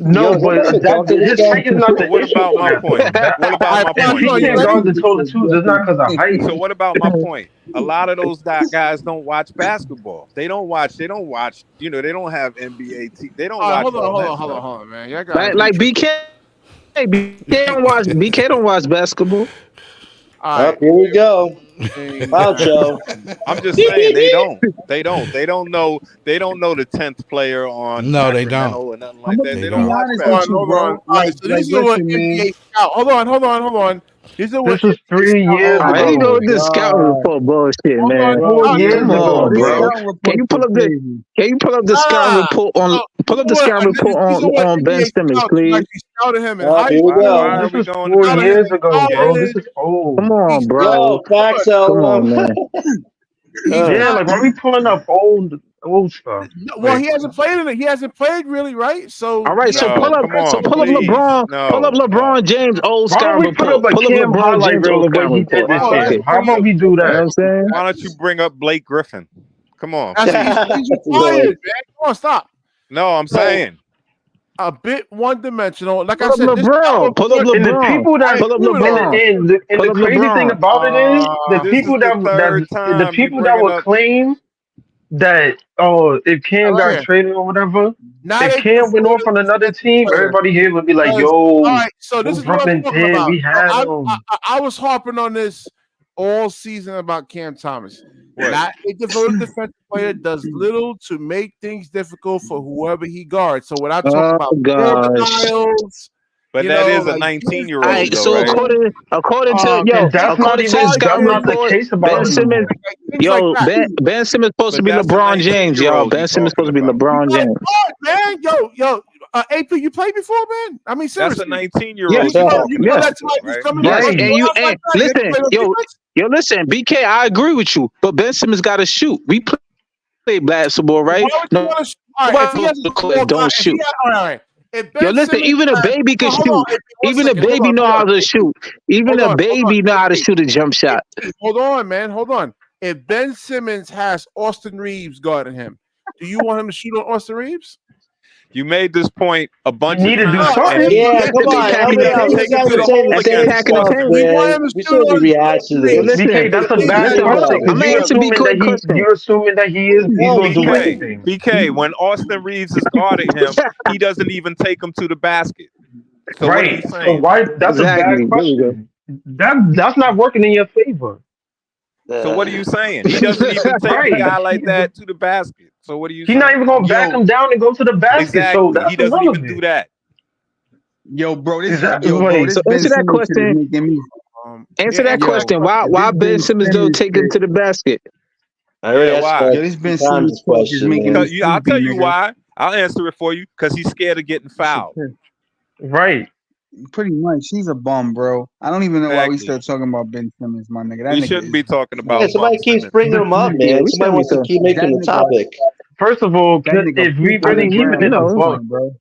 No, Yo, is but anybody talking to this his height is guy? not But the what issue about for my that point? though. What about my If he point? can't guard the taller twos, it's not because of height. So what about my point? A lot of those guys don't watch basketball. They don't watch. They don't have NBA. They don't watch Hold all that stuff. on, man. Y'all guys Like BK don't watch basketball. all right. Here we go. Wow, Joe. I'm just saying they don't. They don't know. They don't know the 10th player on No, they Sacramento don't. or nothing I'm like gonna that. They They be don't don't. watch honest basketball. with you, Hold bro. on. All right, so these are what listen, man. NBA scout. Hold on. These are what This was NBA 3 scout. years All right, ago. you go with this scouting God. report bullshit, Hold man. on. Four No, years Come ago, on, This bro. bro. scouting Can report you pull is up crazy. the scouting report on These are what on Ben NBA Simmons, scouts please? actually scouted him in high Here we Why go. school. are This we was going to 4 Scouted him years in ago, bro. This college. is old. Come on, bro. Yo, facts, Come on, Elmo. man. He's Yeah, not. like why we pulling up old stuff? Well, wait? he hasn't played in it. He hasn't played really, right? So All right, he so hasn't No, been come on, pull up please. LeBron, pull up No. LeBron James old Why don't scouting we put up report. a Pull up Cam LeBron highlight James reel old of what scouting he did report. this Oh, Fuck that's year? it. How about we do You know what that? I'm saying? Why don't you bring up Blake Griffin? Come on. he's retired, man. Come on, stop. No, I'm So saying. a bit one-dimensional. Like I Pull up said, this LeBron. Pull up report. And the LeBron. people I that Pull up agree with all LeBron. this. and Pull the up crazy thing LeBron. about it is the This is people the third time you people that bringing would up. claim that if Cam Right got here. traded or whatever, Now if they Cam went off on another team, player. everybody here would be like, All "Yo, right, so this what is what I'm Brooklyn talking did, about. we had him." I was harping on this all season about Cam Thomas. What? Not a devoted defensive player does little to make things difficult for whoever he guards. So when I talk Oh about gosh. denials, But you that know, is a like 19-year-old All right, though, so right? according to And that's not according to even the that's scouting not the report, case Ben about him no Simmons, more. things like that. Ben Simmons supposed to But be that's a LeBron James, y'all. 19-year-old Ben you Simmons supposed to talking be about. LeBron James. Man, AP, you played before, man? I mean, That's a seriously. 19-year-old you talking You know Yeah. about, that's though, like right? coming Yes, up and you like that. You listen, ever play defense? listen, BK, I agree with you, but Ben Simmons got to shoot. We play basketball, right? Why would you No, want to? All right, if he has a small guy, don't if he shoot. had, all right. If Yo, Ben listen, Simmons, even a baby can hold shoot. on, AP, one Even a second, baby know how to shoot. Even Hold a on, baby know how to AP. shoot a jump shot. Hold on, man. Hold on. If Ben Simmons has Austin Reeves guarding him, do you want him to shoot on Austin Reeves? You made this point a bunch need of to do times, something. and Yeah, if come he- on, if Happy he- to LBL. if You he- take him guys to are the saying hole the If they same against packing the stuff, paint, we want man. him to We shoot shouldn't on react to Reeves. this. BK, that's a Listen, bad hold question on. because I'm you're asking assuming that BK question. he's No, gonna do BK, anything. BK, when Austin Reeves is guarding him, he doesn't even take him to the basket. So what are you Right. So saying? why that's a bad Exactly. There we go. question. That's not working in your favor. So what are you saying? He doesn't even take a Right. guy like that to the basket. So what are you He's not saying? even gonna back him down and go to the basket. So Exactly. He that's doesn't even do irrelevant. that. Yo, bro, this Exactly. yo, bro, Wait, this So Ben answer that Simmons shit is question. making me. Answer that answer Yo, question. Why this Ben Ben Simmons don't Simmons take him shit. to the basket? I already Yeah, asked why? that Yo, this Ben 2 times Simmons this talk is question, making man. me I'll sleepy, tell you nigga. why. I'll answer it for you because he's scared of getting fouled. right. Pretty much, he's a bum, bro. I don't even know why we Exactly. start talking about Ben Simmons, my nigga. That We nigga shouldn't be is talking Yeah, about somebody Bum keeps Simmons. bringing him up, Yeah, man. we Somebody shouldn't be wants to talking. keep making that the nigga. topic. First of all, That nigga if we poop on really the keeping ground it a all the buck, time, bro.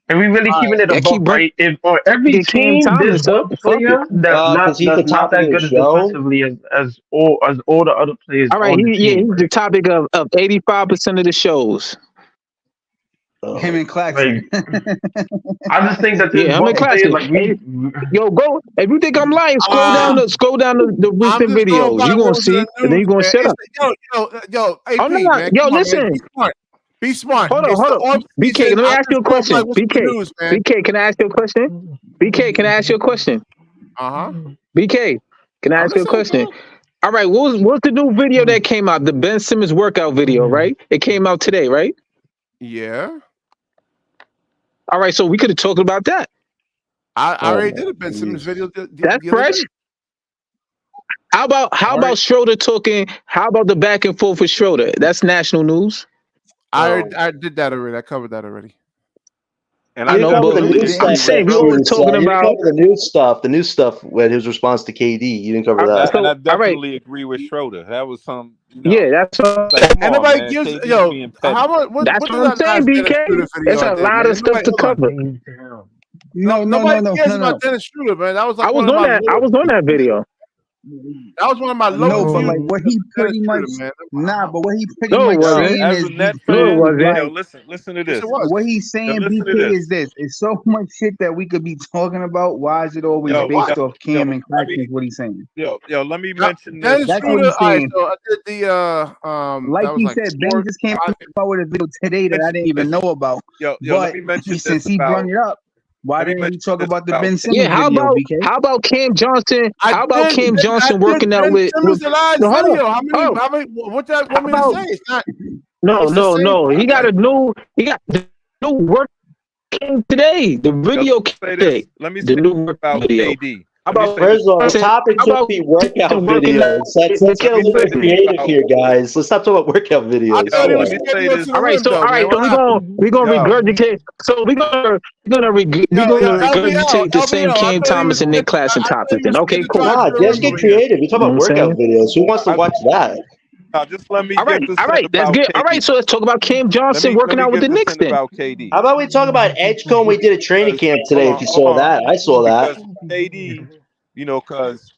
if we really keeping it a I keep buck, right? If on every bringing Cam team there's Thomas up. one Fuck it. player that's Because he's the not topic that of the good as show. defensively as all the other players All right, on the team, he's the right? topic of 85% of the shows. Him and Claxton. Like I just think that there's Yeah, I'm in one player classic. like Hey, we yo, go. If you think I'm lying, scroll down the I'm recent just going videos. by You what gonna was in see, the and then news, you gonna man. shut up. Yo, AP, Oh no, man. yo, Come on, man. listen. Be smart. Be smart. Hold It's on, the hold on. off BK, season. let me I'm ask you just a going question. like what's the news, man. BK, can I ask you a question? BK, can I ask you a question? Uh-huh. BK, can I I'm ask you a listening, question? bro. All right, what's the new video that came out? The Ben Simmons workout video, right? It came out today, right? Yeah. All right, so we could have talked about that. I Oh already my did a Ben Simmons Jesus. video That's the other fresh. day. How All right. about Schroeder talking? How about the back and forth with Schroeder? That's national news. I did that already. I covered that already. And You I I didn't know, cover the but definitely new Didn't I'm stuff agree he? with that saying we Schroeder. always Schroeder talking said. You didn't about. cover the new stuff with his response to KD. You didn't cover All right, that. And I all right, definitely agree with Schroeder. That was some, yeah, that's what, like, come And on, nobody man. gives KD's yo being how petty. much that's what what is I'm that saying, last Dennis BK. Schroeder video It's I a did, lot man? of stuff Nobody to hold on. cover. No, No, nobody cares no, about no. Dennis Schroeder, man. That was I like was one of on my that. I lower was on that video. that was one of my lower No, but views like what he of Dennis pretty much Schroeder, man. but what he pretty No, it much Yo, wasn't. saying as is a Net No, it fan, BK is wasn't. yo, like listen to Yes, it this. was. what he's Yo, saying, listen to BK, this. is this. It's so much shit that we could be talking about. Why is it always Yo, What? based yo, off yo, Cam and let Claxton? me, Is what he's saying. let me Now, mention this. Dennis That's what Schroeder, he's all right, saying. so I did the Like that was he like said, Ben four just came five out with a video today that I Mention didn't even this. know about. Yo, let But me mention this since he about. brung it up, why Let me didn't he mention talk this about the about Ben Yeah, Simmons video, BK? how about Cam Johnson? I How about did Cam I Johnson did working out Ben with Simmons the last no, hold on. video. Oh, How many what that how want me to about say? It's not no, it's the no, same no. content. He got the new work came today. The yo, let video me came say today. this. Let me The say new this work about video. KD. How Let me about say this. First of all, the Johnson? topic How should about be workout working out videos. Let's with get a Let me little say Cam this Johnson? creative about here, guys. Let's not talk about workout I videos. thought Come he yo. Let was me on. scared to say go this. to All the right, rim so though, all right, man. so What happened? we're gonna Yo, regurgitate. So we're gonna I regurgitate the thought same I Cam thought he was Thomas and scared Nick to, Claxton I thought topic. he Then was scared okay, to cool. drive Nah, to the just rim get over here. creative. You talk You know about what I'm workout saying? videos. Who wants to I, watch that? now just let me All right, get this all in right. Let's about all right. KD. So let's talk about Cam Johnson Let working me out with get the this Knicks. in Then about KD How about we talk about Edgecombe? We did a training because camp today. If you hold saw on, that, I saw that. because KD, because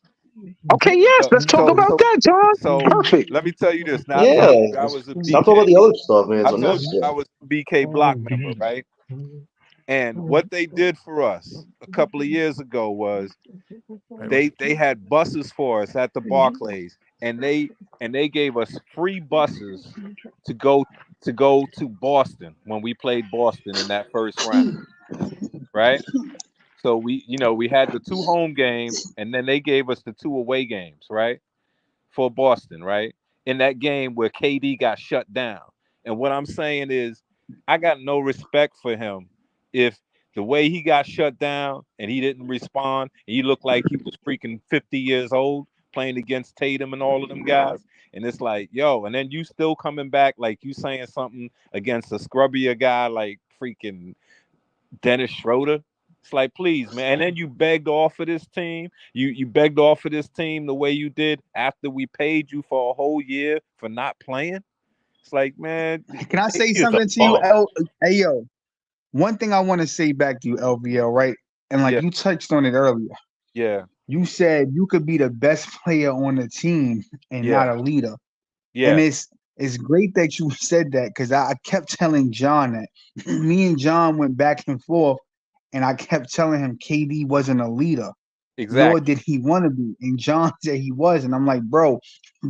okay, yes. Let's talk so about that, John. so Perfect. let me tell you this. Now Yeah. I was a Stop talking about BK. the other stuff, man. It's I told you I unnecessary. was a BK block member, right? And what they did for us a couple of years ago was they had buses for us at the Barclays, and they gave us free buses to go to Boston when we played Boston in that first round, right? So we had the two home games, and then they gave us the two away games, right? For Boston, right? In that game where KD got shut down. And what I'm saying is, I got no respect for him if the way he got shut down and he didn't respond, and he looked like he was freaking 50 years old playing against Tatum and all of them guys. And it's like, yo, and then you still coming back like you saying something against a scrubbier guy like freaking Dennis Schroeder. It's like, please, man. And then you begged off of this team. You begged off of this team the way you did after we paid you for a whole year for not playing. It's like, man, Can I KD say is a something to you, bum. L? Hey, yo. One thing I want to say back to you, LVL, right? And like Yeah, you touched on it earlier. yeah, You said you could be the best player on the team and yeah, not a leader. And yeah. it's great that you said that because I kept telling John that. Me and John went back and forth, and I kept telling him KD wasn't a leader, nor Exactly, did he want to be. And John said he was. And I'm like, bro,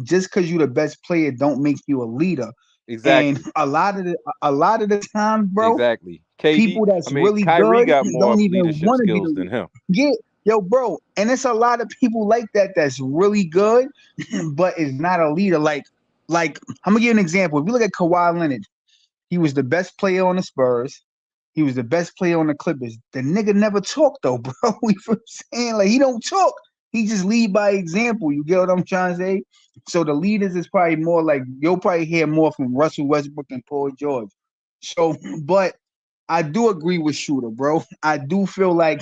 just because you're the best player don't make you a leader. And exactly, a lot of the times, bro, exactly. KD. people I that's mean, really Kyrie good got more don't even leadership want to be the skills than leader. him. Yeah, yo, bro, and it's a lot of people like that that's really good, but is not a leader. Like I'm gonna give you an example. If you look at Kawhi Leonard, he was the best player on the Spurs. He was the best player on the Clippers. The nigga never talked though, bro. You feel what I'm saying? Like he don't talk. He just lead by example. You get what I'm trying to say? So the leaders is probably more like you'll probably hear more from Russell Westbrook and Paul George. So, but I do agree with Shooter, bro. I do feel like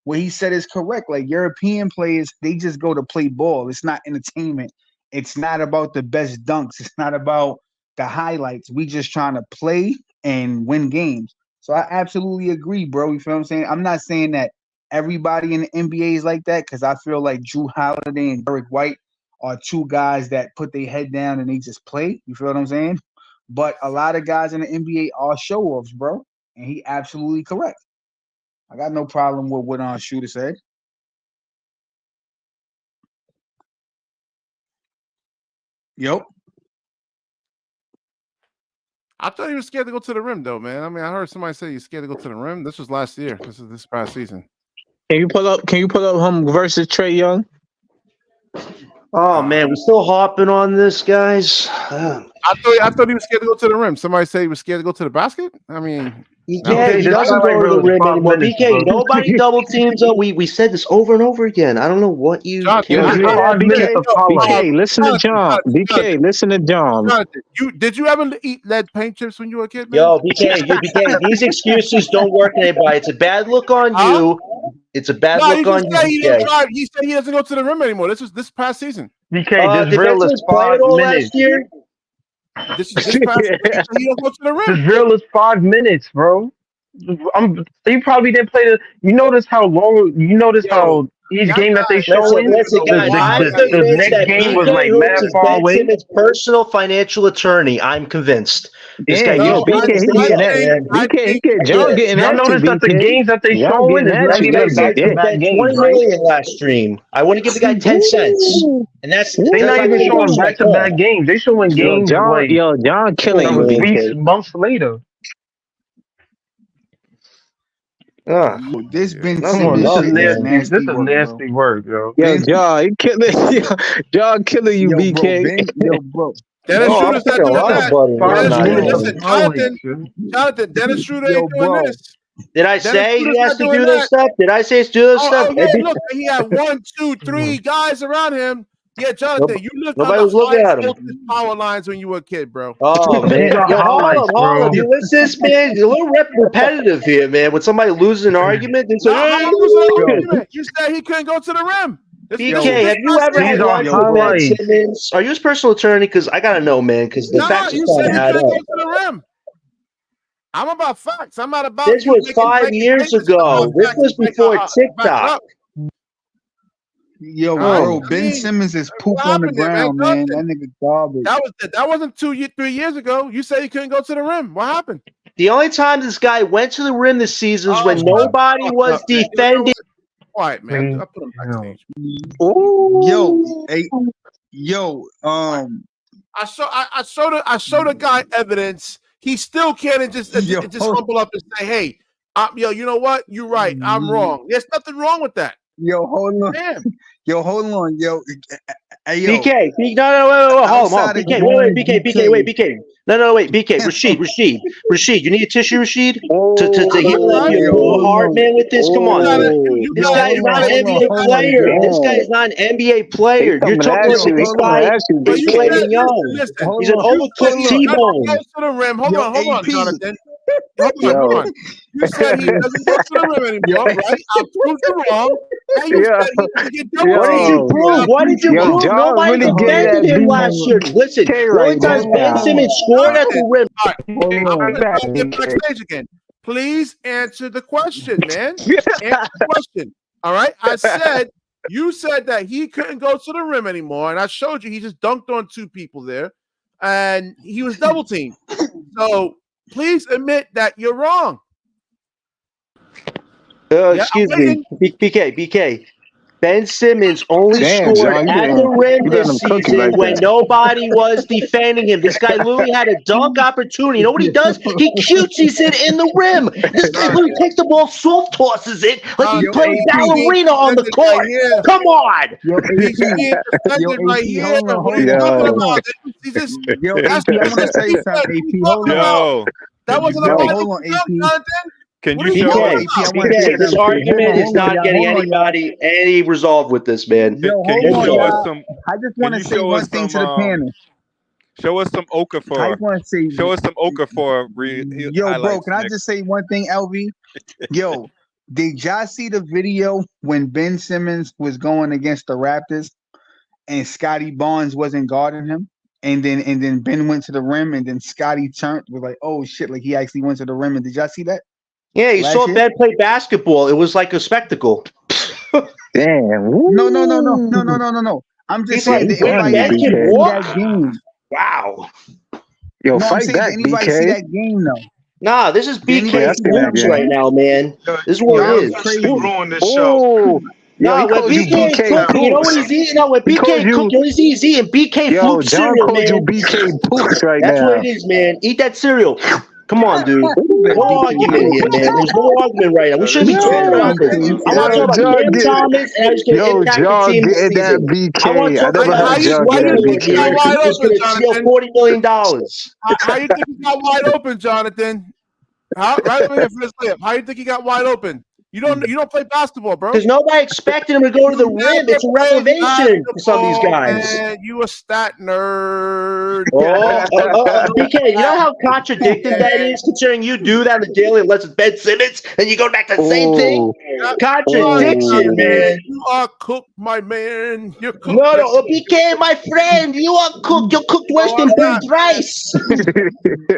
what he said is correct. Like European players, they just go to play ball. It's not entertainment. It's not about the best dunks. It's not about the highlights. We just trying to play and win games. So I absolutely agree, bro. You feel what I'm saying? I'm not saying that everybody in the NBA is like that because I feel like Drew Holiday and Derek White are two guys that put their head down and they just play. You feel what I'm saying? But a lot of guys in the NBA are show offs, bro. And he absolutely correct. I got no problem with what Shooter said. Yep. I thought he was scared to go to the rim, though, man. I mean, I heard somebody say he's scared to go to the rim. This was last year. This is this past season. Can you pull up him versus Trey Young? Oh man, we're still hopping on this, guys. I thought he was scared to go to the rim. Somebody said he was scared to go to the basket. I mean, He Okay, this doesn't sound like go to the real rim 5 anymore. minutes, BK, bro. nobody double teams up. We said this over and over again. I don't know what you Jonathan, can't This is hear. 5 minutes of follow. BK, listen to John. BK, listen to John. Jonathan, did you ever eat lead paint chips when you were a kid, man? Yo, BK, these excuses don't work on anybody. It's a bad look on you. It's a bad No, look you on just you, said he didn't BK. drive. He said he doesn't go to the rim anymore. This was this past season. BK, this Did real is Benson play 5 it all minutes. last year? This past season, he don't go to the rim. This real is 5 minutes, bro. You probably didn't play the. You notice how long. You notice how each y'all game that they guys- showing. Listen, guys, I'm The convinced next that game was BK like Hoops mad is far Ben away. Simmons' personal financial attorney. I'm convinced. This guy Damn, yo, usually BK, gets he the getting help, that. man. BK, he get John getting Y'all at you, notice that the BK. games that they John showing getting is at not you, even baby. back to Ben back spent games, 20 right? million last stream. I want to give the guy 10 cents. And that's They not like even showing my back to point. back games. They showing games like John killing that you, was man. weeks, BK. months later. This Ben Not Come on, Simmons this is enough, shit is man. nasty. This nasty is work, bro. nasty work, yo. Yo, Ben, John, he killing. John killing you, bro, BK. bro. Dennis Oh, I'm Schroeder's not putting a doing lot of that. butter in Five this Dennis Schroeder, minutes man. of listen, highlights, yo. Jonathan, Dennis Schroeder Yo, ain't doing bro. this. Did I Dennis say he Schroeder's has not to doing do that. this stuff? Did I say it's do this stuff? Oh yeah, Maybe look, he had 1, 2, 3 guys around him. Yeah, Jonathan, you lived on nobody the was looking highest at him. voltage power lines when you were a kid, bro. Oh man, These are yo, highlights, hold bro. on, dude. What's this, man? You're a little repetitive here, man. When somebody loses an argument, they say, How "Hey, was the Yo, argument? You said he couldn't go to the rim. BK, have you ever These had are lunch with Ben highlights. Simmons? Are you his personal attorney? Because I gotta know, man. Because the No, facts are you starting said to he add couldn't up. go to the rim. I'm about facts. I'm not about This you was 5 years statements without ago. This facts was to before back it TikTok. up. yo, All right, bro. Oh, Ben Simmons is poop what on the happened there, man? ground, man. That nigga garbage. That wasn't 3 years ago. You said he couldn't go to the rim. What happened? the only time this guy went to the rim this season was when shut the nobody fuck was up, man. You know defending. Quiet, man. Clean. I put him backstage. Yo, hey, yo, I showed the guy evidence. He still can't just Yo. humble up and say, "Hey, yo, you know what? You're right. I'm wrong." There's nothing wrong with that. yo, hold on, Damn. yo, hold on, yo, hey, yo, BK, no, wait, hold on, Outside of BK, going wait, BK, wait, BK. No, wait, BK, Rashid, you need a tissue, Rashid, to heal up your Yo, poor hold heart, on. man, with this. Come on, man. This Yo, guy is hold not on, an hold NBA on, player. yo. This guy is not an NBA player. You're coming talking at like you. He this coming guy at you, is BK. playing young. Listen. Hold He's an on, overcooked He doesn't T-bone. go to the rim. Hold Yo, on, AP. Jonathan. Hold on. You said he doesn't go to the rim anymore, right? I proved you wrong. Now you said he can get double What did you teamed. prove? What did you Yo, prove? John Nobody really getting defended that him last year. Listen, BK the only right time Ben now. Simmons scored at the rim. All right. Hold I'm on. gonna get backstage again. Please answer the question, man. Answer the question. All right. You said that he couldn't go to the rim anymore, and I showed you he just dunked on 2 people there, and he was double teamed. So please admit that you're wrong. Excuse me, BK. Ben Simmons only Damn, scored John, at the rim this season when nobody was defending him. This guy literally had a dunk opportunity. You know what he does? He cutesy's it in the rim. This guy literally takes the ball, soft tosses it like he's playing ballerina on the court. Come on. Yo, He's AP. being Yo, defended right AP, here. hold on, What are you hold talking on. about? He's just, Yo, that's AP, I want to what tell he you said. something, What are you AP. Hold talking on. about? Yo, That wasn't a Yo, right hold on, dunk, AP. Jonathan. can What you are you show talking us? AP, I about? want to say BK, this something. argument is Hold on, not y'all. getting Hold on, y'all. anybody any resolve with this, man. Yo, Can hold you on, show us y'all. some? I just Can want to you say show one us thing some? to the panel. Show us some I Okafor. just want to say, Show us some Okafor yo, bro, highlights, can I Nick. just say one thing, LV? Yo, did y'all see the video when Ben Simmons was going against the Raptors and Scotty Barnes wasn't guarding him? And then Ben went to the rim and then Scotty turned was like, oh shit, like he actually went to the rim. And did y'all see that? Yeah, you Last saw year? Ben play basketball. It was like a spectacle. Damn. No. I'm just He's saying, like, did wait, anybody Ben actually can see walk? that game? Wow. Yo, No, I'm fight saying, back, did anybody see BK. that game though? Nah, this is Did anybody BK see that Hoops game? right now, man. Yo, This is what That it was is. actually crazy. ruined this show. Oh, No, when called you BK is BK cooking, you know what Poops. he's eating? No, when He BK called you. cooking, he's eating BK Yo, Floop John cereal, called you man. BK Poops right That's now. what it is, man. Eat that cereal. Come on, dude. That No BK argument here, man. There's no argument right now. We shouldn't be talking Yo, about this. I want to talk about John Cam Thomas and how he's going to Yo, impact the John team this getting that season. I want BK. to I talk never about how heard this John Why get you that landlord think he got here BK. wide is going open, to steal Jonathan? $40 million. How you think he got wide open, Jonathan? Right over here for this clip. How you think he got wide open? You don't play basketball, bro. Because nobody expected him to go to the You rim. never It's a played revelation for some of these basketball, guys. man. You a stat nerd. BK, you know how contradicted that is, considering you do that on the daily unless it's Ben Simmons, and you go back to the same thing? Oh, Contradiction, man. You are cooked, my man. You're cooked. No, BK, my friend, you are cooked. You're cooked worse No, than I'm burnt not, rice.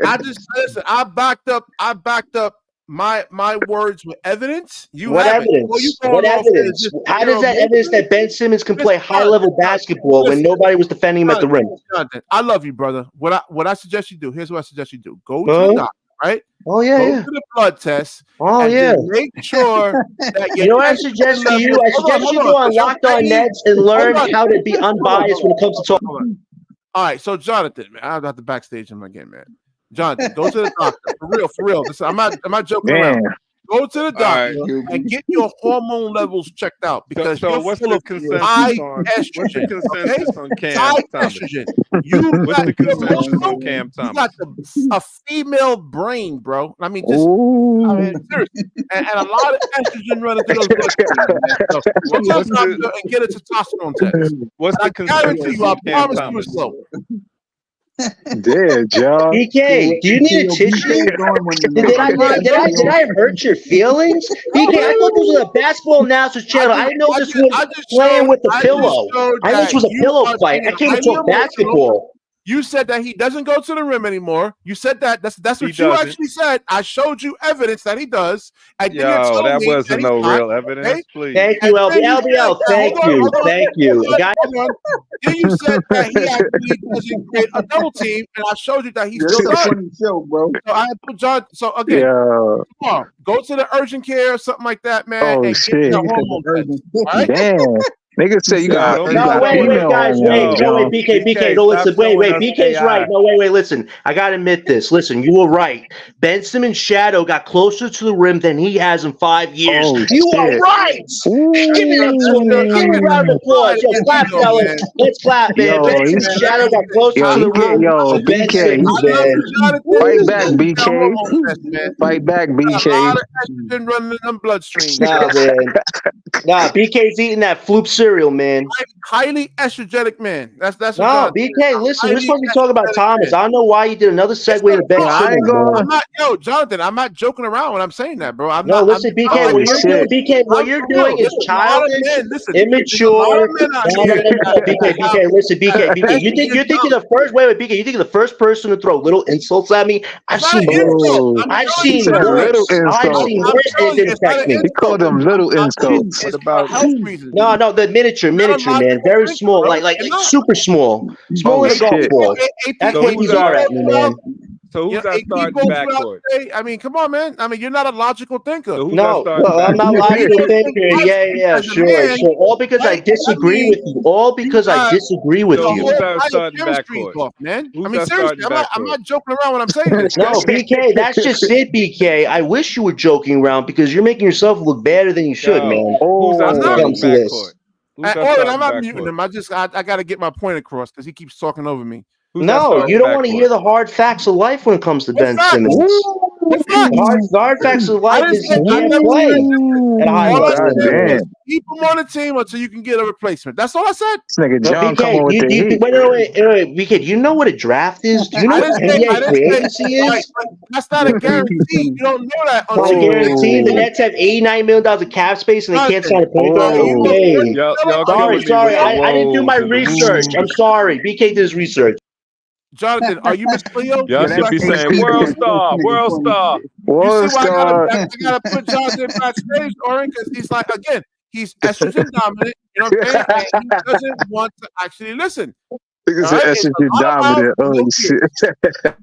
I just listen. I backed up my words with evidence. You What haven't. All you evidence? going What off is evidence? just How your does that evidence emotions. that Ben Simmons can play Listen, high-level basketball when listen, nobody was defending him at the rim? Jonathan, I love you, brother. What I suggest you do. Here's what I suggest you do. Go to Huh? the doctor, right? Oh, yeah, Go yeah. to the blood test Oh, and yeah. just make sure that You know what I suggest for you? I suggest you go on because your Locked On brain. Nets and learn Hold on. how to be unbiased when it comes to talking. Hold on. All right, so Jonathan, man, I'm about to backstage him again, man. Jonathan, go to the doctor for real. Listen, I'm not joking around. damn. Go to the doctor right. and get your hormone levels checked out because So you're what's full the of consensus high on what's the estrogen. Okay, consensus on Cam high Thomas? estrogen. You What's got the you're consensus emotional. on Cam You got Thomas? a female brain, bro. I mean, just Ooh. I mean, seriously, and a lot of estrogen running through those bloodstreams, man. So go to What's the doctor the and get a testosterone test. what's I the guarantee consensus you, I on Cam promise you, it's Thomas? low. Damn, John. BK, do you need a Yo, tissue? BK going when the Did I hurt your feelings? BK, I thought this was a basketball announcer's channel. I didn't know this was playing with the pillow. I knew this was a pillow fight. I came to talk basketball. You said that he doesn't go to the rim anymore. You said that. That's He what you doesn't. actually said. I showed you evidence that he does. And then you're Yo, telling that me that wasn't he's no not. real evidence, Okay? please. Thank And you, LB. then you said LBL, that, thank you. Thank you. hold on. Then you said that he actually doesn't create a double team, and I showed you that he This still is a does. funny show, bro. So I put John. So again, Yeah. come on, go to the urgent care or something like that, man, Oh, and get shit. the hormone test. All right? Damn. Nigga said you got, don't you No, got wait, female guys, hormones, no, John. BK, BK, no, stop listen, showing us BK's AI. right. No, listen, I gotta admit this. Listen, you were right. Ben Simmons' shadow got closer to the rim than he has in 5 years. Oh, You are shit. right. Give it up to him, man. Give him a round of applause. Yo, clap, fellas. Let's clap, man. Yo, Ben he's- Simmons' shadow got closer Yo, to the he get, rim yo, than Ben BK, Simmons, I love man. you, Jonathan. Fight Just back, go get that BK. hormone test, man. Fight back, Got a BK. lot of estrogen running in them bloodstreams. Nah, man. Nah, BK's eating that Floop cereal, man. Highly estrogenic man. That's what No, Jonathan is. BK, listen, we're Highly supposed to be talking about estrogenic Thomas. man. I don't know why you did another segue to Ben No, I ain't Simmons, gonna- man. I'm not, Jonathan. I'm not joking around when I'm saying that, bro. I'm No, not. listen, BK, Oh, what you're shit. doing, BK, what you're doing is There's a lot of childish, men. Listen, immature. there's a lot of men out No, here. BK, listen, BK. You think you're the first? Wait, BK. You think you're the first person to throw little insults at me? I've It's not seen an insult. worse. I'm I've telling seen you, said man. little worse. I've insult. seen I'm worse, and telling it you, didn't it's not affect an me. He called them little insults. What It's about for health reasons. No, the miniature, You're not a man. logical Very thinker, small, bro. like You're not. super small, smaller Oh, than a golf shit. ball. That's So what who's these are our at me, man. so who's our AP starting goes throughout backcourt? the day. I mean, come on, man. I mean, you're not a logical thinker. So who's our No, starting I'm not backcourt? logical You think thinker. Yeah, as a sure. man, So all because I right? That disagree means with you. All because I got disagree with So the you. who's whole our starting biochemistry is backcourt? off, man. I Who's mean, our seriously, starting I'm backcourt? not joking around when I'm saying this. No, BK, that's just it, BK. I wish you were joking around because you're making yourself look better than you should, Yo, man. who's our I'm When it not. starting comes to backcourt? this. Who's our Orlin, starting I'm not muting backcourt? him. I got to get my point across because he keeps talking over me. Who's our No, starting you don't want to hear backcourt? the hard facts of life when it comes to What Ben facts? Simmons. What The facts? hard facts of I life didn't is say. he I can't never play said. at a high All I level God said anymore. damn. was keep him on the team until you can get a replacement. That's all I said. This nigga But John BK, coming with the heat. wait, BK, do you know what a draft is? Do you know I what didn't say. I NBA didn't free say. agency Right, is? but that's not a guarantee. You don't know that By until you get guarantee, the Oh. Nets have $89 million of cap space and they can't sign a point Are guard. you Oh. a Okay. point Y'all killer? Are you killing me with the I didn't do my whoas and the research. I'm woos. sorry. BK did his research. Jonathan, are you Miss Cleo? Y'all should be saying world star, world star. You see World why star. I gotta put Jonathan backstage, Oren, because he's like, again, he's estrogen dominant. You know what I'm saying? And he doesn't want to actually listen. Nigga All said right, it's a estrogen lot of dominant. mouths, no Oh ears. shit.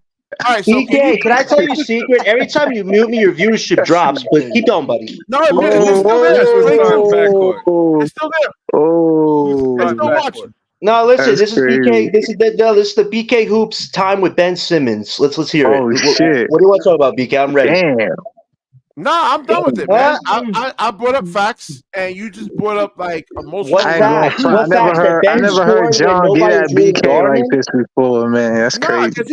All right, so BK, can I tell you a secret? Every time you mute me, your viewership drops. But keep going, buddy. no, Who's it's still there. It's the 22. starting backcourt? It's still there. Who's the Oh, They're starting still backcourt? watching. No, listen. that's This is BK. crazy. This is the BK hoops time with Ben Simmons. Let's hear it. Oh What shit! do you want to talk about, BK? I'm ready. Damn. Nah, I'm done with it, man. I brought up facts, and you just brought up like emotional. What I ain't going facts? front. What facts that I Ben never heard scored when John get nobody at was really BK guarding like him? this before, man. That's No, crazy. because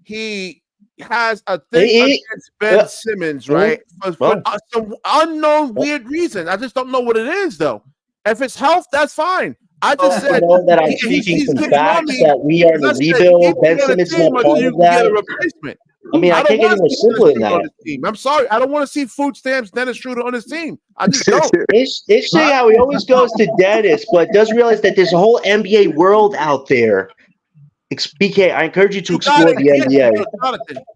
he has a thing against Ben Simmons, right? For some unknown weird reason. I just don't know what it is, though. If it's health, that's fine. I just said know that I'm speaking from facts that we are in the rebuild. Ben Simmons is not part of get a that. replacement. I mean, I can't get any more simple than that. I'm sorry. I don't want to see food stamps Dennis Schroeder on his team. I just don't. It's saying how he always goes to Dennis, but doesn't realize that there's a whole NBA world out there. BK, I encourage you to explore the NBA.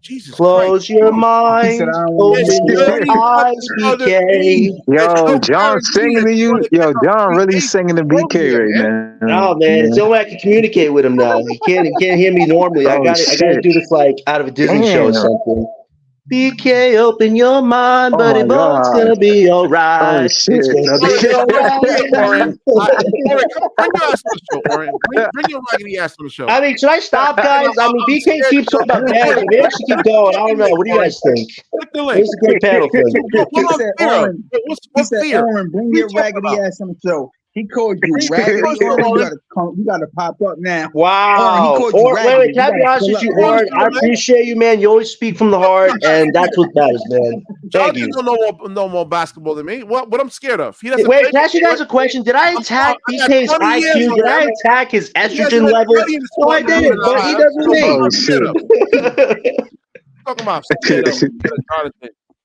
Jesus Close your mind, open your eyes, BK. Yo, John singing to you. Yo, John really singing to BK right now. Oh man, it's the only way I can communicate with him now. He can't hear me normally. I gotta do this like out of a Disney show or something. BK, open your mind, but it's gonna be alright. It's gonna be alright. Bring your ass to the show, Warren. Bring your raggedy ass to the show. I mean, should I stop, guys? I mean, BK keeps talking about bags, but maybe I should keep going. I don't know. What do you guys think? Click the link. This is a great panel thing. What's fear? Owen, bring your raggedy ass on the show. He called you raggedy. You gotta pop up now. Wow. Wait, can I be honest with you, Warren? I appreciate you, man. You always speak from the heart, and that's what matters, man. Thank you. Don't know more basketball than me. What I'm scared of? He doesn't. Wait, can I ask you guys a question? Did I attack BK's IQ? Did I attack his estrogen level? No, I didn't, but he doesn't me. Talking about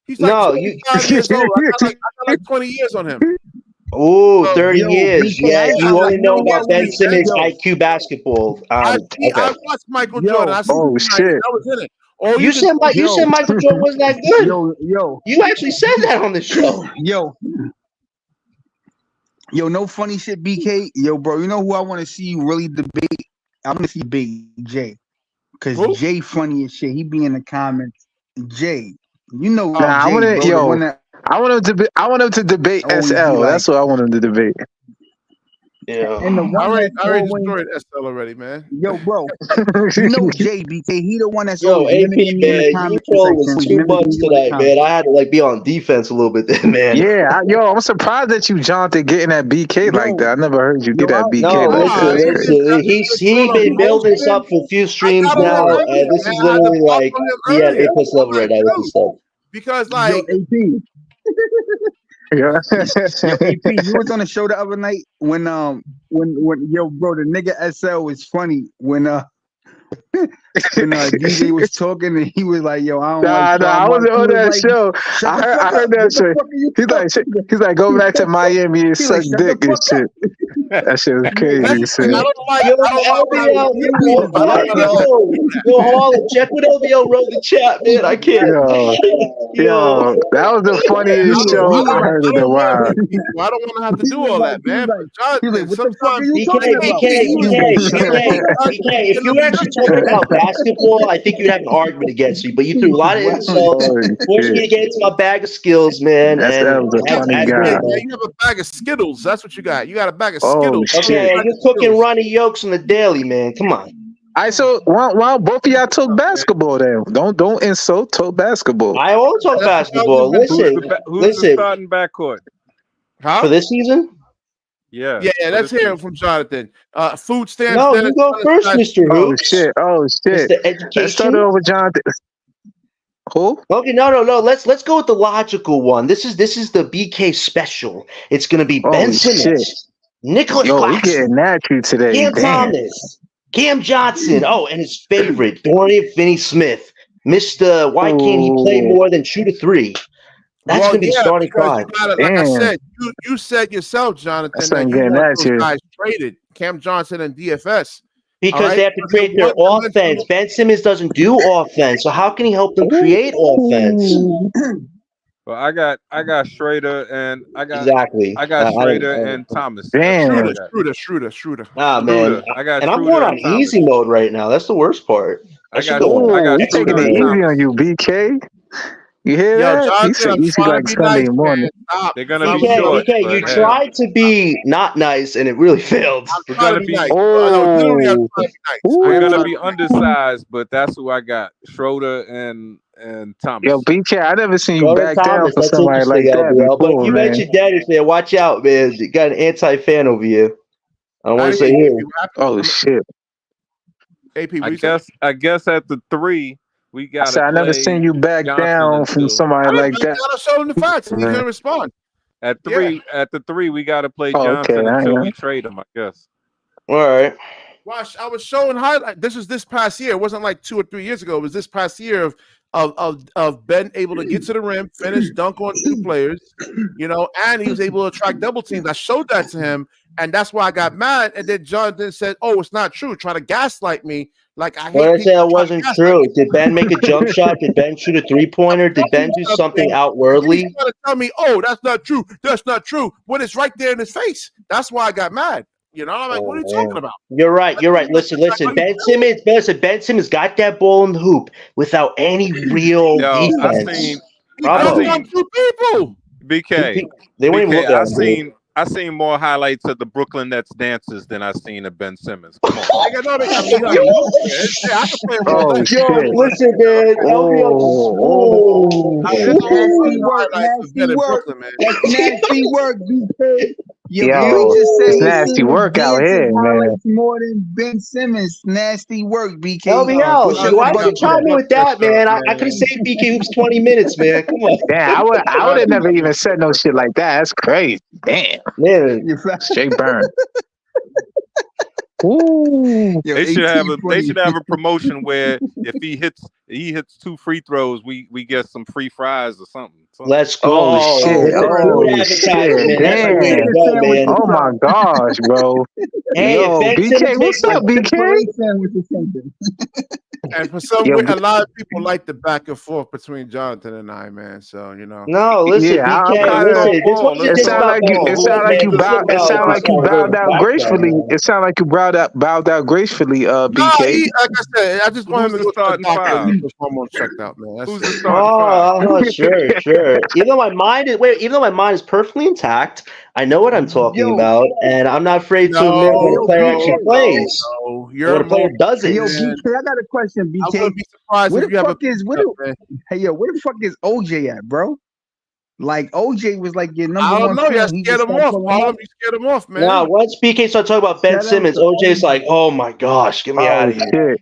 he's like no, 25 years old. I got like 20 years on him. Ooh, 30 years. Yeah, you only know about Ben Simmons' IQ basketball. I watched Michael Jordan. I shit. I was in it. You said Michael Jordan wasn't that good. Yo. You actually said that on the show. Yo, no funny shit, BK. Yo, bro, you know who I want to see you really debate? I want to see Big Jay. Because Jay funny as shit. He be in the comments. Jay. You know Jay, I want him to debate SL. That's what I want him to debate. Yeah. And the one I already destroyed SL already, man. Yo, bro. You know Jay, BK. He the one that's AP, man. You trolling was too much tonight, man. I had to be on defense a little bit there, man. Yeah, I'm surprised that you, Jonathan, getting at BK like that. I never heard you get at BK like that. He's been building this up for a few streams now, and this is literally like he at A+ level right now with this stuff. Because AP. Yeah. AP, you was on the show the other night when yo bro, the nigga SL was funny when DJ was talking and he was like, yo, I don't I wasn't on that show. I heard that show. He's like, go back to Miami and suck dick and shit. That shit was crazy. Yo, Harlan, check what LVO wrote in the chat, man. I can't. Yo, that was the funniest show I heard in a while. I don't want to have to do all that, man. BK, if you were actually talking about basketball, I think you'd have an argument against me. But you threw a lot of insults, forced me to get into my bag of skills, man. That was a funny guy. You have a bag of Skittles. That's what you got. You got a bag of Skittles. Okay, you're cooking runny yolks on the daily, man. Come on. All right, so while both of y'all talk basketball, then don't insult. Talk basketball. I won't talk basketball. Listen, who's the starting backcourt? Huh? For this season? Yeah. Let's hear it from Jonathan. Food stamps. No, you go first, Mr. Hoops. Oh shit. Mr. Education. Let's start it over, Jonathan. Who? Okay, no. Let's go with the logical one. This is the BK special. It's gonna be Ben Simmons, Nicholas Claxton, we getting at you today. Cam Thomas, Cam Johnson. Oh, and his favorite, Dorian Finney-Smith. Mr. Why can't he play more than 2 to 3? That's gonna be starting five. Like I said, you said yourself, Jonathan, that you want those guys traded, Cam Johnson and DFS. Because they have to create their offense. Ben Simmons doesn't do offense, so how can he help them create offense? Well, I got Schrader and Exactly. I got Schrader and Thomas. That's who I Damn. got. Shooter. Ah, man. Schroeder. I got And I'm Schroeder going on and Thomas. easy mode right now. That's the worst part. I I should got go on I Oh, got he taking Schroeder extra it and mode. easy on Thomas. you, BK. You hear Yo, that? He Jonathan, said I'm easy trying to like be Sunday nice, morning. man. Stop. They're gonna Stop be BK, doing short, it. BK, you but hell, tried to be not nice and it really failed. I'm we're trying to gonna be be nice. I know, literally, I'm Oh, trying to be nice. I we're am gonna trying ooh. to be be nice. undersized, but that's who I got. Schroeder and Yo, Thomas. BK, I never seen you Schroeder back down Thomas, for that's somebody interesting, like that LBL. But before, you man. mentioned Dennis, man. Watch out, man. You got an anti-fan over you. I don't I want to didn't say hear you, AP. who. What happened? Oh shit. AP, what I you say? guess I guess at the 3 we I gotta said I never seen play you back Johnson down from until I somebody didn't like back that, down. I showed him the facts, and he man. couldn't respond. at Yeah. 3 we gotta play Oh, okay. Johnson I until am. we trade him. I guess. All right. Watch, I was showing highlight. This was this past year. It wasn't like 2 or 3 years ago. It was this past year of Ben able to get to the rim, finish, dunk on 2 players, and he was able to attract double teams. I showed that to him, and that's why I got mad. And then Jonathan said, "Oh, it's not true," trying to gaslight me. Like I What hate I say people that trying to wasn't gaslight true. me. Did Ben make a jump shot? Did Ben shoot a three-pointer? Did Ben do something Something. He's outwardly? trying to tell me, "Oh, that's not true. That's not true." When it's right there in his face. That's why I got mad. I'm like, "What are you talking about?" You're right. You're right. Listen. Ben Simmons got that ball in the hoop without any real Yo, defense. He I dunked Bravo. on seen 2 people. BK. They weren't even BK, looking at him, dude. I seen more highlights of the Brooklyn Nets dances than I seen of Ben Simmons. Come on. I mean, like, I can play him all Oh day. Yo, shit. listen, man. LBL just. Oh, There's a whole Nasty bunch of work, highlights of Ben nasty in work. Brooklyn, man. That's nasty work, BK. Your boy yo, just said it's he nasty seen the work out dancing here, man. highlights more than Ben Simmons. Nasty work, BK. What's LBL, your why did you rebuttal to chime that? in with that, Stuff, man? I could have man. saved BK Hoops 20 minutes, man. Come on. Damn, I would have never even said no shit like that. That's crazy. Damn, Man, You feel- straight burn. Ooh, Yo, They should have 18 they funny. should have a promotion where if he hits 2 free throws, we get some free fries or something. let's oh go. shit, It's a oh food shit, advertisement. That's the way to damn. go, Sandwich man. or Oh my something. gosh, bro. Hey, if Yo, Ben BK, Simmons what's hits up, like BK? Chick-fil-A sandwich or something. And for some Yo, reason, a lot of people like the back and forth between Jonathan and I, man. So No, listen, yeah, I'm BK, Let's kind of. listen. talk This is what ball. we Let's just It did talk sound about like you. back ball. and It Who's forth, sound like man. you This is bow. It about sound this like you all bowed good out background, gracefully. man. It sound like you bowed out no, BK. like I said, I just want him who's to the go to the starting doctor and five? get those hormones checked out, man. That's Who's the it. starting five? Sure. Even though my mind is perfectly intact, I know what I'm talking Yo, about, and I'm not afraid to admit hey, when a No, yo, player no, actually BK. no, plays no. and Your when a player emotions, Hey, doesn't. yo, man. BK, I got a question, I BK. wouldn't be surprised Where if the you have a fuck is up, man. hey yo, where the fuck is OJ at, bro? Like OJ was like your number I don't one know. fan. Y'all He scared just him stopped off, pulling up. Harlem. You scared him off, Now, man. once BK started talking about Ben Shout out Simmons, to OJ's like, "Oh my gosh, get me out Oh of here."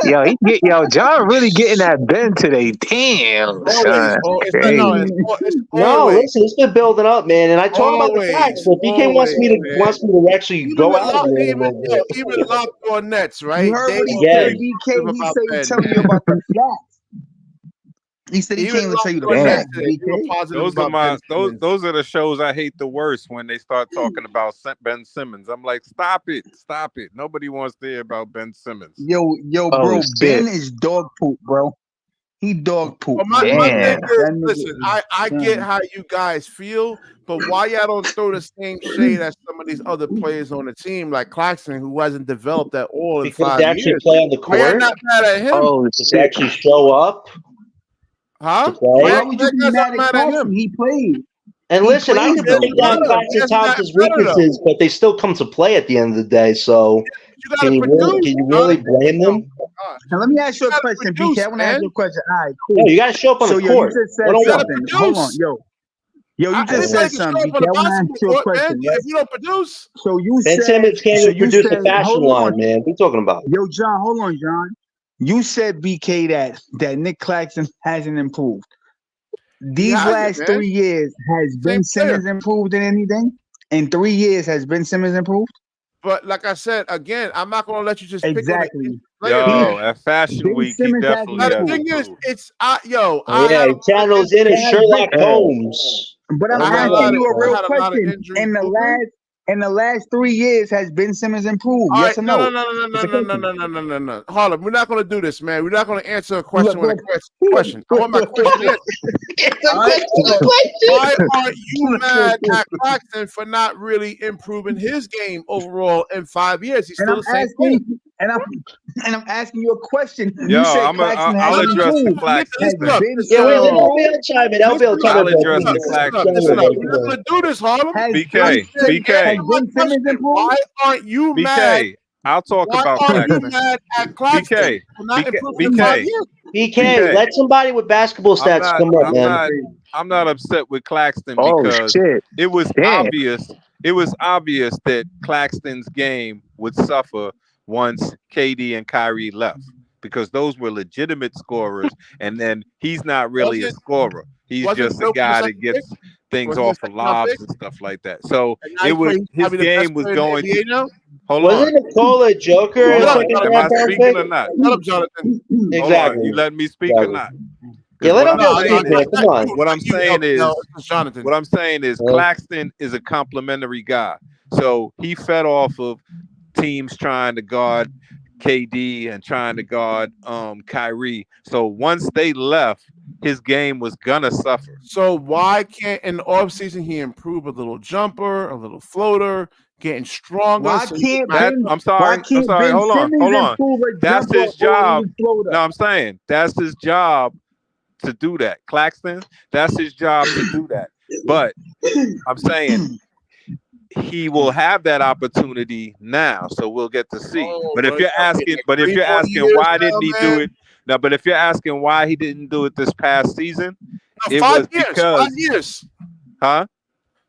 shit. Yo, John really getting that bend today. Damn, Always. son. Oh, it's not. No, Crazy. it's No, always. listen, it's been building up, man, and I talk about the facts. Always. But BK wants Always, me to man. actually Even go with at him a little bit. even locked on Nets, You right? heard They what he very said, Again, BK. positive He about said he Ben. telling you about the facts. He said he Even came to tell you the locked on Damn. Nets facts, today, they were BK. positive Those are about Ben my Simmons. those are the shows I hate the worst when they start talking about Ben Simmons. I'm like, stop it. Nobody wants to hear about Ben Simmons. Yo, Oh bro, shit. Ben is dog poop, bro. He dog poop, Well, my man. thing Damn. is, That nigga listen, is I get damn. how you guys feel, but why y'all don't throw the same shade as some of these other players on the team, like Claxton, who hasn't developed at all in because they 5 actually years? play on the Why y'all court, not mad at him? Oh they shit. actually show up to Huh? play. Why Why would you you be guys mad not at mad at Claxton? him? He played. And He listen, I played can He though. break hasn't down better. He Claxton hasn't gotten Thompson's better though. weaknesses, but they still come to play at the end of the day. So You gotta produce, can you really Jonathan. blame Oh them? gosh. Now let me ask you You a gotta question, BK. produce, I want to ask man. you a question. All right, No, cool. you got to show up on So the yo, you court, just said one You on gotta one. something. Hold on, produce. yo, you just Anybody said can show something, up on BK. the I want to ask basketball you a court, man. question, right? If you don't produce, So you Ben said, Simmons can't so even you produce the said, fashion hold line, on, man. What are you talking about? yo, John, hold on, John. You said BK that Nick Claxton hasn't improved. he These hasn't, last man. 3 years, has Same Ben player. Simmons improved in anything? In 3 years, has Ben Simmons improved? But like I said, again, I'm not gonna let you just pick on an Exactly. player, He man. Yo, at Fashion Ben Week, he Simmons hasn't definitely Now the has improved. thing is, improved. it's I Oh, yeah, had a he lot of channels in as injuries. Has Ben, Sherlock Yeah. Holmes. but I'm Let I him had a asking lot know, of you a I man. real had a lot of question. injuries. Who? in the last 3 years has Ben Simmons improved? All Yes right, or no? no. Harlem, we're not going to do this, man. We're not going to answer a question with a question. I want my It's question answered. a All right, question. so Question. why aren't you mad at Claxton for not really improving his game overall in 5 years? He's And still I'm the same asking, player. and I'm asking you a question. Yo, You said Claxton has I'll address the improved. Claxton Has thing. Ben Yeah, wait, let Simmons LBL chime in. LBL, chime I'll in, bro. address the Please. Claxton Listen thing. up. We're not going to do this, Harlem. Has BK, Answer BK, my Ben Simmons question. improved? Why aren't you mad? BK. I'll talk Why about aren't you Claxton. mad at Claxton BK, for not BK, improving in 5 BK, years? BK, BK. let somebody with basketball stats come up, man. I'm not upset with Claxton Oh because shit! it was Damn. obvious. It was obvious that Claxton's game would suffer once KD and Kyrie left because those were legitimate scorers, and then he's not really a scorer. He's just a guy that gets things off of lobs and stuff like that. So it was his game was going to. Hold on. Wasn't Nikola a joker Hold or on. second Am I round pick? speaking or not? Shut up, Jonathan. Hold on. Exactly. You letting me speak or not? Yeah, let him What I'm go saying speak, man. Come on. What I'm saying is, Jonathan. what I'm saying is, Claxton is a complimentary guy. So he fed off of teams trying to guard KD and trying to guard Kyrie. So once they left, his game was gonna suffer. So why can't in the offseason he improve a little jumper, a little floater, getting stronger? Why so can't I'm Why sorry. I'm can't sorry. Ben Hold on. Simmons Hold on. improve a That's jumper his job. or a floater? No, I'm saying that's his job to do that. Claxton, that's his job to do that. But I'm saying he will have that opportunity now, so we'll get to see. But if you're asking, why didn't he do it? No, but if you're asking why he didn't do it this past season, it was because 5 years. huh?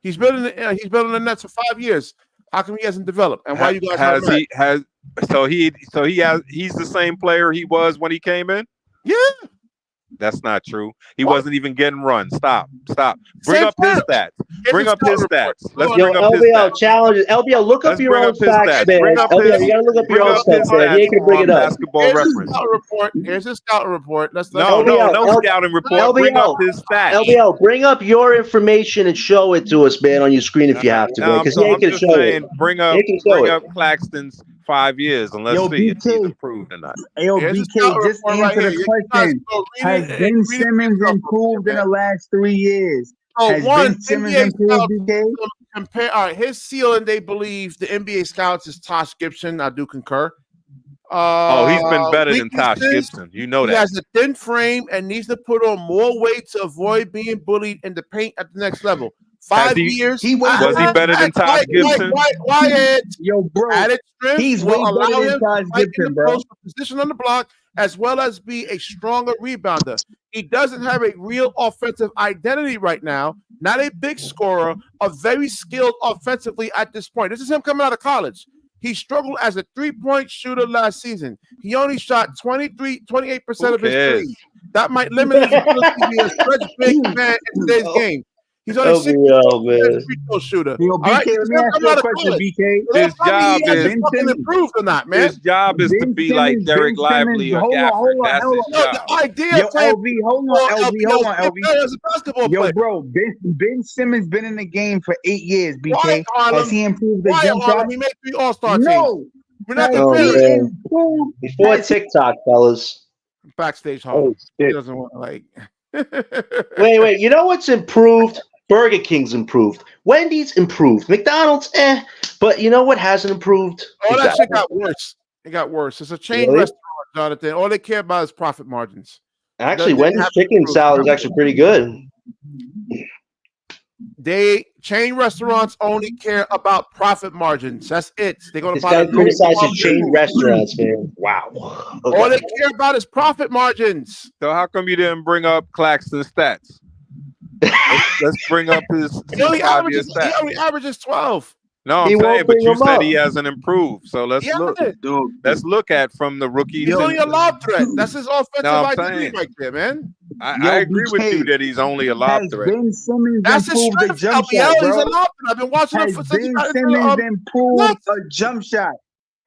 He's building the Nets for 5 years. How come he hasn't developed? And why you guys has not he has he's the same player he was when he came in? Yeah. That's not true. He wasn't even getting run. Stop. Bring Same up his player. stats. Bring up his stats. Let's Yo, bring up his LBL, stats. challenge. LBL, look up Let's your bring own up his facts, stats. man. Bring up LBL, his- you gotta look up bring your own up his stats, man. You ain't gonna bring on it up. Basketball Here's Reference. his scouting report. Here's his scouting report. Let's No LBL, scouting report. Bring up his stats. LBL, bring up your information and show it to us, man, on your screen if you have to, man. Because he ain't I'm gonna just show saying, it. bring He can show up it. Claxton's 5 years, and let's Yo, see if he's BK. improved or not. Yo, Here's his BK, scouting just report right answer here. the You guys question. go read Has it and Ben read it Simmons yourself, improved in man. the last 3 years? So Has one, Ben Simmons NBA improved, scouts BK? compare. All right, his ceiling, they believe the NBA scouts is Tosh Gibson. I do concur. He's been better than Tosh Weaknesses, Gibson. You know he that. has a thin frame and needs to put on more weight to avoid being bullied in the paint at the next level. 5 years. Was he better than Tosh Gibson? Quiet. Yo, bro, Added strength he's will way allow better than him Tosh to fight in Gibson, the bro. post for position on the block, as well as be a stronger rebounder. He doesn't have a real offensive identity right now. Not a big scorer, a very skilled offensively at this point. This is him coming out of college. He struggled as a three-point shooter last season. He only shot 28% of his threes. That might limit his ability to be a stretch big man in today's game. He's only 60% free throw shooter. Yo, All BK, right? let me ask you a question, BK. His job is improved on that, man. His job is to be like Derek Lively or Gafford. That's his job. The idea Yo, of playing LB, hold on, LB. as a basketball Yo, player. bro, Ben Simmons been in the game for 8 years, BK. Why, Harlem? Has he improved the Why, jump Harlem? shot? He made 3 All-Star teams. No. We're not Oh, comparing. man. Before TikTok, fellas. Backstage, Harlem. shit. He doesn't want like. Wait. You know what's improved? Burger King's improved. Wendy's improved. McDonald's, But you know what hasn't improved? All that shit got worse. It got worse. It's a chain Really? restaurant, Jonathan. All they care about is profit margins. Actually, They Wendy's have chicken improved. salad is actually pretty good. Chain restaurants only care about profit margins. That's it. They're going to This buy guy the criticizes chain restaurants, man. Wow. All they care about is profit margins. So how come you didn't bring up Claxton's stats? Let's bring up his He only 5 year averages, stats. 12. No, He I'm saying, won't but bring you him said up. he hasn't improved. So let's look. Dude, Let's look at from the rookie. He's only a lob threat. That's his offensive No, I'm identity saying. right there, man. I agree with BK, you that he's only a lob has threat. Ben Simmons That's his improved the strength. jump LBL, shot, he's a bro? lob threat. I've been watching him Has since he Ben got into Simmons improved what? a jump shot?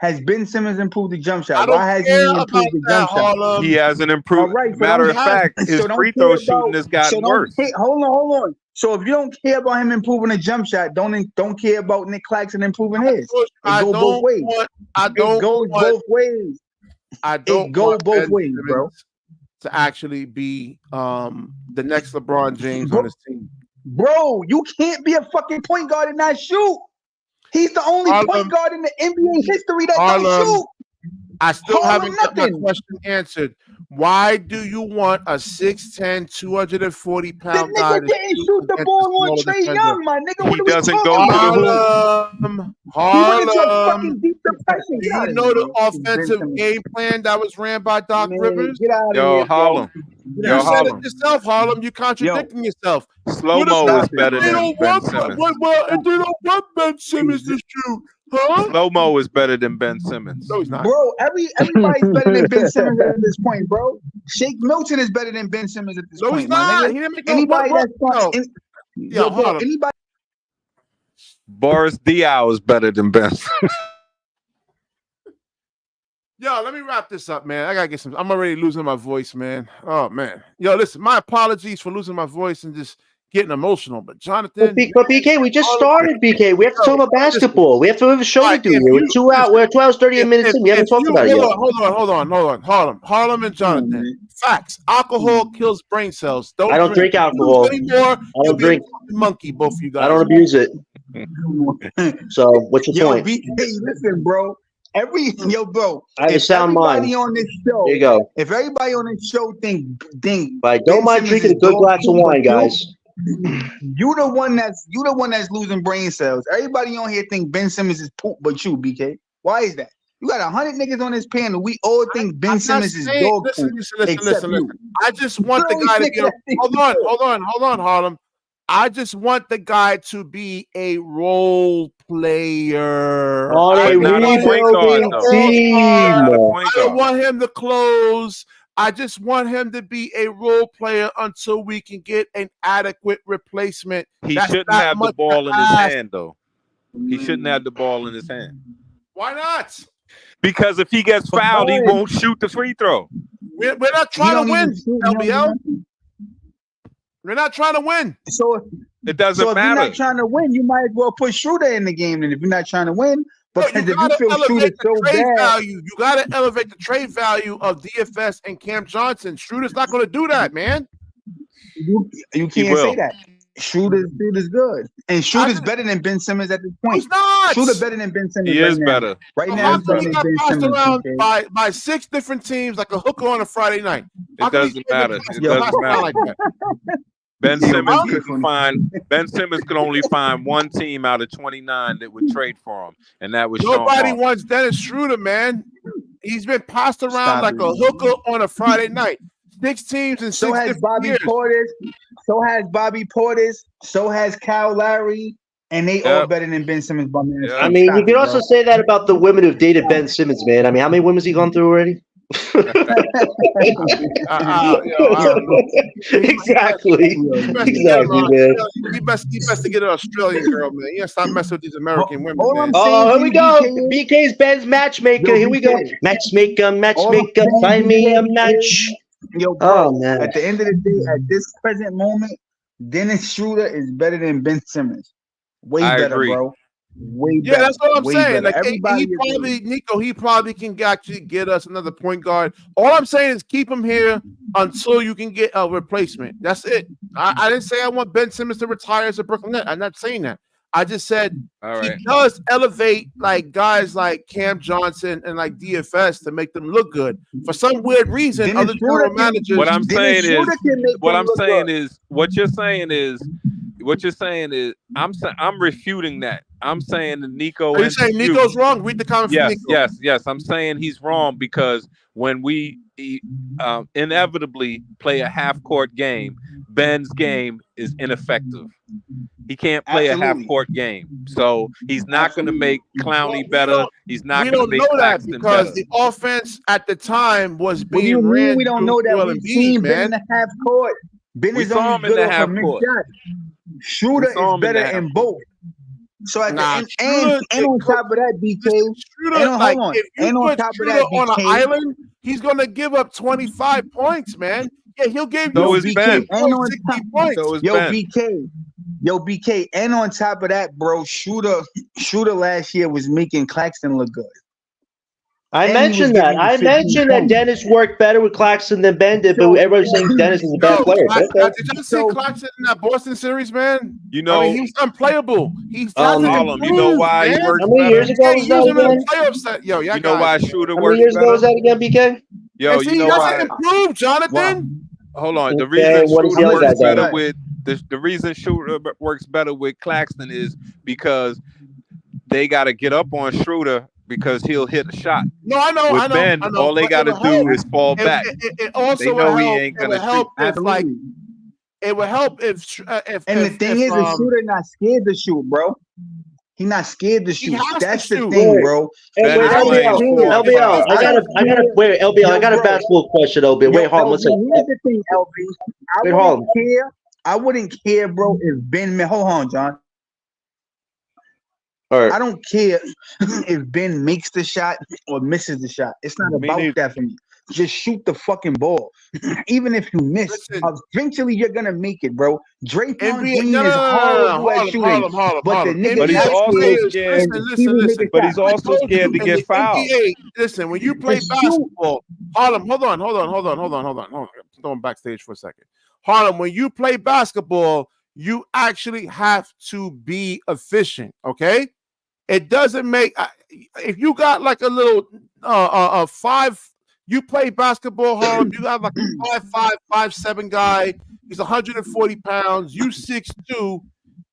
Has Ben Simmons improved the jump I shot? don't Why hasn't care he about improved the that, jump shot? Harlem. He hasn't All improved. right, so Matter of don't- fact, his so don't free care throw about. shooting has So gotten don't. worse. Hey, hold on. So if you don't care about him improving the jump shot, don't care about Nick Claxton improving his. I It go both don't ways. want. I It don't goes want. both ways. I It don't go want both Ben ways, bro. Simmons to actually be the next LeBron James Bro, on his team. bro, you can't be a fucking point guard and not shoot. He's the only point Harlem, guard in the NBA history that don't Harlem, shoot. I still Harlem haven't got my nothing. question answered. Why do you want a 6'10", 240-pound The guy nigga to didn't shoot shoot the against a ball on smaller Trey defender? Young, my nigga. What He are we doesn't talking go to the about? hoop. He went into a Harlem. fucking deep depression. Do Get out you of know here, the bro. offensive game plan that was ran by Doc Man, Rivers? get out of Yo, here, bro. Harlem. Get You Yo, out. said it Harlem. yourself, Harlem. You contradicting yourself. Slow What mo about is Stop it, better they bro. than don't Ben want? Simmons. Well, if they don't want Ben Simmons to shoot, huh? Slow mo is better than Ben Simmons. No, he's not. Bro, everybody's better than Ben Simmons at this point, bro. Shake Milton is better than Ben Simmons at this No, he's point, my not. nigga. He didn't make no. Anybody What? that's No. yo, bro, Harlem. anybody Boris Diaw is better than Ben Simmons. Yo, let me wrap this up, man. I gotta get some. I'm already losing my voice, man. Oh man. Yo, listen. My apologies for losing my voice and just getting emotional. But Jonathan, But BK, we just started. BK, we have to talk about basketball. We have to have a show to Alright, do if here. We're you- 2 hours. We're 2 hours 38 minutes in. We haven't talked about it yet. Hold on. Harlem and Jonathan. man. Facts. Alcohol kills brain cells. I don't drink alcohol. anymore. I don't drink. Monkey, both of you guys. I don't abuse it. So, what's your Yo, point? BK, listen, bro. Bro. I have a If sound everybody mind. on this show, There you go. if everybody on this show think But I don't Ben mind Simmons drinking is a good dog glass of food, wine, guys. you the one that's losing brain cells. Everybody on here think Ben Simmons is poop, but you, BK. Why is that? You got 100 niggas on this panel. We all think Ben I'm not Simmons is saying- dog listen, poop. listen. except you. I just want the Really guy to think be. that thing Hold on, Harlem. I just want the guy to be a role player. On I a don't not a want him point to guard, be an though. rebuilding all-star. Not a team. point I don't guard. want him to close. I just want him to be a role player until we can get an adequate replacement. He That's shouldn't not have the much ball to in his ask. hand, though. He shouldn't have the ball in his hand. Why not? Because if he gets fouled, he won't shoot the free throw. We're not He trying don't to even win, shoot, he don't LBL. even- We're not trying to win. So, It doesn't so if you're matter. not trying to win, you might as well put Schroeder in the game. Then if you're not trying to win, No, because if you gotta feel Schroeder's elevate so the trade bad, value. You got to elevate the trade value of DFS and Cam Johnson. Schroeder's not going to do that, man. you can't say will. that. Schroeder's good, and Schroeder's better than Ben Simmons at this point. He's not. Schroeder better than Ben Simmons He right is now. better. Right So now, how he's come better he than got Ben passed Simmons. around BK. by 6 different teams like a hooker on a Friday night? How It come he doesn't can't matter. get It passed doesn't around matter. like that? Ben Yo, Simmons BK couldn't funny. find. Ben Simmons could only find one team out of 29 that would trade for him, and that was Sean Nobody Marks. wants Dennis Schroeder, man. He's been passed around Stop like it. a hooker on a Friday night. 6 teams in 6 So has different Bobby years. Portis. So has Bobby Portis. So has Kyle Lowry. And they all Yep. better than Ben Simmons, bum ass. Yep. I mean, Stop you it, could also bro. say that about the women who've dated Ben Simmons, man. I mean, how many women's he gone through already? I don't know. Exactly. Exactly, man. He best to get an Australian girl, man. You gotta stop messing with these American women, All man. I'm Oh, here we go. BK BK's Ben's matchmaker. Yo, Here we go. BK. Matchmaker, find me a match. Yo, bro, Oh, man. at the end of the day, at this present moment, Dennis Schroeder is better than Ben Simmons. Way I better, agree. bro. Way Yeah, better. that's what I'm Way saying. better. Like Everybody he probably can actually get us another point guard. All I'm saying is keep him here until you can get a replacement. That's it. I didn't say I want Ben Simmons to retire as a Brooklyn Net. I'm not saying that. I just said All right. he does elevate like guys like Cam Johnson and like DFS to make them look good. For some weird reason, Dennis other general Schroeder can- managers. What I'm saying is, Schroeder can make what them I'm look saying good. is, what you're saying is, I'm refuting that. I'm saying that Nico. Are you and saying you- Nico's wrong? Read the comment from Nico. Yes. I'm saying he's wrong because when we inevitably play a half-court game, Ben's game is ineffective. He can't play a Absolutely. half-court game, so he's not going to make Clowney better. He's not We going to don't make know that Claxton because better. the offense at the time was What do you being ran. mean we don't through know that? Joel We've Embiid, seen Ben in man. the half court. Ben We is saw only him in good the off half a mixed court. shot. Schroeder We saw is him in the better half in court. both. So at the Nah, end, Schroeder, and on top of that, BK, listen, Schroeder, hold like on, if you and on put top of Schroeder that, on an BK, island, he's gonna give up 25 points, man. Yeah, he'll give So you is BK, 50 Ben. and points, on 60 top, points. So is Ben. BK, and on top of that, bro, Shooter last year was making Claxton look good. I And he was mentioned that. giving you I 15 mentioned that points. Dennis worked better with Claxton than Ben did, but So, everybody's saying Dennis is a better Yo, player. Okay. did y'all see so Clarkson in that Boston series, man? You I mean, know, he was unplayable. He hasn't Harlem, you know improved, why he man. works How many better? years You ago can't was that use him in the again? playoff set. Yo, y'all You know guys, why man. Shooter How many works years ago better? was that again, BK? Yo, See, you he know hasn't why? improved, wow. Jonathan. Hold on. The Okay, reason what has Shooter the other guy works better done? with the reason Shooter works better with Claxton is because they got to get up on Schroeder because he'll hit a shot. No, I With know. Ben, all they But got it to would help. do is fall It, back. it They also would know he help. ain't It would gonna shoot. help if like Absolutely. it would help if And the thing is, the shooter not scared to shoot, bro. He not scared to he shoot. has to That's the shoot. thing, Wait, bro. Ben wait, is I don't playing LBL, care. 4 and LBL. 5. I gotta, wait, LBL. I got a Bro. basketball question, LBL. Wait, hold on, one LB, second. here's the thing, LB. I Wait, wouldn't hold on. care. I wouldn't care, bro, if Ben. Hold on, John. All I right. don't care if Ben makes the shot or misses the shot. It's not Me about neither. that for me. Just shoot the fucking ball. Even if you miss, Listen, eventually you're gonna make it, bro. Draymond NBA. Green No, is horrible at shooting, Harlem. but the nigga But he's not NBA also scared players, scared. and listen. even make a But shot. he's I also told scared you to in the get fouled. NBA. Listen, when you play To shoot, basketball, Harlem. Hold on. I'm going backstage for a second. Harlem, when you play basketball, you actually have to be efficient. Okay. It doesn't make if you got like a little 5. You play basketball, Harlem. You got like a 5'5", 5'7" guy. He's 140 pounds. You 6'2",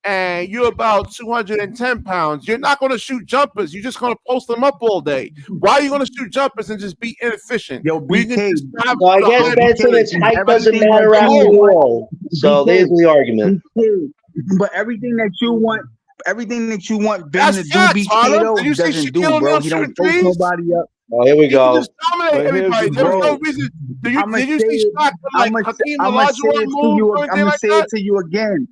and you're about 210 pounds. You're not going to shoot jumpers. You're just going to post them up all day. Why are you going to shoot jumpers and just be inefficient? yo, We can BK, just have So I guess the Ben Simmons' BK, height doesn't everything that matter after you want, all. So BK, there's the argument. BK, but everything that you want Ben That's to do, facts, BK Harlem. though, Did he you see doesn't do, Shaquille bro. O'Neal He shooting don't post threes? nobody up, Oh, here we He can go. just dominate But here's everybody. the There was no deal. bro. reason. I'ma Did you say see it. Shaq with like Hakeem I'ma say Olajuwon it to moves you. or anything I'ma like say that? it to you again.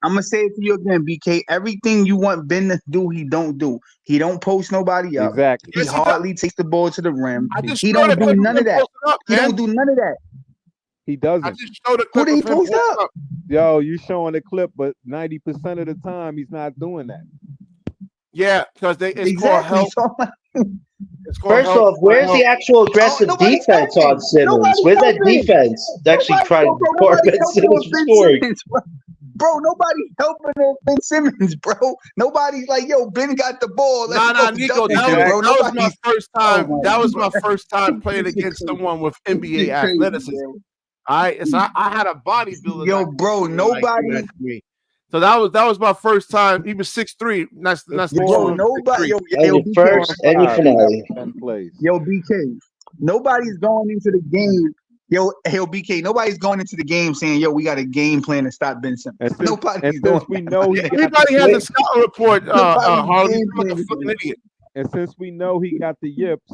I'ma say it to you again, BK. Everything you want Ben to do, he don't do. He don't post nobody up. Exactly. He Yes, he does. hardly takes the ball to the rim. I just He showed don't a do clip of none him of that. posting up, He man. don't do none of that. He I doesn't. just showed a Who clip did he of him post posting up? up. Yo, you showing the clip, but 90% of the time he's not doing that. Yeah, because it's called Exactly. help. So It's called First help. off, where's the actual aggressive nobody's defense on helping. Simmons? Nobody's Where's that helping. defense to actually try to guard Nobody's Ben helping Simmons on from Ben scoring? Simmons, bro. Nobody's helping on Ben Simmons, bro. Nobody's like, yo, Ben got the ball. Let's Nah, go Nico. double That him, was bro. that was my Nobody's. first Oh time. my That was God. my first time playing This shit against crazy. someone with This NBA shit crazy, athleticism. bro. All right, so I had a bodybuilder. Yo, that bro, could like do nobody. that to me. So that was my first time. He was 6'3". That's It's next to Bro, four him. nobody. 6'3". And your BK. first and your 4 and 5 finale. after 10 plays. Yo, BK. Nobody's going into the game. Yo, BK. Nobody's going into the game saying, yo, we got a game plan to stop Ben Simmons. And Nobody's doing we that. know he got Everybody the has a yips, scouting report. Nobody's Harlem, you game sound like a planning. fucking idiot. and since we know he got the yips,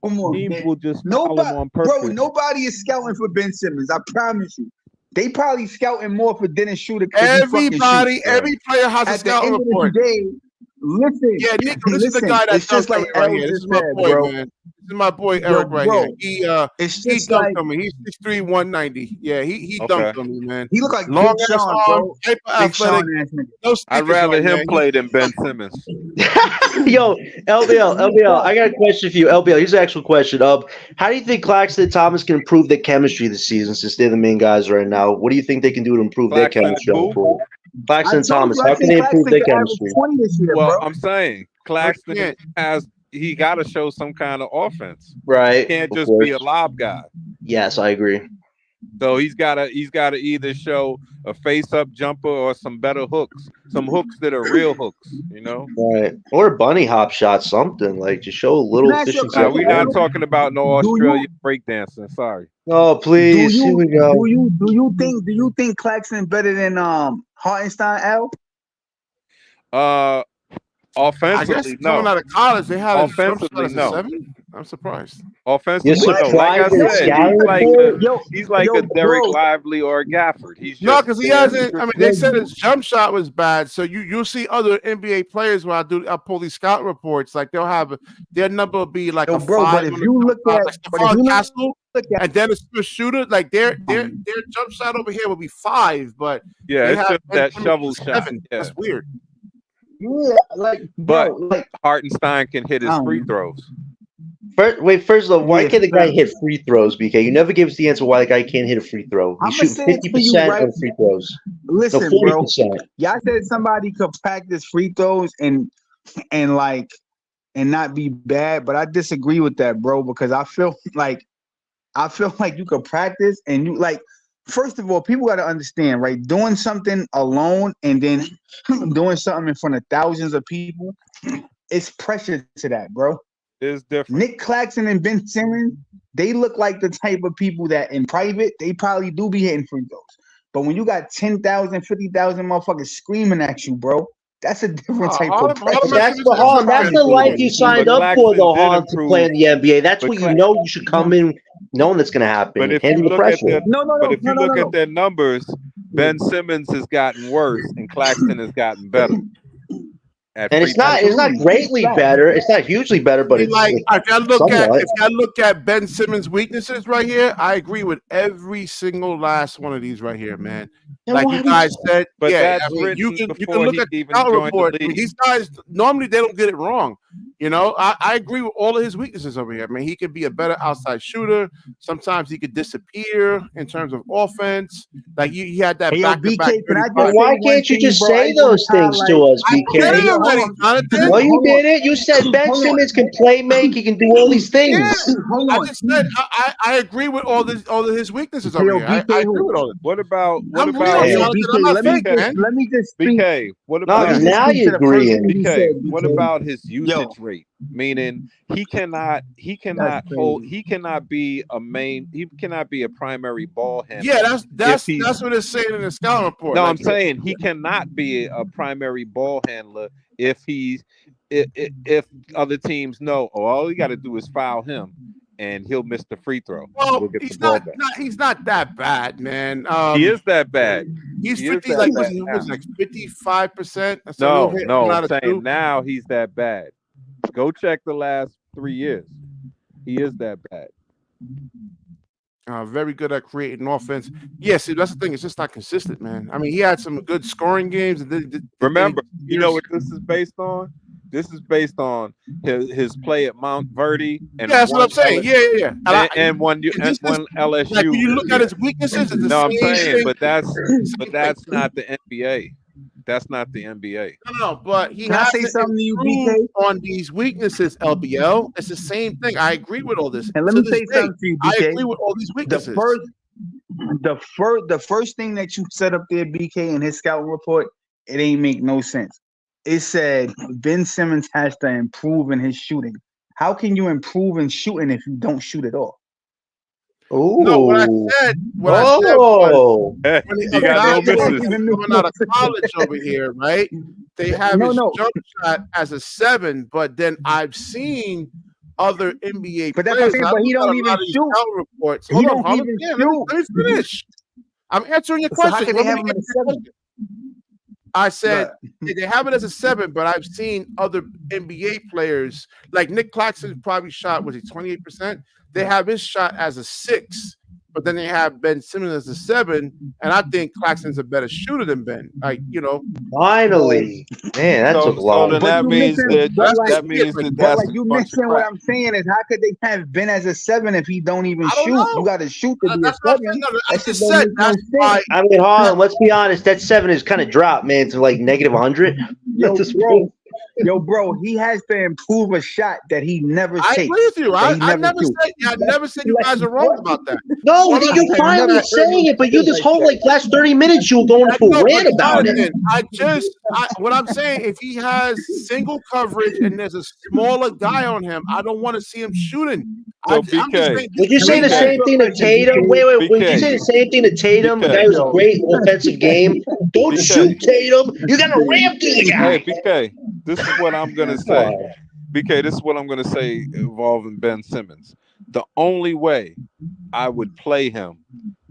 Come on, teams man. will just foul him on purpose. Nobody is scouting for Ben Simmons. I promise you. They probably scouting more for Dennis Shooter. Everybody, every player has a At the scouting end of report. the day, listen. Yeah, Nico, this is the Listen, guy that it's just dunked on like me right El here. This just is my said, boy, bro. man. This is my boy Yo, Eric right bro, here. it's He just dunked like on me. He's 6'3", 190. Yeah, he Okay. dunked on me, man. he look like Long Big ass Sean, arm, bro. hyper Big Sean athletic, ass nigga. no I'd sneakers rather on, him man. play than Ben Simmons. Yo, LBL, I got a question for you. LBL, here's an actual question. How do you think Claxton and Thomas can improve their chemistry this season since they're the main guys right now? What do you think they can do to improve their Claxton chemistry? and who? Claxton and Thomas, I how can think they improve Claxton their could average chemistry? 20 this year, Well, bro. I'm saying Claxton can't. he got to show some kind of offense. Right. Can't of just course. be a lob guy. Yes, I agree. So he's got to either show a face up jumper or some better hooks, some hooks that are real hooks, you know. Right. Or a bunny hop shot, something like to show a little Can I ask you a efficiency. Now at the we're not rim. talking about no Do Australian breakdancing. Sorry. Oh, please. Here we go. Do you think Claxton better than Hartenstein, Al? I guess Offensively, coming no. out of college, they had a jump shot Offensively, as a no. 7. I'm surprised. You're Offensively, no. Like I surprised at said, scouting report? he's like a Derek Lively or a Gafford. He's No, just because he there. hasn't. I mean, they said his jump shot was bad. So you'll see other NBA players when I pull these scout reports. Like they'll have their number will be like a bro, 5 but if on the you jump look shot, at, like but if Stephon you Castle, look at, and then a Smith shooter. Like their jump shot over here will be 5, but Yeah, they it's have just Ben that Simmons shovel with shot. 7. Yeah, That's weird. yeah, like, but bro, like, Hartenstein can hit his I don't free know. throws. First of all, why Yeah, can't the guy fair. hit free throws, BK? You never give us the answer why the guy can't hit a free throw. He's I'ma shooting say it to you, 50% right? on free throws. No, Listen, bro. 40%. Y'all said somebody could practice free throws and like and not be bad, but I disagree with that, bro, because I feel like you could practice and you like. First of all, people got to understand, right? Doing something alone and then doing something in front of thousands of people, it's pressure to that, bro. It's different. Nick Claxton and Ben Simmons, they look like the type of people that in private, they probably do be hitting free throws. But when you got 10,000, 50,000 motherfuckers screaming at you, bro, that's a different type of pressure. But that's the Harlem. That's the life you signed up for, though, Harlem, to play in the NBA. That's what you know. You should come in knowing that's going to happen. But if Handle you the look at pressure. at their numbers, Ben Simmons has gotten worse and Claxton has gotten better. And it's not greatly better. It's not hugely better, but it's like if I somewhat. look at Ben Simmons' weaknesses right here, I agree with every single last one of these right here, man. Then Like why you did guys said, But yeah, that's I mean, you written can before look he at the even scout joined the report. I mean, league. these guys normally they don't get it wrong. You know, I agree with all of his weaknesses over here. I mean, he could be a better outside shooter. Sometimes he could disappear in terms of offense. Like he had that Hey, yo, back-to-back. BK, can I just Then say why one can't you thing, just bro? say those things to us, I said BK? it already, Jonathan. No, you didn't. You said Ben Simmons can play make. He can do all these things. Yeah, Hold I on. just said I agree with all of his weaknesses over Yo, here. I BK, agree with all of it. What about I'm real, Hey, Yo, Jonathan. I'm BK, not let me fake, just man. let me just speak. BK? What No, about Let me just now speak you're to the first agreeing. thing you said, BK? What BK. about his Yo, usage rate? Meaning he cannot that's crazy. he cannot be a primary ball handler. Yeah, if he's that's what it's saying in the scouting report. No, Like, I'm saying he cannot be a primary ball handler if if other teams know, oh, all you got to do is foul him and he'll miss the free throw. well, We'll get the he's ball not, back. he's not that bad, man. He is that bad. He's He is 50. that Like bad he now. was like 55%. So he'll hit No, 1 I'm out of saying 2. now he's that bad. Go check the last 3 years. He is that bad. Very good at creating offense. Yeah, see, that's the thing. It's just not consistent, man. I mean, he had some good scoring games. And Remember, you know what this is based on? This is based on his play at Mount Verde and yeah, that's what I'm saying. Yeah. and one LSU. Like when you look at his weaknesses, it's the No, I'm same saying, thing. but that's thing. not the NBA. That's not the NBA. No, but he Can I say hasn't something to you, improved BK? on these weaknesses, LBL. It's the same thing. I agree with all this. And let To me this say day, something to you, I BK. agree with all these weaknesses. The first thing that you set up there, BK, in his scouting report, it ain't make no sense. It said Ben Simmons has to improve in his shooting. How can you improve in shooting if you don't shoot at all? No, what I said was Hey, when you got no misses. coming out of college over here, right? They have his jump shot as a 7, but then I've seen other NBA But that's players. what I'm saying, but he don't even shoot. Reports. He Hold don't on, even let shoot. me finish. I'm answering your So how question. can they have him in a 7? I said they have it as a 7, but I've seen other NBA players like Nick Claxton probably shot, was he 28%? They have his shot as a 6, but then they have Ben Simmons as a 7, and I think Claxton's a better shooter than Ben. Like, you know. Finally, man, that took long. So then that means that's like you mentioned what I'm saying is how could they have Ben as a 7 if he don't even shoot? You got to shoot to be a 7. I just said that's why. I mean, Harlem, let's be honest. That 7 is kind of dropped, man, to like negative 100. Yo, bro, he has to improve a shot that he never takes. I agree with you. I never said you guys are wrong about that. No, you're finally saying it, but you this whole like last 30 minutes you were going for a rant about it. What I'm saying, if he has single coverage and there's a smaller guy on him, I don't want to see him shooting. So BK, would you say the same thing to Tatum? Wait, would you say the same thing to Tatum? The guy who's a great offensive game. Don't shoot Tatum. You got to ramp to the guy. Hey, BK, this is what I'm gonna say. BK, this is what I'm going to say involving Ben Simmons. The only way I would play him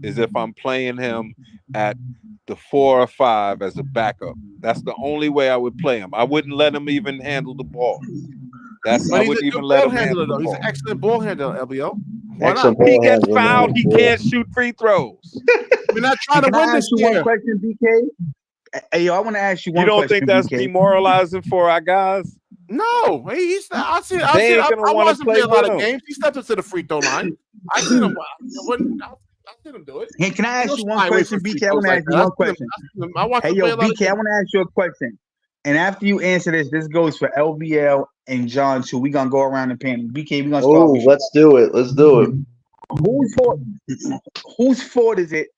is if I'm playing him at the 4 or 5 as a backup. That's the only way I would play him. I wouldn't let him even handle the ball. I But he's a wouldn't good even let ball him handle handler, the though. He's an ball. excellent ball handler, LBO. Why Excellent not? He ball gets handler, fouled. man. He Yeah. can't shoot free throws. We're not trying to Can win I this ask you one year. question, BK? Hey, yo, I want to ask you You one don't question, think that's BK. demoralizing for our guys? No, he's. I They ain't gonna I want watched to him play play a lot with of him. games. He stepped up to the free throw line. I seen him. I seen him do it. Hey, can I He ask don't you one shy away question, from free BK? I throws want to like ask you that. one question. I watched Hey, him yo, play a lot of BK, I games. want to ask you a question. And after you answer this goes for LBL and John too. We're gonna go around the panel. BK, we're gonna start Oh, with you. let's do it. Let's do it. Whose fault is it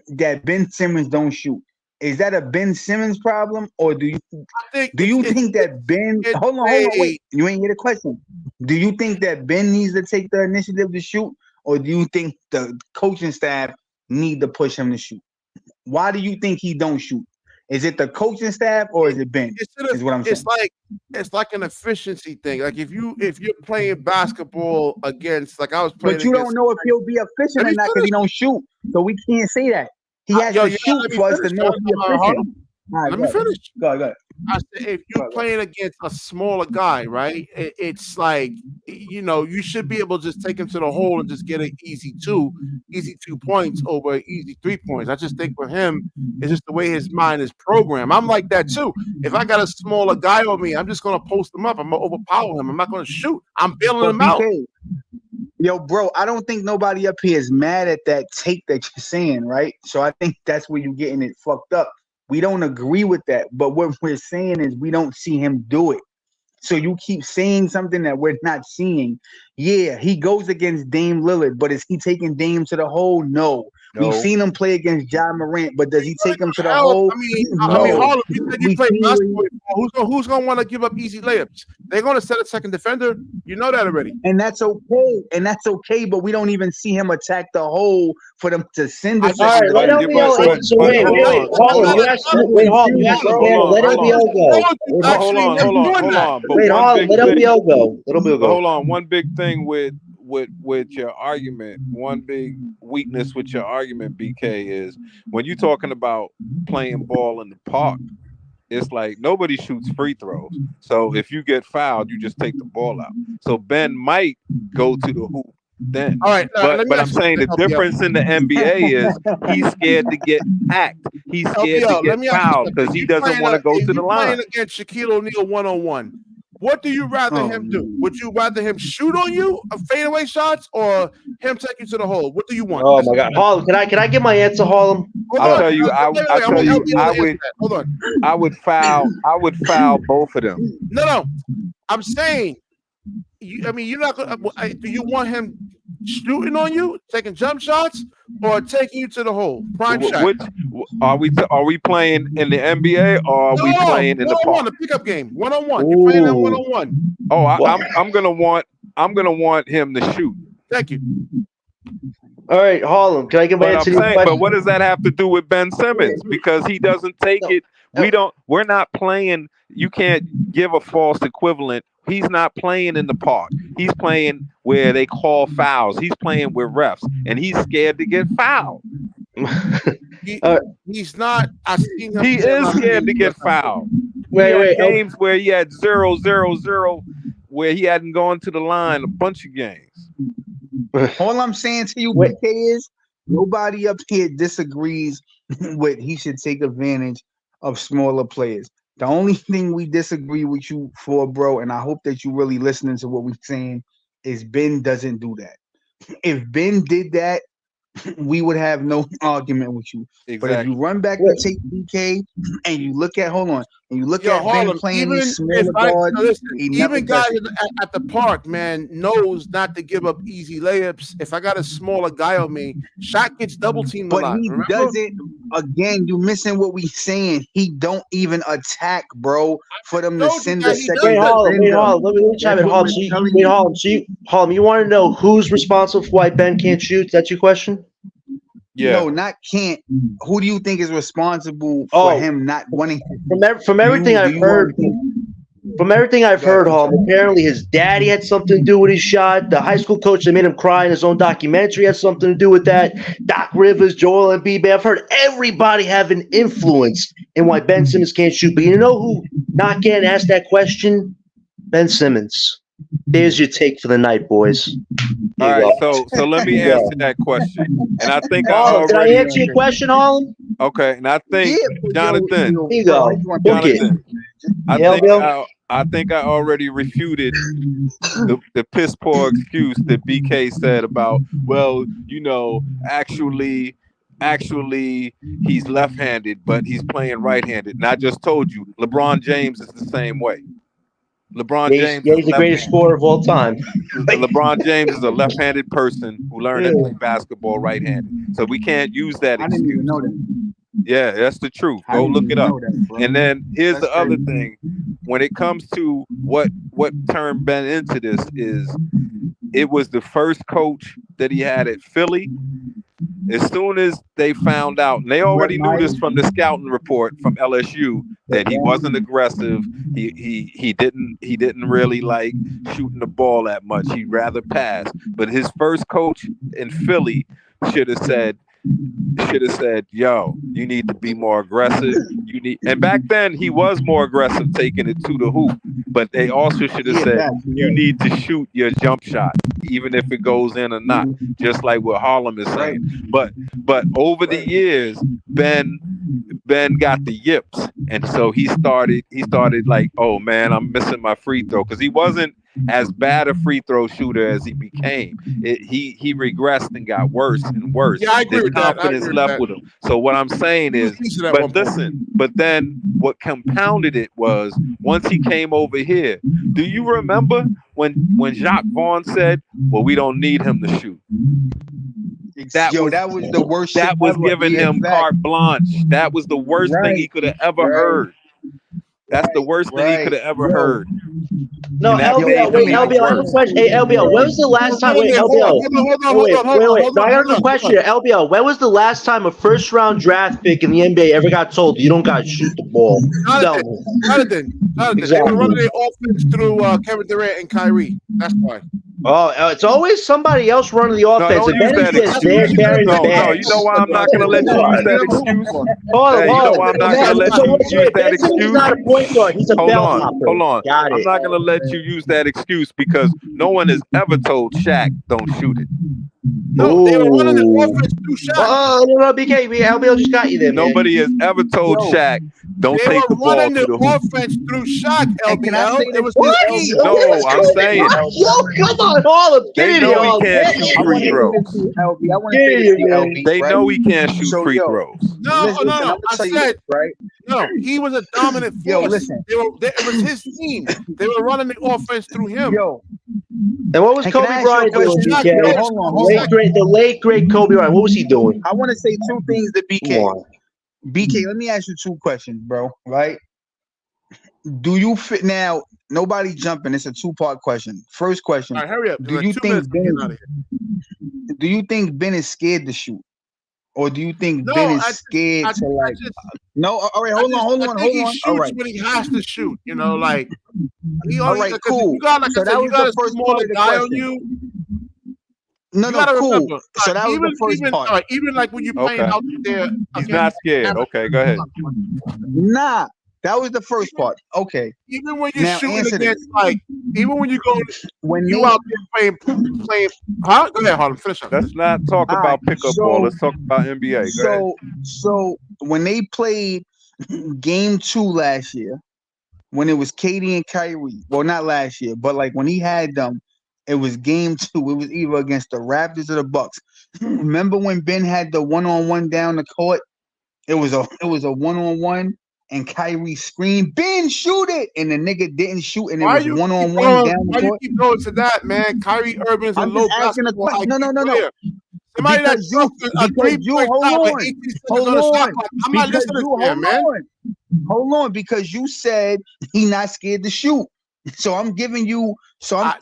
that Ben Simmons don't shoot? Is that a Ben Simmons problem, or do you I think think that Ben? it's Hold on, wait. You ain't hear the question. Do you think that Ben needs to take the initiative to shoot, or do you think the coaching staff need to push him to shoot? Why do you think he don't shoot? Is it the coaching staff or is it Ben? Is what I'm saying. It's like an efficiency thing. Like if you're playing basketball against, like I was playing But you against. don't know if he'll be efficient Let or me not because finish. he don't shoot. So we can't say that. He has Yo, to you shoot let me for us to finish, know if he's Hold efficient. on. All right, Let me finish. Go ahead. I said, if you're playing against a smaller guy, right? It's like, you should be able to just take him to the hole and just get an easy 2 points over easy 3 points. I just think with him, it's just the way his mind is programmed. I'm like that too. If I got a smaller guy on me, I'm just gonna post him up. I'm gonna overpower him. I'm not gonna shoot. I'm bailing him out. BK, yo, bro, I don't think nobody up here is mad at that take that you're saying, right? So I think that's where you're getting it fucked up. We don't agree with that, but what we're saying is we don't see him do it. So you keep saying something that we're not seeing. Yeah, he goes against Dame Lillard, but is he taking Dame to the hole? No. We've No. seen him play against John Morant, but does he take him to the Hell, hole? I mean, No. Harlem, you said you We play see basketball before. Who's gonna want to give up easy layups? They're gonna set a second defender. You know that already. and that's okay. And that's okay, but we don't even see him attack the hole for them to send a I All just right, second let But defender. LBO. but So but wait, hold on. Harlem, you asked. Wait, Harlem, you asked the Hold panel. on, Let hold on. LBO go. you actually Hold him on, doing that. But Wait, one Harlem, big let thing. LBO go. Let LBO go. Hold on. One big thing with your argument, one big weakness with your argument, BK, is when you're talking about playing ball in the park, it's like nobody shoots free throws. So if you get fouled, you just take the ball out. So Ben might go to the hoop then. All right, let me But I'm ask you saying the something, LBL. difference in the NBA is he's scared to get hacked. He's scared to LBL, let get me ask you fouled something. because he doesn't want to go If to the you playing line. against Shaquille O'Neal 1-on-1, what do you rather him do? Would you rather him shoot on you, fadeaway shots, or him take you to the hole? What do you want? Oh my God, Harlem, can I get my answer, Harlem? Hold I'll on. tell you, Wait, I I want tell you, LBL to answer that. Hold on. I would foul both of them. No. I'm saying, you're not gonna. Do you want him shooting on you, taking jump shots, or taking you to the hole? Prime shot. Which are we playing in the NBA or are we playing in the one-on-one, park? a pickup game, 1-on-1. You're playing that Ooh. 1-on-1. Oh, What? I'm gonna want him to shoot. Thank you. All right, Harlem, can I get my But answer I'm to your saying, question? but what does that have to do with Ben Simmons? Because he doesn't take No. it. We're not playing. You can't give a false equivalent. He's not playing in the park. He's playing where they call fouls. He's playing with refs, and he's scared to get fouled. He's not. I've seen him. He is scared to get fouled. He had games where he had 0-0-0, where he hadn't gone to the line a bunch of games. All I'm saying to you, BK, is nobody up here disagrees with he should take advantage of smaller players. The only thing we disagree with you for, bro, and I hope that you really listening to what we're saying, is Ben doesn't do that. If Ben did that, we would have no argument with you. Exactly. But if you run back to take BK and you look at Ben playing these smaller guards, even guys at the park, man, knows not to give up easy layups. If I got a smaller guy on me, shot gets double teamed a lot. But he doesn't. Again, you missing what we saying. He don't even attack, bro, for them to send a second. Wait, Harlem, let me chime in. Harlem, you want to know who's responsible for why Ben can't shoot? That's your question? Yeah. No, not can't. Who do you think is responsible for him not wanting? From everything I've heard, From everything I've heard, Hall, apparently his daddy had something to do with his shot. The high school coach that made him cry in his own documentary had something to do with that. Doc Rivers, Joel Embiid. I've heard everybody have an influence in why Ben Simmons can't shoot. But you know who not getting asked that question? Ben Simmons. There's your take for the night, boys. All Here you right, go. so let me Yeah. answer that question, and I think I Harlem, did I already answer your question, Harlem? okay, and I think Jonathan, Here you go. Book it. Jonathan, I Yeah, think Bill? I think I already refuted the piss poor excuse that BK said about, well, actually he's left-handed, but he's playing right-handed. And I just told you, LeBron James is the same way. LeBron Yeah, James is he's the greatest scorer of all time. LeBron James is a left-handed person who learned to play basketball right-handed. So we can't use that I didn't even excuse. know that. Yeah, that's the truth. I Go didn't look even it up. know that, bro. And then here's That's the other crazy. thing. When it comes to what turned Ben into this is it was the first coach that he had at Philly. As soon as they found out, and they already knew this from the scouting report from LSU, that he wasn't aggressive. He didn't really like shooting the ball that much. He'd rather pass. But his first coach in Philly should have said, yo, you need to be more aggressive. And back then he was more aggressive taking it to the hoop. But they also should have said, you need to shoot your jump shot, even if it goes in or not, just like what Harlem is saying. But over the years, Ben got the yips, and so he started like, oh man, I'm missing my free throw, because he wasn't as bad a free throw shooter as he became. He regressed and got worse and worse. Yeah, I agree with that. Confidence left with him. So what I'm saying is, but listen, but then what compounded it was once he came over here. Do you remember when Jacques Vaughn said, well, we don't need him to shoot? That was the worst. That was giving him carte blanche. That was the worst thing he could have ever heard. That's the worst thing he could have ever heard. No, LBL, wait, LBL, I have a question. Hey, LBL, when was the last time? Wait, LBL. Wait. No, I got a question here. LBL, when was the last time a first-round draft pick in the NBA ever got told you don't got to shoot the ball? Jonathan. They were running their offense through Kevin Durant and Kyrie. That's why. Oh, it's always somebody else running the offense. No, you know why I'm not going to let you use that excuse? You know why I'm not going to let you use that excuse? He's not a point guard. He's a bellhopper. Hold on. Got it. I'm not going to let you use that excuse because no one has ever told Shaq don't shoot it. No, they were running the offense through Shaq. Oh, no, BK, LBL just got you there, man. Nobody has ever told Shaq don't take the ball to the hoop. They were running the offense through Shaq, LBL. It was no, I'm saying. Yo, come on, Harlem. They know he can't shoot free throws. They know he can't shoot free throws. No. I said, no, he was a dominant force. Yo, listen. It was his team. They were running the offense through him. Yo. And what was Kobe Bryant doing, BK? Hold on. The late, great Kobe Bryant. What was he doing? I want to say two things to BK. BK, let me ask you two questions, bro. Right? Do you fit now? Nobody jumping. It's a two-part question. First question. All right, hurry up. Do you think Ben is scared to shoot? Or do you think Ben is scared to like? No, all right, hold on. He shoots when he has to shoot. Like he all right, cool. You got, so that was the first part of the guy question. on you. No, cool. Remember, so that was the first part. Even like when you're playing out there, he's not scared. Okay, go ahead. Nah, that was the first part. Okay. Even when you're shooting against, even when you go, out there playing. Huh? Go ahead, Harlem. Finish up. Let's not talk about pickup ball. Let's talk about NBA. So when they played Game 2 last year, when it was KD and Kyrie, well, not last year, but like when he had them, it was Game 2. It was either against the Raptors or the Bucks. Remember when Ben had the one-on-one down the court? It was a one-on-one. And Kyrie screamed, Ben, shoot it! And the nigga didn't shoot, and it was one-on-one down the court. Why you keep going to that, man? Kyrie Irving is a low basketball IQ player. Somebody because Hold on, because you said he's not scared to shoot. So I'm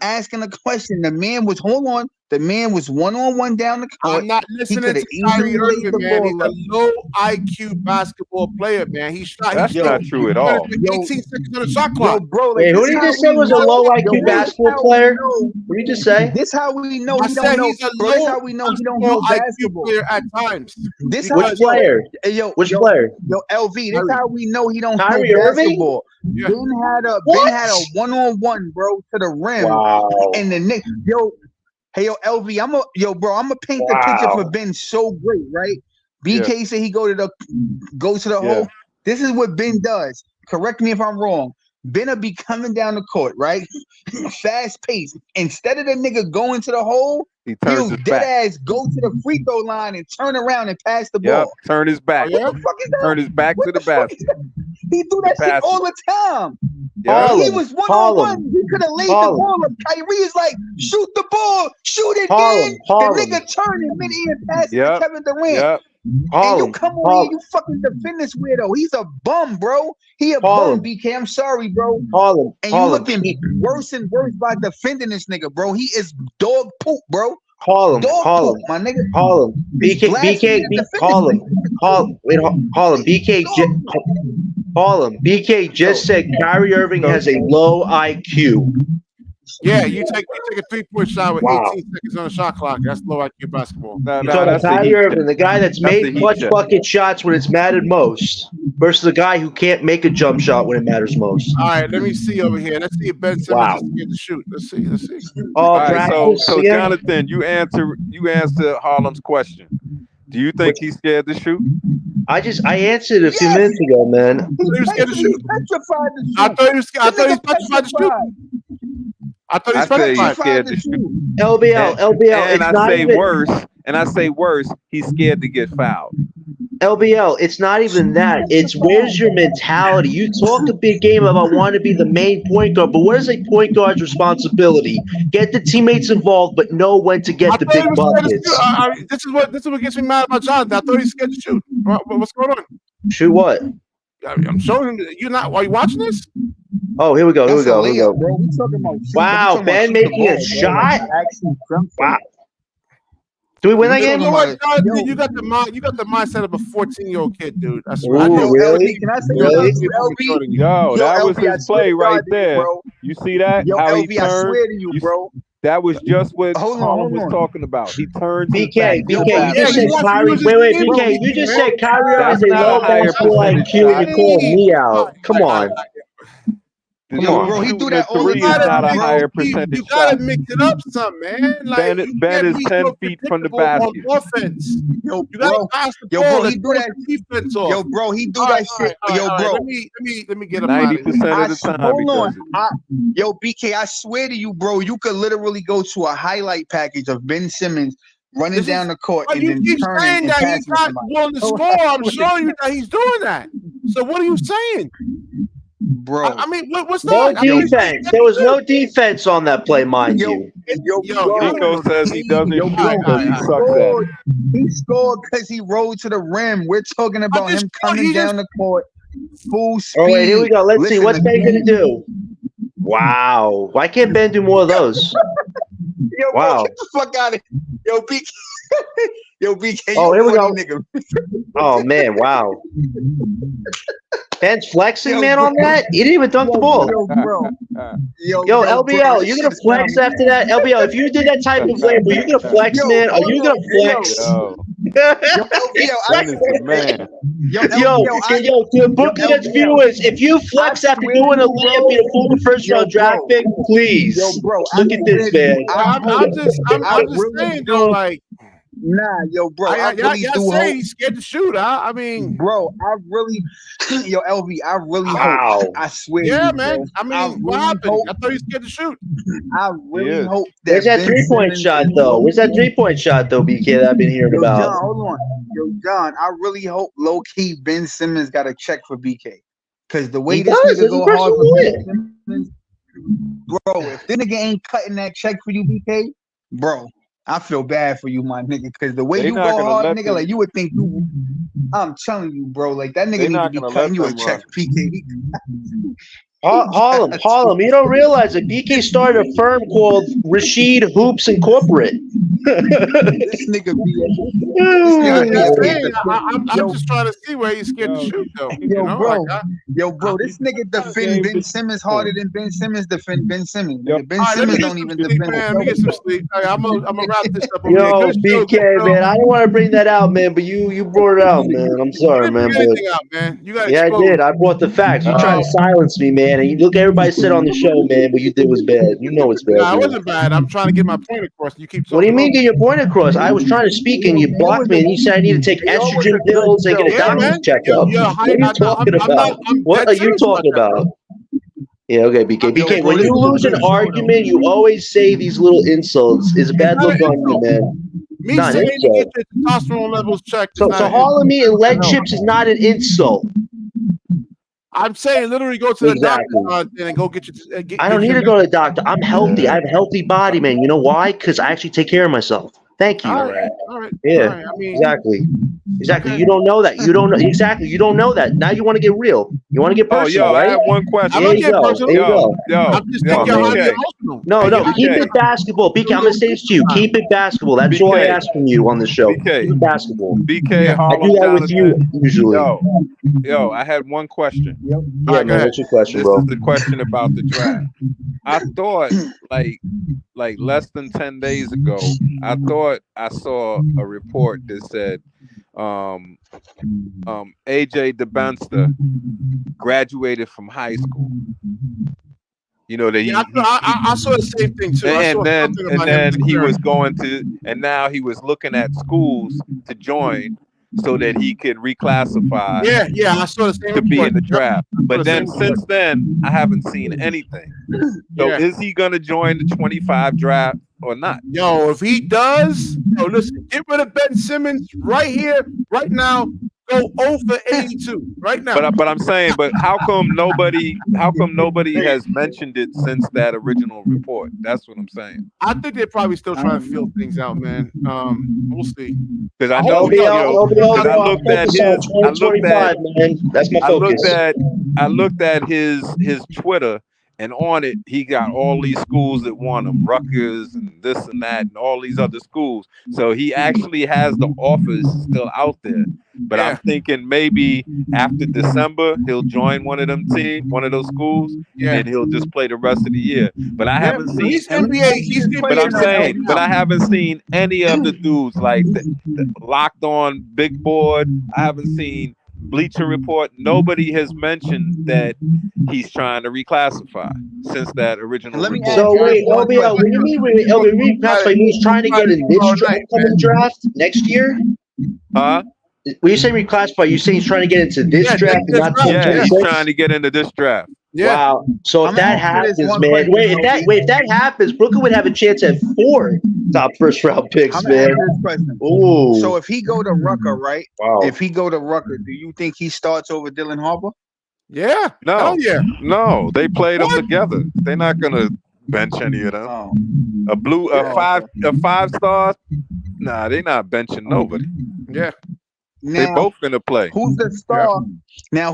asking a question. The The man was 1-on-1 down the court. I'm not He listening could to have easily Kyrie laid Irving, the man. He's ball a up. low IQ basketball player, man. He shot. That's Yo, not true at all. 18 seconds on the shot Yo, clock. bro, like Wait, who this did you how just say we was a know. low Yo, IQ bro, this basketball how we player? know. What did you just say? This how we know I he said don't know. he's a Bro, this low how we know he don't basketball know IQ basketball. player at times. This Which how player? Which player? Yo, LV. This Kyrie. how we know he don't know Kyrie Irving? basketball. Yeah. Ben had a What? 1-on-1, bro, to the rim, Wow. and the Knicks. Hey, yo, LV. I'm gonna paint the picture for Wow. Ben so great, right? BK said he go to the hole. This is what Ben does. Correct me if I'm wrong. Ben will be coming down the court, right? Fast pace. Instead of the nigga going to the hole, He turns he'll his dead back. ass go to the free throw line and turn around and pass the Yep. ball. Turn his back. Oh, yeah? What the fuck is that? Turn his back What to the the fuck is basket. that? He do that shit Pass all the time. Yeah. He Harlem. was 1-on-1. Harlem. He could have laid the Harlem. ball up. Kyrie is like, shoot the ball, shoot it, Harlem. then Harlem. the nigga turn in mid-air and pass it to Yep. Kevin Durant. Yep. And you Harlem. come on Harlem. here, you fucking defend this weirdo. He's a bum, bro. He a Harlem. bum, BK. I'm sorry, bro. Harlem. And you Harlem. looking worse and worse by defending this nigga, bro. He is dog poop, bro. Harlem. Dog Harlem. poop, my nigga. Harlem. It's BK. blasphemy BK. to defend this Harlem. nigga. Harlem. Wait. Harlem. BK. Harlem. BK just said Kyrie Irving has a low IQ. Yeah, you take a 3-point shot with Wow. 18 seconds on the shot clock. That's low IQ basketball. No, You're no, talking about that's the Kyrie heat Irving, check. the guy that's That's the made heat clutch check. bucket shots when it's mattered most, versus the guy who can't make a jump shot when it matters most. All right, let me see over here. Let's see if Ben Simmons Wow. is scared to shoot. Let's see. All right, practice so again? Jonathan, you answer Harlem's question. Do you think he's scared to shoot? I answered a few minutes ago, man. He was scared to He's shoot. petrified to shoot. I thought he was The petrified nigga to shoot. I thought he was I say he's petrified. scared to shoot. LBL, And it's I not say even worse, he's scared to get fouled. LBL. It's not even that. It's where's your mentality? You talk a big game about wanting to be the main point guard, but what is a point guard's responsibility? Get the teammates involved, but know when to get the big buckets. This is what gets me mad about Jonathan. I thought he's scared to shoot. What's going on? Shoot what? I'm showing him. You're not. Are you watching this? Oh, here we go. That's a layup, bro. We talking about shoot. Wow, We talking Ben about making a shoot the ball, shot. bro. Actually, Wow. Do we win that You game? You know what, Jonathan? Yo. You got the mindset of a 14-year-old kid, dude. I swear. Ooh, I know. really? Can I say Really? something to LB? Yo, that was LB, I his swear play to right God, there. bro. You see that? Yo, How LB, he I turned? swear to you, bro. That was just what Hold on, Harlem hold was on. talking about. He turns his BK, back to the BK, you basket. just said he wants to Kyrie. use his Wait, game, BK, you just said Kyrie That's is a not a low higher basketball percentage IQ. shot. You're calling me out. Come on. Come Dude, on. Bro, he do shooting that the all the three You is gotta, time, not a bro. higher you percentage gotta shot. mix it up some, man. Like you Ben can't is be 10 so feet from the predictable on basket. offense. Yo, You gotta bro. pass the Yo, ball bro, he and do throw that. the defense off. Yo, bro, he do All that right, shit. all right, Yo, all right. bro. Let me get up out of here. 90% of the time he Hold does on. it. Yo, BK, I swear to you, bro, you could literally go to a highlight package of Ben Simmons running This is- down the court But and you then keep turning saying and that passing he's to not somebody. willing to Oh, score. I I'm swear. showing you that he's doing that. So what are you saying? Bro. I mean, what's No that? I mean, defense. There was no defense on that play, mind Yo, you. Nico says he doesn't Yo, shoot bro, because he he sucks at it. scored. He scored because he rolled to the rim. We're talking about just him thought coming he down the court full speed. All right, here we go. Let's see. Listen, What's Ben going to do? Wow. Why can't Ben do more of those? Yo, bro, Wow. get the fuck out of here. Yo, BK. Yo, BK. Oh, here we go. Nigga. Oh, man. Wow. Ben's flexing, Yo, man, bro. on that? He didn't even dunk the ball. Yo, bro. Yo, bro, LBL, this you shit gonna is flex dumb. after that? LBL, if you did that type of layup, are you gonna flex, Yo, man? Are hold you on. gonna flex? Yo, Yo, LBL, Ben is the man. To book Yo, against LBL. viewers, if you flex I after swear doing to a you, layup bro. in a former first Yo, round draft bro. pick, please. Yo, bro. Look at this, man. I'm just saying though, like, Nah, yo, bro. I really y'all do say hope. he's scared to shoot. I mean, Bro, I really, yo, LV, I really Wow. hope. I swear. yeah, to you, man. bro. I mean, what really happened? hope- I thought he was scared to shoot. I really is. hope that. Where's that Ben 3-point Simmons- shot, though? Where's that 3-point shot, though, BK, that I've been hearing Yo, about? John, hold on. Yo, John, I really hope low key Ben Simmons got a check for BK. Because the way He this does. nigga This go is the hard person for who Ben Simmons, bro, if this nigga ain't cutting that check for you, BK, bro, I feel bad for you, my nigga. Because the way They you not go gonna hard, let nigga, them- like you would think you. I'm telling you, bro, like that They nigga need not to be gonna cutting let you a them check, run. PK. Harlem. You don't realize that BK started a firm called Rashid Hoops Incorporate. This nigga be this Yeah, nigga be yeah, up here hey, I'm yo, just trying to see where he's scared to yo, shoot, though. yo, bro. I, This nigga defend Ben Simmons harder than Ben Simmons defend Ben Simmons. Yo. Nigga. Ben all right, let me Simmons get don't some even sleep, defend man. Let me get some sleep. All right, I'm gonna wrap this up over here. Yo, Good show, good BK, show. man, I don't want to bring that out, man, but you brought it out, man. I'm You sorry, didn't man, bring but anything out, man. You got yeah, I exposed. did. I brought the facts. You tried to silence me, man, and you look. Everybody said on the show, man, what you did was bad. You know it's bad, Nah, it man. wasn't bad. I'm trying to get my point across. You keep What do you talking mean over. get your point across? I was trying to speak and you blocked me, and you said I need to take estrogen pills and get a Yeah, doctor's man. checkup. You're What are you talking I'm about? not. I'm What dead are you serious about talking that, bro. about? Yeah, okay, BK. Yo, BK, bro, when this you is a lose an good show, though. argument, you always say these little insults. It's a It's bad not look an on you, insult. man. Me Not an saying to get insult. your testosterone levels checked is So, not so an insult. hauling me and lead No. chips is not an insult. I'm saying literally go to the doctor Exactly. and go get your I don't need your to go to the doctor. I'm healthy. I have a healthy body, man. You know why? Because I actually take care of myself. Thank you. all right, all right. Yeah, I mean, exactly. Exactly. okay. You don't know that. You don't know exactly. You don't know that. Now you want to get real. You want to get Oh, personal, yo, I right? have one question. I'm There not you getting go. personal. There you go. Yo, I'm just Come think on, you're man. highly emotional. No, And no. you're Keep BK, it basketball. BK, I'm gonna say this to you. Keep it basketball. That's all I BK, ask from you on the show. Keep BK, it basketball. BK, I Harlem, do that with you Jonathan. usually. Yo, I had one question. all Yeah, right, go man. ahead. What's your question, This bro? is the question about the draft. I thought like less than 10 days ago, I thought I saw a report that said AJ DeBenster graduated from high school. You know that Yeah, I saw the same thing too. I saw something and about him then he was declaring. going to, and now he was looking at schools to join so that he could reclassify Yeah, I saw the same to be report. in the Yep, draft. I saw But the same then report. since then, I haven't seen anything. So Yeah. is he going to join the 25 draft or not? Yo, if he does, yo, listen, get rid of Ben Simmons right here, right now. Go 0 for 82 right now. But I'm saying, but how come nobody has mentioned it since that original report? That's what I'm saying. I think they're probably still trying to feel things out, man. We'll see. Because I I know, hope he does. because I I'm looked at focused on 2025, man. That's my focus. I looked at his Twitter, and on it he got all these schools that want him, Rutgers and this and that, and all these other schools. So he actually has the offers still out there. But I'm thinking maybe after December he'll join one of those schools, and Yeah. then he'll just play the rest of the year. But I haven't seen. He's NBA. He's NBA. But I'm saying, right but now. I haven't seen any of the dudes like the locked on big board. I haven't seen Bleacher Report. Nobody has mentioned that he's trying to reclassify since that original Let me report. So wait, LBL, when you mean reclassify, you mean he's trying to get in this upcoming draft next year? Huh? When you say reclassify, you saying he's trying to get into this draft and not Yeah, he's 2026? trying to get into this draft. Yeah. Wow. So if I'm that gonna ask you this happens, one man, question, if that happens, Brooklyn would have a chance at 4 top first round picks, I'm gonna ask man. you this question. Ooh. So if he go to Rucker, right? Wow. If he go to Rucker, do you think he starts over Dylan Harper? Yeah. No. Hell yeah. No, they played them together. They're not gonna bench any of them. Oh. A five star. Nah, they're not benching nobody. Yeah. They Now, both gonna play. who's the star? Now,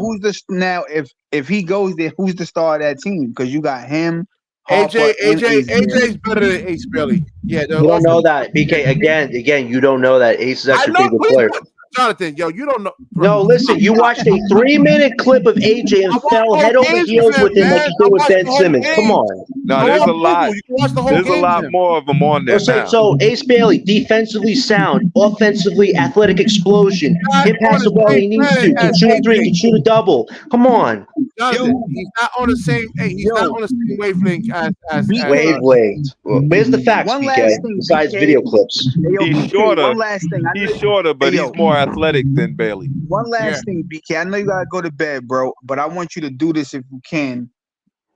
if he goes there, who's the star of that team? Because you got him, Harper, and AJ's better than Ace Bailey. Yeah, You don't know that, BK. Again, you don't know that Ace is actually a pretty good player. Jonathan, yo, you don't know. No, listen, you watched a 3-minute clip of AJ and fell head over heels with him like you did with Ben Simmons. Come on. No, there's a lot. You can watch the whole There's a game. lot more of them on there Listen, now. so Ace Bailey, defensively sound, offensively athletic explosion. Can pass the ball when he needs to. Can shoot a 3, can shoot a double. Come on. Jonathan, he's not on the same. He's not on the same wavelength as wavelength. Where's the facts, One BK? last thing, Besides BK. video clips. He's shorter. One last thing. He's shorter, but he's more athletic than Bailey. One last thing, BK. I know you gotta go to bed, bro, but I want you to do this if you can,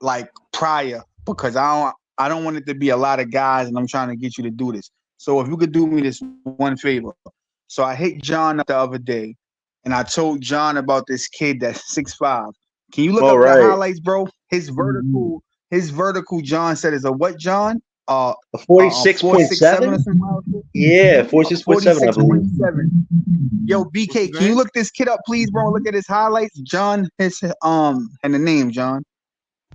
like prior, because I don't want it to be a lot of guys, and I'm trying to get you to do this. So if you could do me this one favor. So I hit John up the other day, and I told John about this kid that's 6'5". Can you look up the highlights, bro? His vertical, John said, is a what, John? A 46.7? Yeah, 46.7, I believe. Yo, BK, can you look this kid up, please, bro? Look at his highlights. John, and the name, John.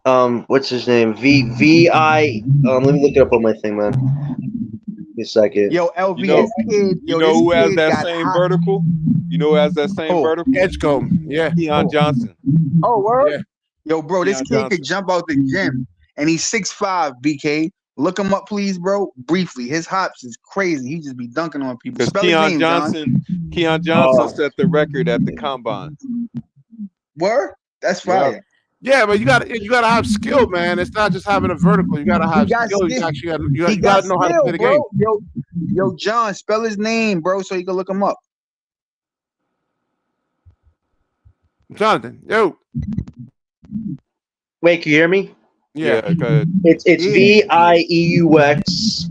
What's his name? VI. Let me look it up on my thing, man. Give me a second. Yo, LV, You know, this kid, you yo, know this who has kid that got same hot. vertical? You know who has that same Oh, vertical? Edgecombe. Yeah. Keon oh, Johnson. oh, word. Yeah. Yo, bro, this Keon kid could Johnson. jump out the gym, and he's 6'5", BK. Look him up, please, bro. Briefly, his hops is crazy. He just be dunking on people. Because Spell his name, John. Keon Johnson set the record at the combine. Word? That's Yeah. fire. Yeah, but you gotta have skill, man. It's not just having a vertical. You gotta He have got skill. You skill. actually He you got gotta know how to play skill, the bro. game. Yo, John, spell his name, bro, so you can look him up. Jonathan, yo. Wait, can you hear me? Yeah. Yeah, cause It's Yeah. VIEUX.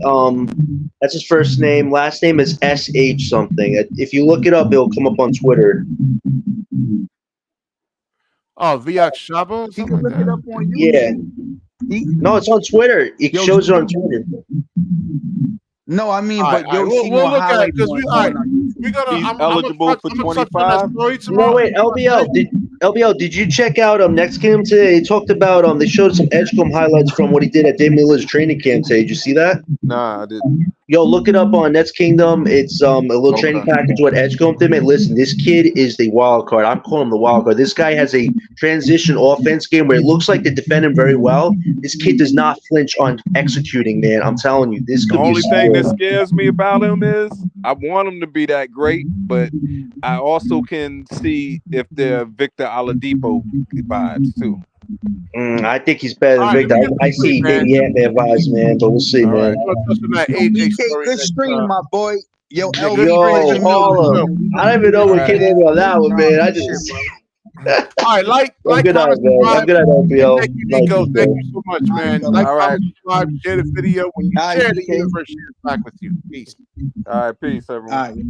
That's his first name. Last name is SH something. If you look it up, it'll come up on Twitter. Oh, Viak Shabo, He something can like look it that. up on Yeah. YouTube. He, No, it's on Twitter. It yo, shows it on Twitter. no, I mean, All right, but all right. you'll see We'll more look at it highlights because we all right. on We're gonna. he's I'm eligible for gonna touch on that 25. story No, tomorrow. wait, LBL. Did you check out Next Kingdom today? They talked about they showed some Edgecombe highlights from what he did at Damian Lillard's training camp today. Did you see that? Nah, I didn't. Yo, look it up on Next Kingdom. It's a little training Okay. package what Edgecombe did. Man, listen, this kid is the wild card. I'm calling him the wild card. This guy has a transition offense game where it looks like they defend him very well. This kid does not flinch on executing, man. I'm telling you, this The could be only thing that scary. scares me about him is I want him to be that great, but I also can see if they're Victor Oladipo vibes too. I think he's better All than right, let Victor. me get I this straight, see man. Baby Ant-Man vibes, man, but we'll see, All man. right. I'm gonna touch on that Yo, AJ BK, story. good stream, my boy. Yo, Yeah, LV, good Yo, stream, drop good the show, good Harlem. show. music. I don't even know All what right. came over on that one, Nah, man. I good shit, just. bro. All right, like, Good night, comment, man. subscribe, Good night, and LPL. thank you, Night, Nico. Thank BK. you so much, All right, man. brother. Like, All right. comment, subscribe, share the video. When you All right, share, the BK. universe shares back with you. Peace. All right. Peace, All everyone. right.